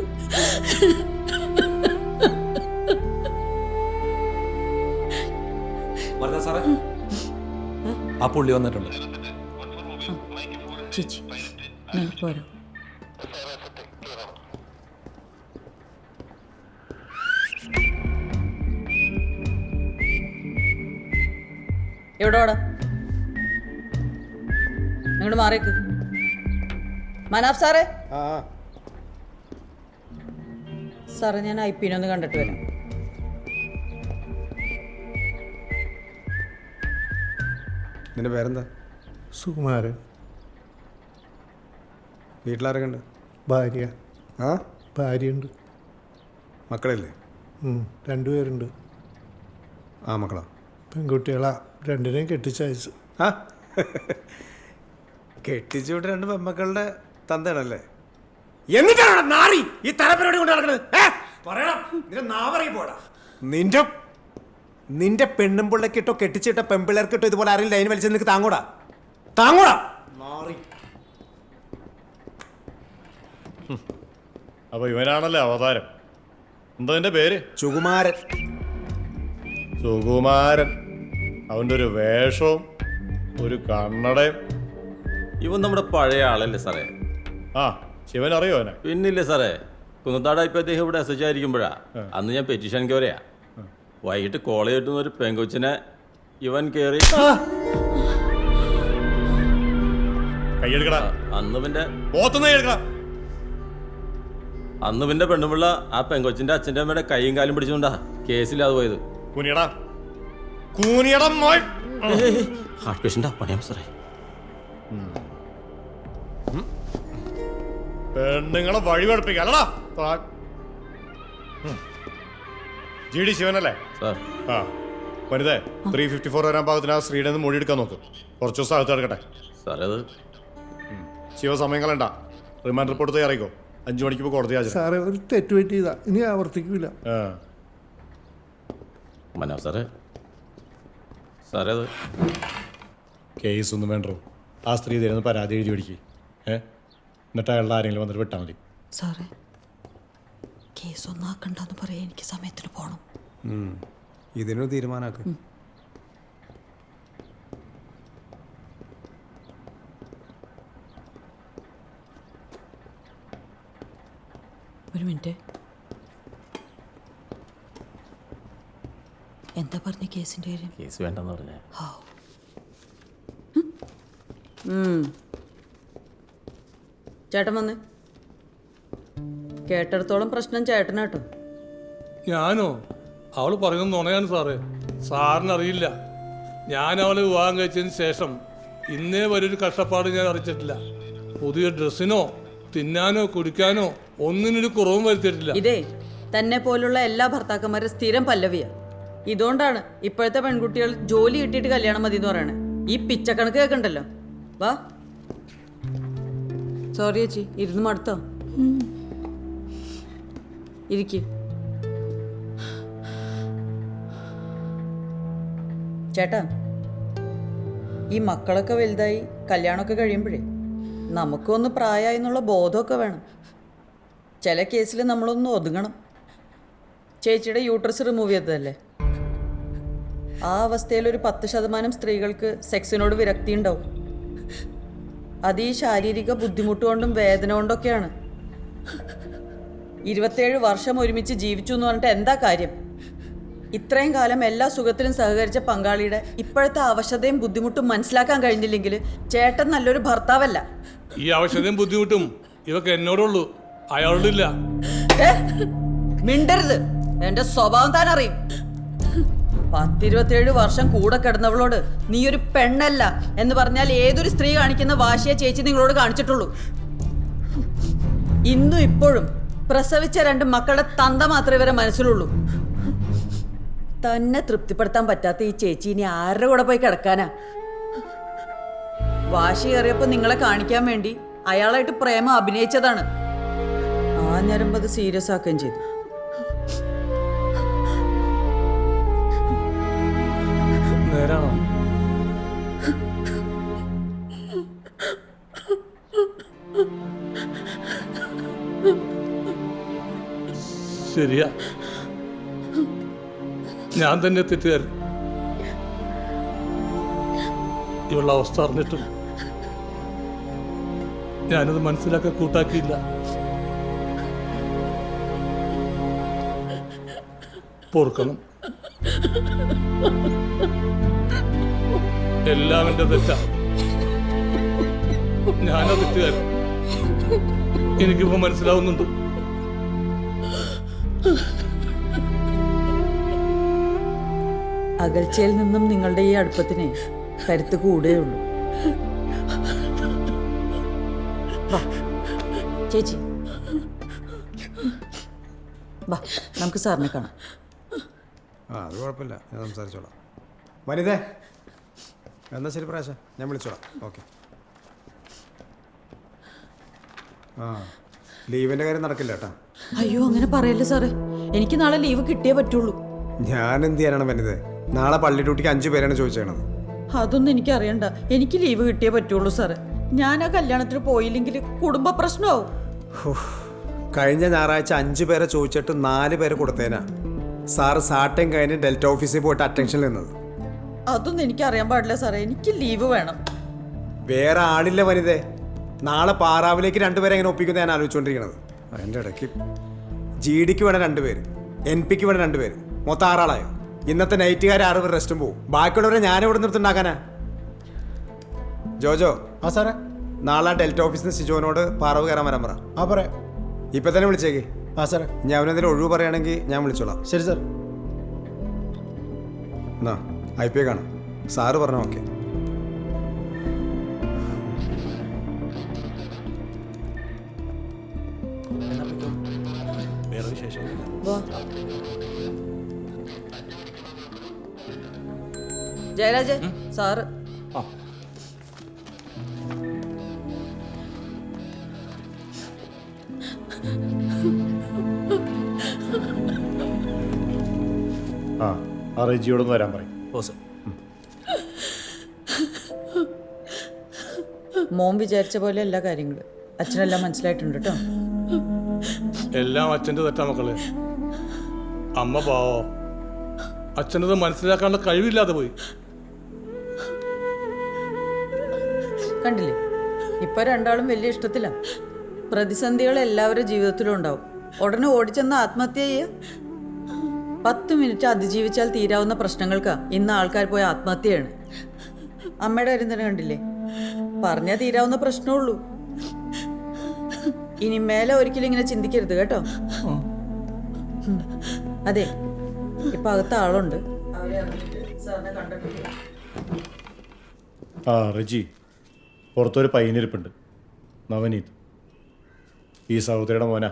സാറേ, ആ പുള്ളി വന്നിട്ടുണ്ട്. ചേച്ചി ഞാൻ പോരാ. എവിടോടാ? നിങ്ങോട്ട് മാറിയേക്ക്. മനാഫ് സാറേ. സാറേ, ഞാൻ IP-നെ ഒന്ന് കണ്ടിട്ട് വരാം. നിന്റെ പേരെന്താ? സുകുമാരൻ. വീട്ടിലാരൊക്കെ ഉണ്ട്? ഭാര്യ. ആ, ഭാര്യയുണ്ട്. മക്കളില്ലേ? 2 പേരുണ്ട്. ആ, മക്കളാ? പെൺകുട്ടികളാ, 2നെയും കെട്ടിച്ചയച്ചു. ആ, കെട്ടിച്ചു വിട്ട് 2 പെൺമക്കളുടെ തന്തയാണല്ലേ? എന്നിട്ടാണ് നാറി ഈ തലപ്പരിപാടി കൊണ്ട് നടക്കുന്നത്? നിന്റെ പെണ്ണും പിള്ളക്കിട്ടോ കെട്ടിച്ചിട്ട പെൺപിള്ളേർക്കിട്ടോ ഇതുപോലെ ആരെങ്കിലും ലൈൻ വലിച്ചത് നിനക്ക് താങ്ങൂടാ? അപ്പൊ ഇവനാണല്ലേ അവതാരം. എന്താ നിന്റെ പേര്? സുകുമാരൻ. സുകുമാരൻ. അവൻ്റെ ഒരു വേഷവും ഒരു കണ്ണടയും. ഇവൻ നമ്മുടെ പഴയ ആളല്ലേ സാറേ? ആ, ശിവൻ അറിയോ അവനെ? പിന്നില്ലേ സാറേ, കുന്നത്താട് ഇപ്പം അദ്ദേഹം ഇവിടെ SH ആയിരിക്കുമ്പോഴാ അന്ന് ഞാൻ പെറ്റീഷൻ കയറിയാ. വൈകിട്ട് കോളേജ് കിട്ടുന്ന ഒരു പെങ്കൊച്ചിനെ ഇവൻ കയറി അന്ന് പിന്നെ പെണ്ണുപിള്ള ആ പെങ്കൊച്ചിന്റെ അച്ഛൻ്റെ അമ്മയുടെ കൈയും കാലും പിടിച്ചുകൊണ്ടാ കേസില്ലാതെ പോയത്. ഹാർട്ട് പേഷ്യന്റാ, പണിയാം സാറേ. പെണ്ണുങ്ങളെ വഴി പഠിപ്പിക്കാലടാ. GD ശിവനല്ലേ? ആ, വനിതേ 354 വരാൻ പാകത്തിന് ആ സ്ത്രീയുടെ നിന്ന് മൊഴി എടുക്കാൻ നോക്കും. കുറച്ച് ദിവസം അകത്ത് കിടക്കട്ടെ സാറേ. അത് ശിവ സമയം കളണ്ട. Remand report തയ്യാറായിക്കോ. 5 മണിക്ക് കോടതി ഹാജരാ. സാറേ, ഒരു തെറ്റ് പറ്റിയതാ, ഇനി ആവർത്തിക്കൂല. മനാഫ് സാറേ, സാറേ അത് കേസ് ഒന്നും വേണ്ടോ. ആ സ്ത്രീ തരുന്ന പരാതി എഴുതി പിടിക്കുക. എന്നിട്ട് അയാളുടെ ആരെങ്കിലും വന്നിട്ട് വിട്ടാൽ മതി. സാറേ, കേസ് ഒന്നാക്കണ്ടെന്ന് പറയാൻ എനിക്ക് സമയത്തിന് പോകണം. ഇതിനൊരു തീരുമാനമാക്ക്. ഒരു മിനിറ്റ്. എന്താ പറഞ്ഞ കേസിൻ്റെ കാര്യം? കേസ് വേണ്ടെന്ന് പറഞ്ഞേ. ചേട്ടൻ വന്ന് കേട്ടിടത്തോളം പ്രശ്നം ചേട്ടനാട്ടോ. ഞാനോ? അവൾ പറയുന്നത് നുണയാണ് സാറേ. സാറിനറിയില്ല, ഞാൻ അവളെ വിവാഹം കഴിച്ചതിന് ശേഷം ഇന്നേ വരെ ഒരു കഷ്ടപ്പാട് ഞാൻ അറിയിച്ചിട്ടില്ല. പുതിയ ഡ്രസ്സിനോ തിന്നാനോ കുടിക്കാനോ ഒന്നിനൊരു കുറവും വരുത്തിയിട്ടില്ല. ഇതേ തന്നെ പോലുള്ള എല്ലാ ഭർത്താക്കന്മാരും സ്ഥിരം പല്ലവിയാ. ഇതുകൊണ്ടാണ് ഇപ്പോഴത്തെ പെൺകുട്ടികൾ ജോലി കിട്ടിയിട്ട് കല്യാണം മതി എന്ന് പറയണേ. ഈ പിച്ചക്കണക്ക് കേൾക്കണ്ടല്ലോ. വാ. സോറി ചേച്ചി, ഇരുന്ന് മടുത്തോ? ഇരിക്ക്. ചേട്ടാ, ഈ മക്കളൊക്കെ വലുതായി കല്യാണമൊക്കെ കഴിയുമ്പോഴേ നമുക്കൊന്ന് പ്രായമായി എന്നുള്ള ബോധമൊക്കെ വേണം. ചില കേസിൽ നമ്മളൊന്ന് ഒതുങ്ങണം. ചേച്ചിയുടെ യൂട്രസ് റിമൂവ് ചെയ്തതല്ലേ? ആ അവസ്ഥയിൽ ഒരു 10% സ്ത്രീകൾക്ക് സെക്സിനോട് വിരക്തി ഉണ്ടാവും. അത് ഈ ശാരീരിക ബുദ്ധിമുട്ട് കൊണ്ടും വേദന കൊണ്ടൊക്കെയാണ്. 27 വർഷം ഒരുമിച്ച് ജീവിച്ചു എന്ന് പറഞ്ഞിട്ട് എന്താ കാര്യം? ഇത്രയും കാലം എല്ലാ സുഖത്തിലും സഹകരിച്ച പങ്കാളിയുടെ ഇപ്പോഴത്തെ അവശതയും ബുദ്ധിമുട്ടും മനസ്സിലാക്കാൻ കഴിഞ്ഞില്ലെങ്കിൽ ചേട്ടൻ നല്ലൊരു ഭർത്താവല്ല. ഈ അവശതയും ബുദ്ധിമുട്ടും ഇവക്ക് എന്നോടുള്ളൂ, അയാളോടില്ല. മിണ്ടരുത്, എന്റെ സ്വഭാവം താൻ അറിയും. 10-27 വർഷം കൂടെ കിടന്നവളോട് നീ ഒരു പെണ്ണല്ല എന്ന് പറഞ്ഞാൽ ഏതൊരു സ്ത്രീ കാണിക്കുന്ന വാശിയെ ചേച്ചി നിങ്ങളോട് കാണിച്ചിട്ടുള്ളൂ. ഇന്നും ഇപ്പോഴും പ്രസവിച്ച 2 മക്കളുടെ തന്ത മാത്രമേ ഇവരെ മനസ്സിലുള്ളൂ. തന്നെ തൃപ്തിപ്പെടുത്താൻ പറ്റാത്ത ഈ ചേച്ചി ഇനി ആരുടെ കൂടെ പോയി കിടക്കാനാ? വാശി കയറിയപ്പോ നിങ്ങളെ കാണിക്കാൻ വേണ്ടി അയാളായിട്ട് പ്രേമം അഭിനയിച്ചതാണ്. ആ ഞരമ്പ് അത് സീരിയസ് ആക്കുകയും ചെയ്തു. നേരാണോ? ശരിയാ, ഞാൻ തന്നെ തെറ്റുകാരൻ. ഇവളുടെ അവസ്ഥ അറിഞ്ഞിട്ടും ഞാനത് മനസ്സിലാക്കാൻ കൂട്ടാക്കിയില്ല. പൊറുക്കണം. എല്ലാം എന്റെ തെറ്റാ. ഞാനാ തെറ്റുകാരൻ. എനിക്കിപ്പോ മനസ്സിലാവുന്നുണ്ട്. അകൽച്ചയിൽ നിന്നും നിങ്ങളുടെ ഈ അടുപ്പത്തിന് കരുത്ത് കൂടുകയുള്ളൂ. ചേച്ചി വാ, നമുക്ക് സാറിനെ കാണാം. അത് കുഴപ്പമില്ല, ഞാൻ സംസാരിച്ചോളാം. വനിതേ, എന്നാ ശരി പ്രാവശ്യം ഞാൻ വിളിച്ചോളാം. ഓക്കെ. ലീവിൻ്റെ കാര്യം നടക്കില്ല കേട്ടോ. അയ്യോ, അങ്ങനെ പറയല്ലേ സാറേ. എനിക്ക് നാളെ ലീവ് കിട്ടിയേ പറ്റുള്ളൂ. ഞാൻ എന്ത് ചെയ്യാനാണ് വനിതേ? നാളെ പള്ളി ഡ്യൂട്ടിക്ക് 5 പേരാണ് ചോദിച്ചേണത്. അതൊന്നും എനിക്ക് അറിയണ്ട. എനിക്ക് ലീവ് കിട്ടിയേ പറ്റുള്ളൂ സാറേ. ഞാൻ ആ കല്യാണത്തിന് പോയില്ലെങ്കിൽ കുടുംബ പ്രശ്നമാവും. കഴിഞ്ഞ ഞായറാഴ്ച 5 പേരെ ചോദിച്ചിട്ട് 4 പേര് കൊടുത്തേനാ സാറ് സാട്ടയും കഴിഞ്ഞ് ഡെൽറ്റ ഓഫീസിൽ പോയിട്ട് അറ്റൻഷനിൽ നിന്നത്. അതൊന്നും എനിക്ക് അറിയാൻ പാടില്ല സാറേ. എനിക്ക് ലീവ് വേണം. വേറെ ആളില്ല വനിതേ. നാളെ പാറാവിലേക്ക് 2 പേരെ എങ്ങനെ ഒപ്പിക്കുന്നത് ഞാൻ ആലോചിച്ചുകൊണ്ടിരിക്കണത്. അതിൻ്റെ ഇടയ്ക്ക് GD വേണം 2 പേര്, NP വേണം 2 പേര്, മൊത്തം 6 ആളായോ? ഇന്നത്തെ നൈറ്റുകാർ 6 പേർ റെസ്റ്റും പോവും. ബാക്കിയുള്ളവരെ ഞാനിവിടെ നിർത്തുണ്ടാക്കാനാ. ജോജോ. ആ സാറേ. നാളെ ഡെൽറ്റ ഓഫീസിൽ നിന്ന് സിജോനോട് പാറവ് കയറാൻ വരാൻ പറ. ആ പറയാം. ഇപ്പം തന്നെ വിളിച്ചേക്ക്. ആ സാറേ. ഞാൻ അവനെന്തെങ്കിലും ഒഴിവ് പറയുകയാണെങ്കിൽ ഞാൻ വിളിച്ചോളാം. ശരി സാർ. എന്നാ IPA കാണാം. സാറ് പറഞ്ഞോ. ഓക്കെ. വേറെ വിശേഷം ജയരാജ് സാറ്. ആ റെജിയോടൊന്ന് വരാൻ പറയും. ഓ സർ. മോൻ വിചാരിച്ച പോലെ എല്ലാ കാര്യങ്ങളും അച്ഛനെല്ലാം മനസ്സിലായിട്ടുണ്ട് കേട്ടോ. എല്ലാം അച്ഛൻ്റെ തെറ്റാ മക്കളെ. അമ്മ പാവോ, അച്ഛനത് മനസ്സിലാക്കാനുള്ള കഴിവില്ലാതെ പോയി. കണ്ടില്ലേ, ഇപ്പൊ രണ്ടാളും വലിയ ഇഷ്ടത്തിലാ. പ്രതിസന്ധികൾ എല്ലാവരുടെ ജീവിതത്തിലും ഉണ്ടാവും. ഉടനെ ഓടിച്ചെന്ന് ആത്മഹത്യ ചെയ്യുക. 10 മിനിറ്റ് അതിജീവിച്ചാൽ തീരാവുന്ന പ്രശ്നങ്ങൾക്കാ ഇന്ന് ആൾക്കാർ പോയി ആത്മഹത്യയാണ്. അമ്മയുടെ കാര്യം തന്നെ കണ്ടില്ലേ, പറഞ്ഞാൽ തീരാവുന്ന പ്രശ്നമുള്ളൂ. ഇനി മേലെ ഒരിക്കലും ഇങ്ങനെ ചിന്തിക്കരുത് കേട്ടോ. അതെ, ഇപ്പൊ അകത്ത് ആളുണ്ട്. ആ റെജി, പുറത്തൊരു പയ്യനിരിപ്പുണ്ട്, നവനീത്. ഈ സഹോദരിയുടെ മോനാ.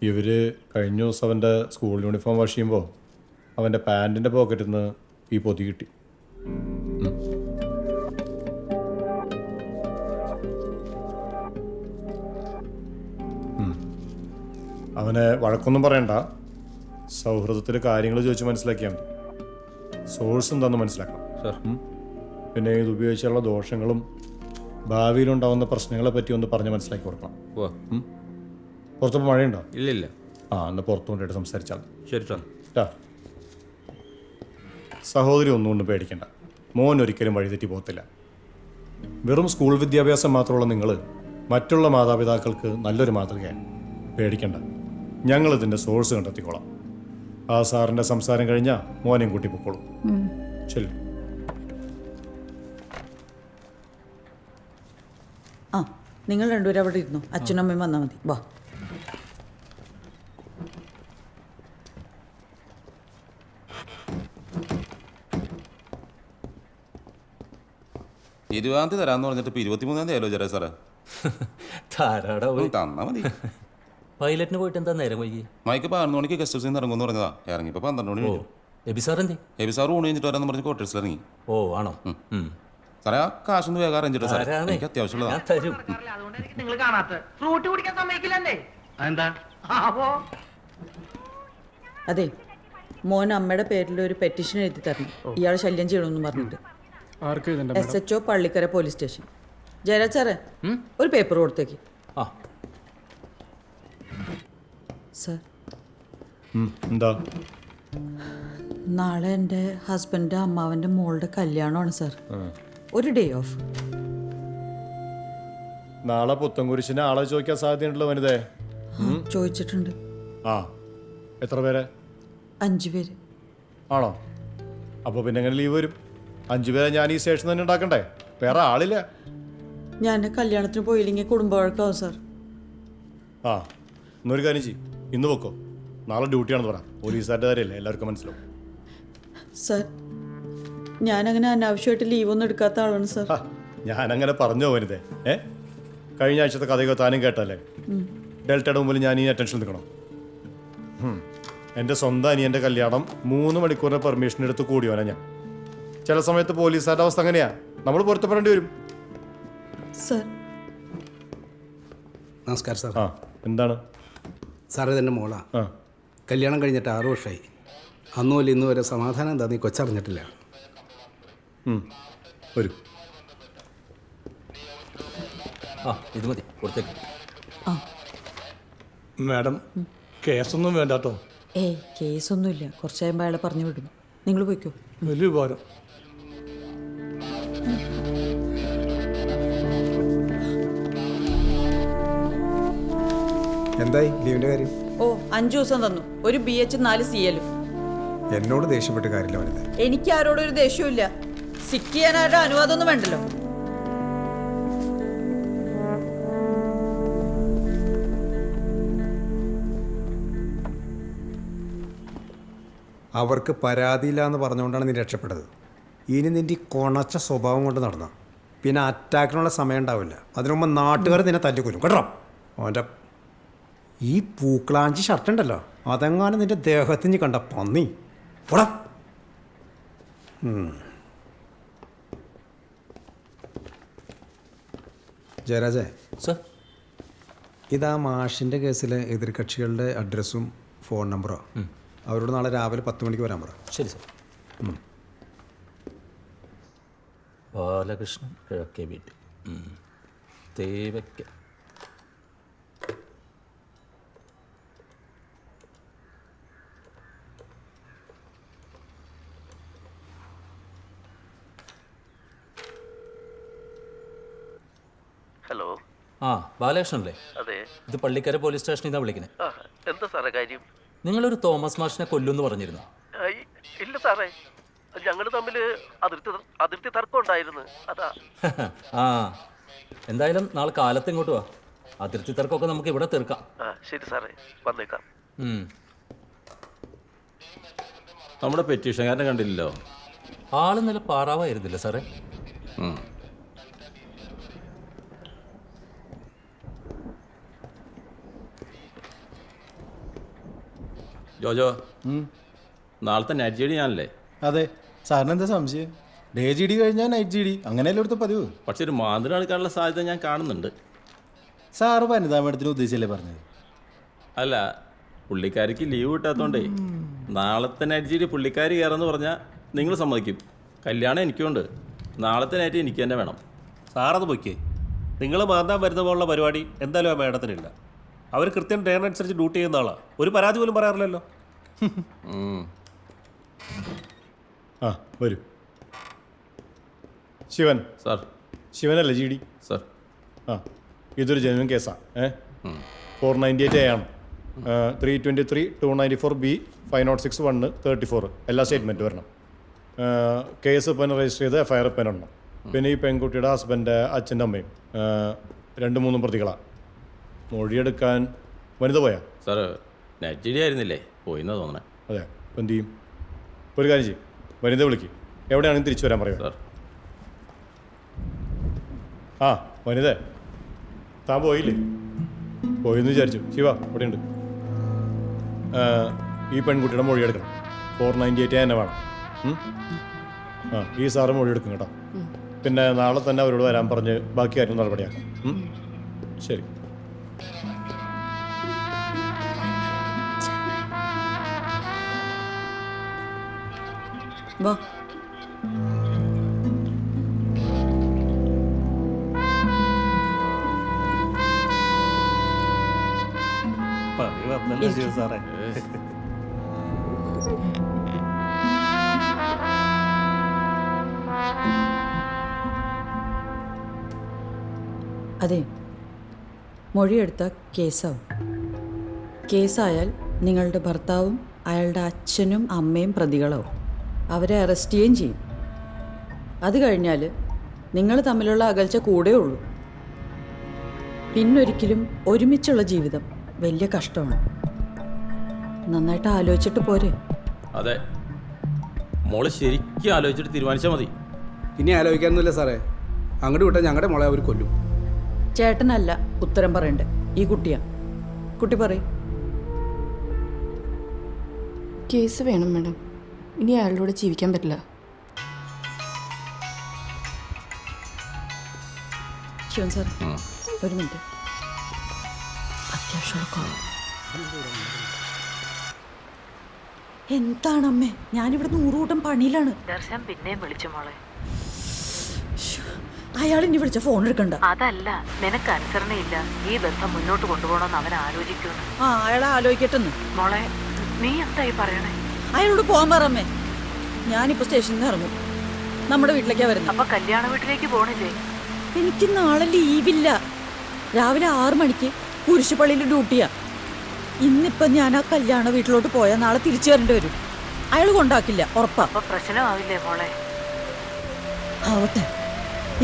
ഇവർ കഴിഞ്ഞ ദിവസം അവൻ്റെ സ്കൂൾ യൂണിഫോം വാഷ് ചെയ്യുമ്പോൾ അവൻ്റെ പാൻറ്റിൻ്റെ പോക്കറ്റിൽ നിന്ന് ഈ പൊതി കിട്ടി. അവനെ വഴക്കൊന്നും പറയണ്ട. സൗഹൃദത്തിൽ കാര്യങ്ങൾ ചോദിച്ച് മനസ്സിലാക്കിയാൽ മതി. സോഴ്സ് എന്താണെന്ന് മനസ്സിലാക്കണം സാർ. പിന്നെ ഇത് ഉപയോഗിച്ചുള്ള ദോഷങ്ങളും ഭാവിയിലുണ്ടാവുന്ന പ്രശ്നങ്ങളെ പറ്റി ഒന്ന് പറഞ്ഞ് മനസ്സിലാക്കി കൊടുക്കണം. പുറത്തപ്പോൾ മഴയുണ്ടോ? ഇല്ലില്ല. എന്നാൽ പുറത്തു കൊണ്ടിട്ട് സംസാരിച്ചാൽ ശരി സാർ. ട്ടാ. സഹോദരി ഒന്നുകൊണ്ടും പേടിക്കണ്ട. മോൻ ഒരിക്കലും വഴിതെറ്റി പോകത്തില്ല. വെറും സ്കൂൾ വിദ്യാഭ്യാസം മാത്രമുള്ള നിങ്ങൾ മറ്റുള്ള മാതാപിതാക്കൾക്ക് നല്ലൊരു മാതൃകയാണ്. പേടിക്കണ്ട, ഞങ്ങളിതിൻ്റെ സോഴ്സ് കണ്ടെത്തിക്കോളാം. ആ സാറിൻ്റെ സംസാരം കഴിഞ്ഞാൽ മോനെയും കൂട്ടി പൊക്കോളും. ശരി. ആ, നിങ്ങൾ രണ്ടുപേരും അവിടെ ഇരുന്നു. അച്ഛനും അമ്മയും വന്നാൽ മതി. വാ. ഇരുപതാം തീയതി തരാമെന്ന് പറഞ്ഞിട്ട് ഇപ്പോൾ 23-ാം തീയതി ആയാലോ ജരാ സാറേ. ധാരാടാ പോയി തന്നാ മതി. പൈലറ്റിന് പോയിട്ട് എന്താ നേരം വൈകി? മൈക്ക് 11 മണിക്ക് ഗസ്റ്റ് ഹൗസിൽ നിന്ന് ഇറങ്ങുമെന്ന് പറഞ്ഞതാ. ഇറങ്ങിയപ്പോൾ 12 മണി കഴിഞ്ഞു. എബി സാർ എന്തേ? എബി സാർ ഊണ് കഴിഞ്ഞിട്ട് വരാമെന്ന് പറഞ്ഞ് ക്വാർട്ടേഴ്സിൽ ഇറങ്ങി. ഓ ആണോ? സാറേ ആ കാശൊന്ന് വേഗം അറേഞ്ച് ചെയ്തോ സാറേ, തരാന്നേ. എനിക്ക് അത്യാവശ്യമുള്ളതാ. ഞാൻ തരും. നിങ്ങൾ കാണാത്ത ഫ്രൂട്ട് കുടിക്കാൻ സമ്മതിക്കില്ലേ? എന്താ? അതെ, മോൻ അമ്മയുടെ പേരിൽ ഒരു പെറ്റീഷൻ എഴുതി തരണം. ഇയാൾ ശല്യം ചെയ്യണമെന്ന് പറഞ്ഞിട്ട്. SHO Pallikkara police station. Jayaraj സാറേ, ഒരു പേപ്പർ കൊടുത്തേക്ക്. സർ, എന്താ? നാളെ എൻ്റെ ഹസ്ബൻഡ് അമ്മാവൻ്റെ മോളുടെ കല്യാണമാണ് സർ. ഒരു ഡേ ഓഫ്. നാളെ പുത്തൻകുരിശിന് ആളെ ചോദിക്കാൻ സാധ്യതയുണ്ടല്ലോ വനിതേ. ചോദിച്ചിട്ടുണ്ട്. ആ, എത്ര പേരെ? 5 പേര്. ആണോ? അപ്പോൾ പിന്നെ എങ്ങനെ ലീവ് വരും? 5 പേരെ ഞാൻ ഈ സ്റ്റേഷൻ തന്നെ ഉണ്ടാക്കണ്ടേ? വേറെ ആളില്ല. ഞാൻ കല്യാണത്തിന് പോയില്ലെങ്കിൽ കുടുംബ വഴക്കാവും സാർ. ആ, എന്നൊരു കാര്യം ചെയ്യും, ഇന്ന് വെക്കോ. നാളെ ഡ്യൂട്ടിയാണെന്ന് പറ. പോലീസുകാരുടെ കാര്യമല്ലേ, എല്ലാവർക്കും മനസ്സിലാവും. സാർ, ഞാനങ്ങനെ അനാവശ്യമായിട്ട് ലീവൊന്നും എടുക്കാത്ത ആളാണ് സാർ. ഞാനങ്ങനെ പറഞ്ഞോ വനിതേ? കഴിഞ്ഞ ആഴ്ചത്തെ കഥയൊക്കെ താനും കേട്ടല്ലേ? ഡെൽറ്റയുടെ മുമ്പിൽ ഞാൻ ഈ അറ്റൻഷൻ നിൽക്കണം. എൻ്റെ സ്വന്തം അനിയൻ്റെ കല്യാണം 3 മണിക്കൂറിന് പെർമിഷൻ എടുത്ത് കൂടിയോനാ ഞാൻ. ചില സമയത്ത് പോലീസുകാരുടെ അവസ്ഥ അങ്ങനെയാ, നമ്മൾ പൊരുത്തപ്പെടേണ്ടി വരും. സാർ, നമസ്കാരം സാർ. ആ, എന്താണ് സാറേ? ഇതെൻ്റെ മോളാ. കല്യാണം കഴിഞ്ഞിട്ട് 6 വർഷമായി. അന്നു പോലെ ഇന്ന് വരെ സമാധാനം എന്താ നീ കൊച്ചറിഞ്ഞിട്ടില്ല. വരും. ഇത് മതി, കൊടുത്തേക്ക്. മാഡം, കേസൊന്നും വേണ്ട കേട്ടോ. കേസൊന്നുമില്ല. കുറച്ച് കഴിയുമ്പോൾ അയാളെ പറഞ്ഞു വിടും. നിങ്ങൾ പോയിക്കോ. വലിയ ഉപകാരം. എന്തായി ലീവിൻ്റെ കാര്യം? 5 ദിവസം തന്നു. ഒരു BH 4 CL. എന്നോട് ദേഷ്യപ്പെട്ട് കാര്യമില്ല വനിത. എനിക്ക് ആരോടൊരു ദേഷ്യമില്ല. സിക്ക് ചെയ്യാൻ ആരുടെ അനുവാദമൊന്നും വേണ്ടല്ലോ. അവർക്ക് പരാതിയില്ല എന്ന് പറഞ്ഞുകൊണ്ടാണ് നീ രക്ഷപ്പെട്ടത്. ഇനി നിൻ്റെ ഈ കൊണച്ച സ്വഭാവം കൊണ്ട് നടന്ന പിന്നെ അറ്റാക്കിനുള്ള സമയം ഉണ്ടാവില്ല. അതിനു മുമ്പ് നാട്ടുകാർ നിന്നെ തല്ലിക്കൊല്ലും കേട്ടോ. അവൻ്റെ ഈ പൂക്കളാഞ്ചി ഷർട്ട് ഉണ്ടല്ലോ, അതെങ്ങാനും നിൻ്റെ ദേഹത്തിന് കണ്ട പന്നി പോടാ. ജയരാജേ സർ, ഇതാ മാഷിൻ്റെ കേസിലെ എതിർകക്ഷികളുടെ അഡ്രസ്സും ഫോൺ നമ്പറോ. അവരോട് നാളെ രാവിലെ 10 മണിക്ക് വരാൻ പറ. ശരി സർ. ബാലകൃഷ്ണൻ കിഴക്കേ വീട്ടിൽ തേവയ്ക്ക. ഹലോ. ആ, ബാലകൃഷ്ണനല്ലേ? അതെ. ഇത് പള്ളിക്കര പോലീസ് സ്റ്റേഷനിൽ നിന്നാണ് വിളിക്കുന്നത്. എന്താ സാറേ കാര്യം? നിങ്ങളൊരു തോമസ് മാഷിനെ കൊല്ലുമെന്ന് പറഞ്ഞിരുന്നു. ഇല്ല സാറേ, ഞങ്ങൾ തമ്മിൽ അതിർത്തി തർക്കം ഉണ്ടായിരുന്നു, അതാ. ആ, എന്തായാലും നാളെ കാലത്ത് ഇങ്ങോട്ട് വാ. അതിർത്തി തർക്കമൊക്കെ നമുക്ക് ഇവിടെ തീർക്കാം. ശരി സാറേ, വന്നേക്കാം. നമ്മുടെ പെറ്റീഷൻകാരനെ കണ്ടില്ലല്ലോ. ആള് നല്ല പാറാവായിരുന്നില്ല സാറേ? ജോജോ, നാളത്തെ നൈറ്റ് ജി ഡി ഞാനല്ലേ? അതെ. സാറിന് എന്താ സംശയം? ഡേ ജി ഡി കഴിഞ്ഞാൽ നൈറ്റ് ജി ഡി, അങ്ങനെയല്ലേ ഇവിടുത്തെ പതിവ്. പക്ഷെ ഒരു മാന്ത്രം എടുക്കാനുള്ള സാധ്യത ഞാൻ കാണുന്നുണ്ട്. സാറ് വനിതാ മേഡത്തിന് ഉദ്ദേശിച്ചല്ലേ പറഞ്ഞത്? അല്ല, പുള്ളിക്കാരിക്ക് ലീവ് കിട്ടാത്തതുകൊണ്ടേ നാളത്തെ നൈറ്റ് ജി ഡി പുള്ളിക്കാരി കയറെന്ന് പറഞ്ഞാൽ നിങ്ങൾ സമ്മതിക്കും. കല്യാണം എനിക്കുണ്ട്. നാളത്തെ നൈറ്റ് എനിക്ക് തന്നെ വേണം. സാറത് പൊയ്ക്കേ. നിങ്ങൾ മാന്താൻ വരുന്ന പോലുള്ള പരിപാടി എന്തായാലും ആ മേഡത്തിനില്ല. അവർ കൃത്യം ടേൺ അനുസരിച്ച് ഡ്യൂട്ടി ചെയ്യുന്ന ആളാണ്. ഒരു പരാതി പോലും പറയാറില്ലല്ലോ. ആ വരൂ. ശിവൻ സാർ. ശിവനല്ലേ ജി ഡി സാർ? ആ ഇതൊരു ജെന്യൂൻ കേസാണ്. 498A ആണ്. 323, 294B, 506, 1, 34 എല്ലാ സ്റ്റേറ്റ്മെൻറ്റ് വരണം. കേസ് ഇപ്പം രജിസ്റ്റർ ചെയ്ത് FIR ഇപ്പം ഇടണം. പിന്നെ ഈ പെൺകുട്ടിയുടെ ഹസ്ബൻഡ് അച്ഛൻ്റെ അമ്മയും 2-3 പ്രതികളാണ്. മൊഴിയെടുക്കാൻ വനിത പോയാ? സാർ നൈജീരിയ ആയിരുന്നില്ലേ? പോയിന്നാ തോന്നണേ. അതെ. അപ്പം എന്ത് ചെയ്യും? ഒരു കാര്യം ചെയ്യും, വനിത വിളിക്കും. എവിടെയാണെങ്കിലും തിരിച്ചു വരാൻ പറയാം. സാർ. ആ വനിത, താൻ പോയില്ലേ? പോയെന്ന് വിചാരിച്ചു. ശിവ ഇവിടെയുണ്ട്. ഈ പെൺകുട്ടിയുടെ മൊഴി എടുക്കണം. 498 തന്നെ വേണം. ആ ഈ സാറ് മൊഴി എടുക്കും കേട്ടോ. പിന്നെ നാളെ തന്നെ അവരോട് വരാൻ പറഞ്ഞ് ബാക്കി കാര്യം നടപടിയാക്കാം. ശരി. വാ. പണി വന്നല്ലോ ശിവ സാറേ. അതെ, മൊഴിയെടുത്ത കേസാവും. കേസായാൽ നിങ്ങളുടെ ഭർത്താവും അയാളുടെ അച്ഛനും അമ്മയും പ്രതികളാവും. അവരെ അറസ്റ്റ് ചെയ്യുകയും ചെയ്യും. അത് കഴിഞ്ഞാൽ നിങ്ങൾ തമ്മിലുള്ള അകൽച്ച കൂടെ ഉള്ളൂ. പിന്നൊരിക്കലും ഒരുമിച്ചുള്ള ജീവിതം വലിയ കഷ്ടമാണ്. നന്നായിട്ട് ആലോചിച്ചിട്ട് പോരെ? അതെ, മോള് ശരിക്കും ആലോചിച്ചിട്ട് തീരുമാനിച്ചാൽ മതി. ഇനി ആലോചിക്കാനൊന്നുമില്ല സാറേ. അങ്ങോട്ട് വിട്ടാൽ ഞങ്ങളുടെ മോളെ അവർ കൊല്ലും. ചേട്ടനല്ല ഉത്തരം പറയണ്ടേ, ഈ കുട്ടിയാ. കുട്ടി പറയും. കേസ് വേണം മാഡം. ഇനി അയാളുടെ കൂടെ ജീവിക്കാൻ പറ്റില്ല. ശിവൻ സാർ ഒരു മിനിറ്റ്, അത്യാവശ്യമുള്ള കോൾ. എന്താണമ്മേ, ഞാനിവിടെ 100 കൂട്ടം പണിയിലാണ്. ദർശൻ പിന്നെയും വിളിച്ചു മോളെ. അയാൾ ഇനി വിളിച്ച ഫോൺ എടുക്കണ്ട. അതല്ല, നിനക്ക് അനുസരണയില്ല. ഈ ബന്ധം മുന്നോട്ട് കൊണ്ടുപോകണമെന്ന് അവൻ ആലോചിക്കുന്നു. ആ അയാളെ ആലോചിക്കട്ടെന്ന്. മോളെ നീ എന്തായി പറയണേ? അയാളോട് പോകാൻ പറമ്മേ. ഞാനിപ്പോ സ്റ്റേഷനിൽ നിന്ന് ഇറങ്ങും. നമ്മുടെ വീട്ടിലേക്കാ വരുന്നത്. അപ്പൊ കല്യാണ വീട്ടിലേക്ക് പോണില്ലേ? എനിക്ക് നാളെ ലീവില്ല. രാവിലെ 6 മണിക്ക് കുരിശുപള്ളിയിൽ ഡ്യൂട്ടിയാ. ഇന്നിപ്പം ഞാൻ ആ കല്യാണ വീട്ടിലോട്ട് പോയാൽ നാളെ തിരിച്ചു വരേണ്ടി വരും. അയാൾ കൊണ്ടാക്കില്ല, ഉറപ്പാ. അപ്പൊ പ്രശ്നമാവില്ലേ മോളെ? ആവട്ടെ.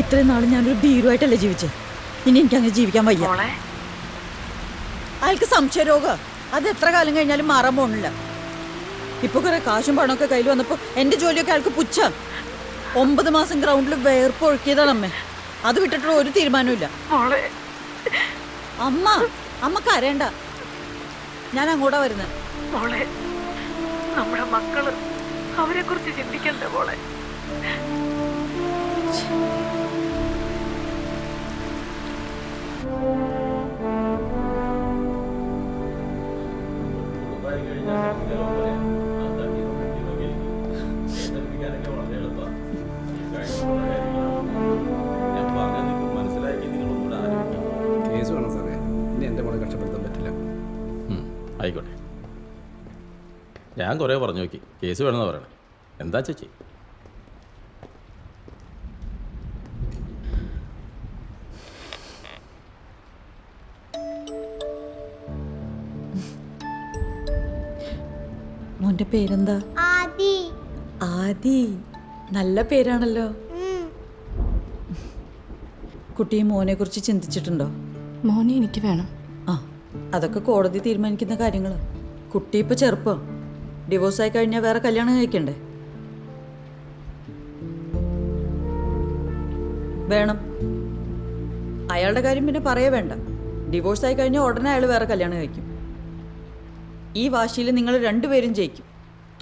ഇത്രയും നാൾ ഞാനൊരു ഭീരുവായിട്ടല്ലേ ജീവിച്ചത്. ഇനി എനിക്ക് അങ്ങനെ ജീവിക്കാൻ വയ്യ. അയാൾക്ക് സംശയരോഗ. അത് എത്ര കാലം കഴിഞ്ഞാലും മാറാൻ പോണില്ല. ഇപ്പൊ കുറെ കാശും പണമൊക്കെ കയ്യിൽ വന്നപ്പോ എന്റെ ജോലിയൊക്കെ അയാൾക്ക് പുച്ഛ. 9 മാസം ഗ്രൗണ്ടിൽ വേർപ്പ് ഒഴുക്കിയതാണ് അമ്മേ. അത് വിട്ടിട്ടുള്ള ഒരു തീരുമാനമില്ല. അമ്മ കരയണ്ട, ഞാൻ അങ്ങോട്ടാ വരുന്നത്. മോളെ, നമ്മുടെ മക്കള്, അവരെ കുറിച്ച് ചിന്തിക്കണ്ടേ മോളെ? കേസ് വേണം സാറേ. ഇനി എൻ്റെ മോളെ കഷ്ടപ്പെടുത്താൻ പറ്റില്ല. ആയിക്കോട്ടെ, ഞാൻ കുറേ പറഞ്ഞു നോക്കി. കേസ് വേണമെന്ന് പറയണേ. എന്താ ചേച്ചി? മോന്റെ പേരെന്താ? ആദി. നല്ല പേരാണല്ലോ. കുട്ടി മോനെ കുറിച്ച് ചിന്തിച്ചിട്ടുണ്ടോ? മോനെ എനിക്ക് വേണം. ആ അതൊക്കെ കോടതി തീരുമാനിക്കുന്ന കാര്യങ്ങൾ. കുട്ടി ഇപ്പൊ ചെറുപ്പം. ഡിവോഴ്സായി കഴിഞ്ഞാൽ വേറെ കല്യാണം കഴിക്കണ്ടേ? വേണം. അയാളുടെ കാര്യം പിന്നെ പറയേ വേണ്ട. ഡിവോഴ്സായി കഴിഞ്ഞാൽ ഉടനെ അയാൾ വേറെ കല്യാണം കഴിക്കും. ഈ വാശിയിൽ നിങ്ങൾ രണ്ടുപേരും ജയിക്കും.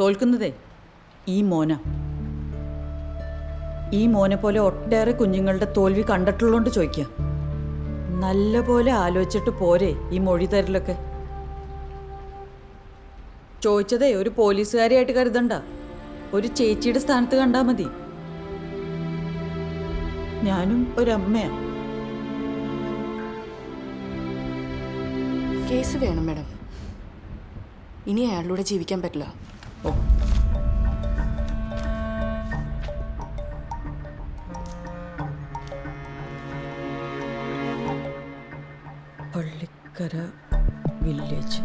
തോൽക്കുന്നതേ ഈ മോന. ഈ മോനെ പോലെ ഒട്ടേറെ കുഞ്ഞുങ്ങളുടെ തോൽവി കണ്ടിട്ടുള്ളതുകൊണ്ട് ചോദിക്കുക. നല്ല പോലെ ആലോചിച്ചിട്ട് പോരെ ഈ മൊഴി തരലൊക്കെ. ചോദിച്ചതേ ഒരു പോലീസുകാരിയായിട്ട് കരുതണ്ട, ഒരു ചേച്ചിയുടെ സ്ഥാനത്ത് കണ്ടാ മതി. ഞാനും ഒരമ്മയാ. കേസ് വേണം മാഡം. ഇനി അയാളിലൂടെ ജീവിക്കാൻ പറ്റില്ല. ഓ പള്ളിക്കര വില്ലേജ്.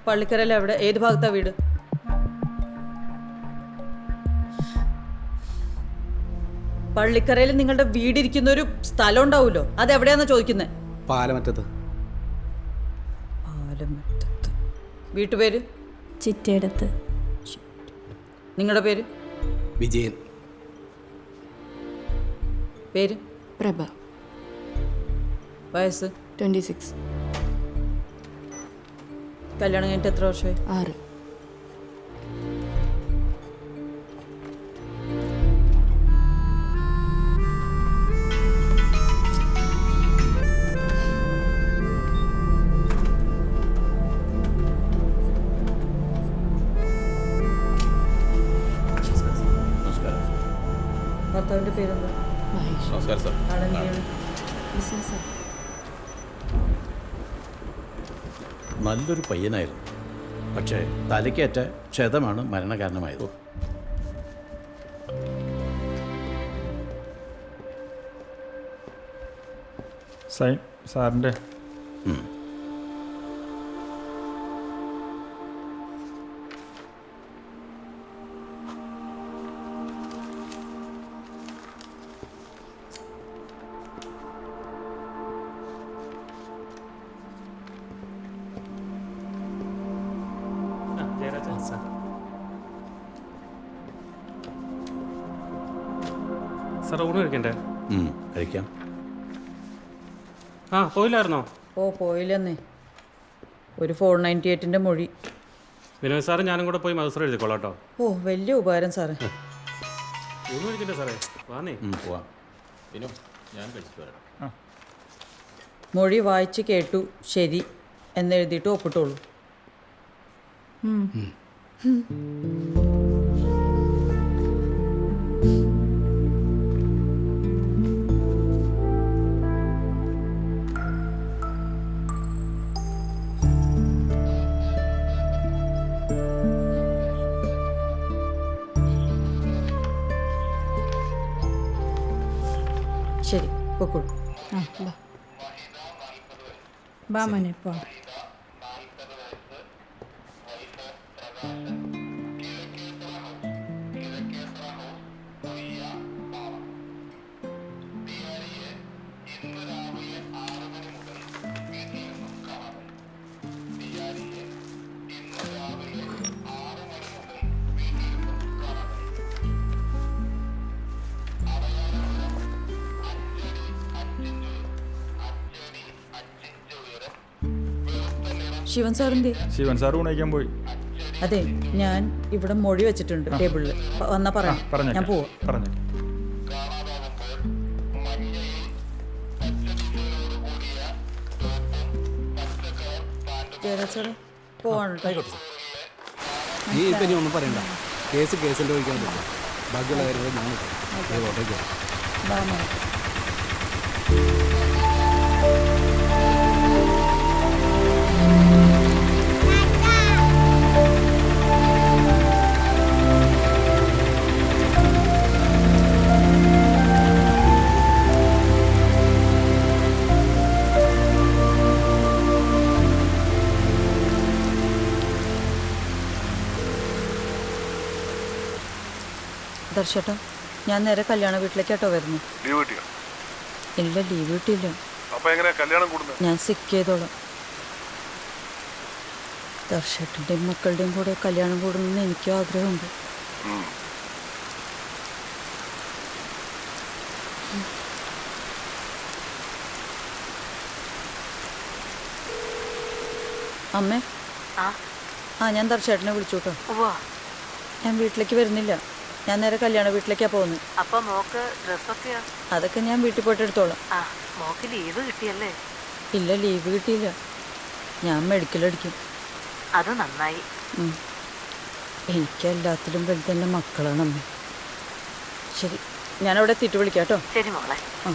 പള്ളിക്കരയിൽ എവിടെ? ഏത് ഭാഗത്താ വീട്? പള്ളിക്കരയിൽ നിങ്ങളുടെ വീടിരിക്കുന്ന ഒരു സ്ഥലം ഉണ്ടാവുമല്ലോ, അതെവിടെയാന്നാ ചോദിക്കുന്നത്? പാലമറ്റത്ത്. പാലമറ്റത്ത്. വീട്ടുപേര്? ചിറ്റേടത്ത്. നിങ്ങളുടെ പേര്? വിജയൻ. പേര്? പ്രഭ. വയസ്സ്? 26. കല്യാണം കഴിഞ്ഞിട്ട് എത്ര വർഷമായി? 6. ഭർത്താവിന്റെ പേരെന്താ? നമസ്കാരം സാർ. നല്ലൊരു പയ്യനായിരുന്നു, പക്ഷേ തലയ്ക്കേറ്റ ക്ഷതമാണ് മരണകാരണമായത്. സൈൻ സാറിൻ്റെ. സാർ ഊണ് കഴിക്കണ്ടേ? കഴിക്കാം. ആ പോയില്ലായിരുന്നോ? ഓ പോയില്ലെന്നേ. ഒരു 498ന്റെ മൊഴി. വിനോദ് സാറ് ഞാനും കൂടെ പോയി മത്സരം എഴുതിക്കോളാം കേട്ടോ. ഓ വലിയ ഉപകാരം സാറേ. ഊണ് കഴിക്കണ്ടേ സാറേ? വാന്നേ. പോവാം. വിനു, ഞാൻ കഴിച്ചിട്ട് വരാം. മൊഴി വായിച്ച് കേട്ടു ശരി എന്നെഴുതിയിട്ട് ഒപ്പിട്ടോളൂ. ശരി പൊക്കോളൂ. ബാ മോനെ പോ. ശിവൻ സാറിൻ്റെ? ശിവൻ സാർ ഊണയിക്കാൻ പോയി. അതെ, ഞാൻ ഇവിടെ മൊഴി വെച്ചിട്ടുണ്ട് ടേബിളിൽ. വന്നാ പറയാം. ഞാൻ പോവാം. പറഞ്ഞു. ജയരാജ് പോവാണ്. നീ ഇപ്പം ഇനി ഒന്നും പറയണ്ട. കേസിൻ്റെ വഹിക്കാൻ പറ്റും. ബാക്കിയുള്ള കാര്യങ്ങൾ ഞാൻ ഓട്ടേക്ക്. ദർശേട്ടാ, ഞാൻ നേരെ കല്യാണ വീട്ടിലേക്കാട്ടോ വരുന്നു. ലീവ് കിട്ടിയോ? ഇല്ല, ലീവ് കിട്ടിയില്ല. അപ്പൊ എങ്ങനെയാ കല്യാണം കൂടുന്നത്? ഞാൻ സിക്ക് ചെയ്തോളാം. ദർശേട്ടൻ്റെയും മക്കളുടെയും കൂടെ കല്യാണം കൂടുന്നെന്ന് എനിക്കും ആഗ്രഹമുണ്ട്. അമ്മേ, ഞാൻ ദർശേട്ടനെ വിളിച്ചു കേട്ടോ. ഞാൻ വീട്ടിലേക്ക് വരുന്നില്ല. ഞാൻ നേരെ കല്യാണ വീട്ടിലേക്കാ പോകുന്നത്. അപ്പൊ മോക്ക് ഡ്രസ്സൊക്കെയോ? അതൊക്കെ ഞാൻ വീട്ടിൽ പോയിട്ട് എടുത്തോളാം. മോക്ക് ലീവ് കിട്ടിയല്ലേ? ഇല്ല, ലീവ് കിട്ടിയില്ല. ഞാൻ മെഡിക്കൽ അടിക്കും. അത് നന്നായി. എനിക്ക് എല്ലാത്തിലും വലുതെൻ്റെ മക്കളാണ് അമ്മ. ശരി, ഞാനവിടെ എത്തിയിട്ട് വിളിക്കാം കേട്ടോ. ശരി മോളെ. ആ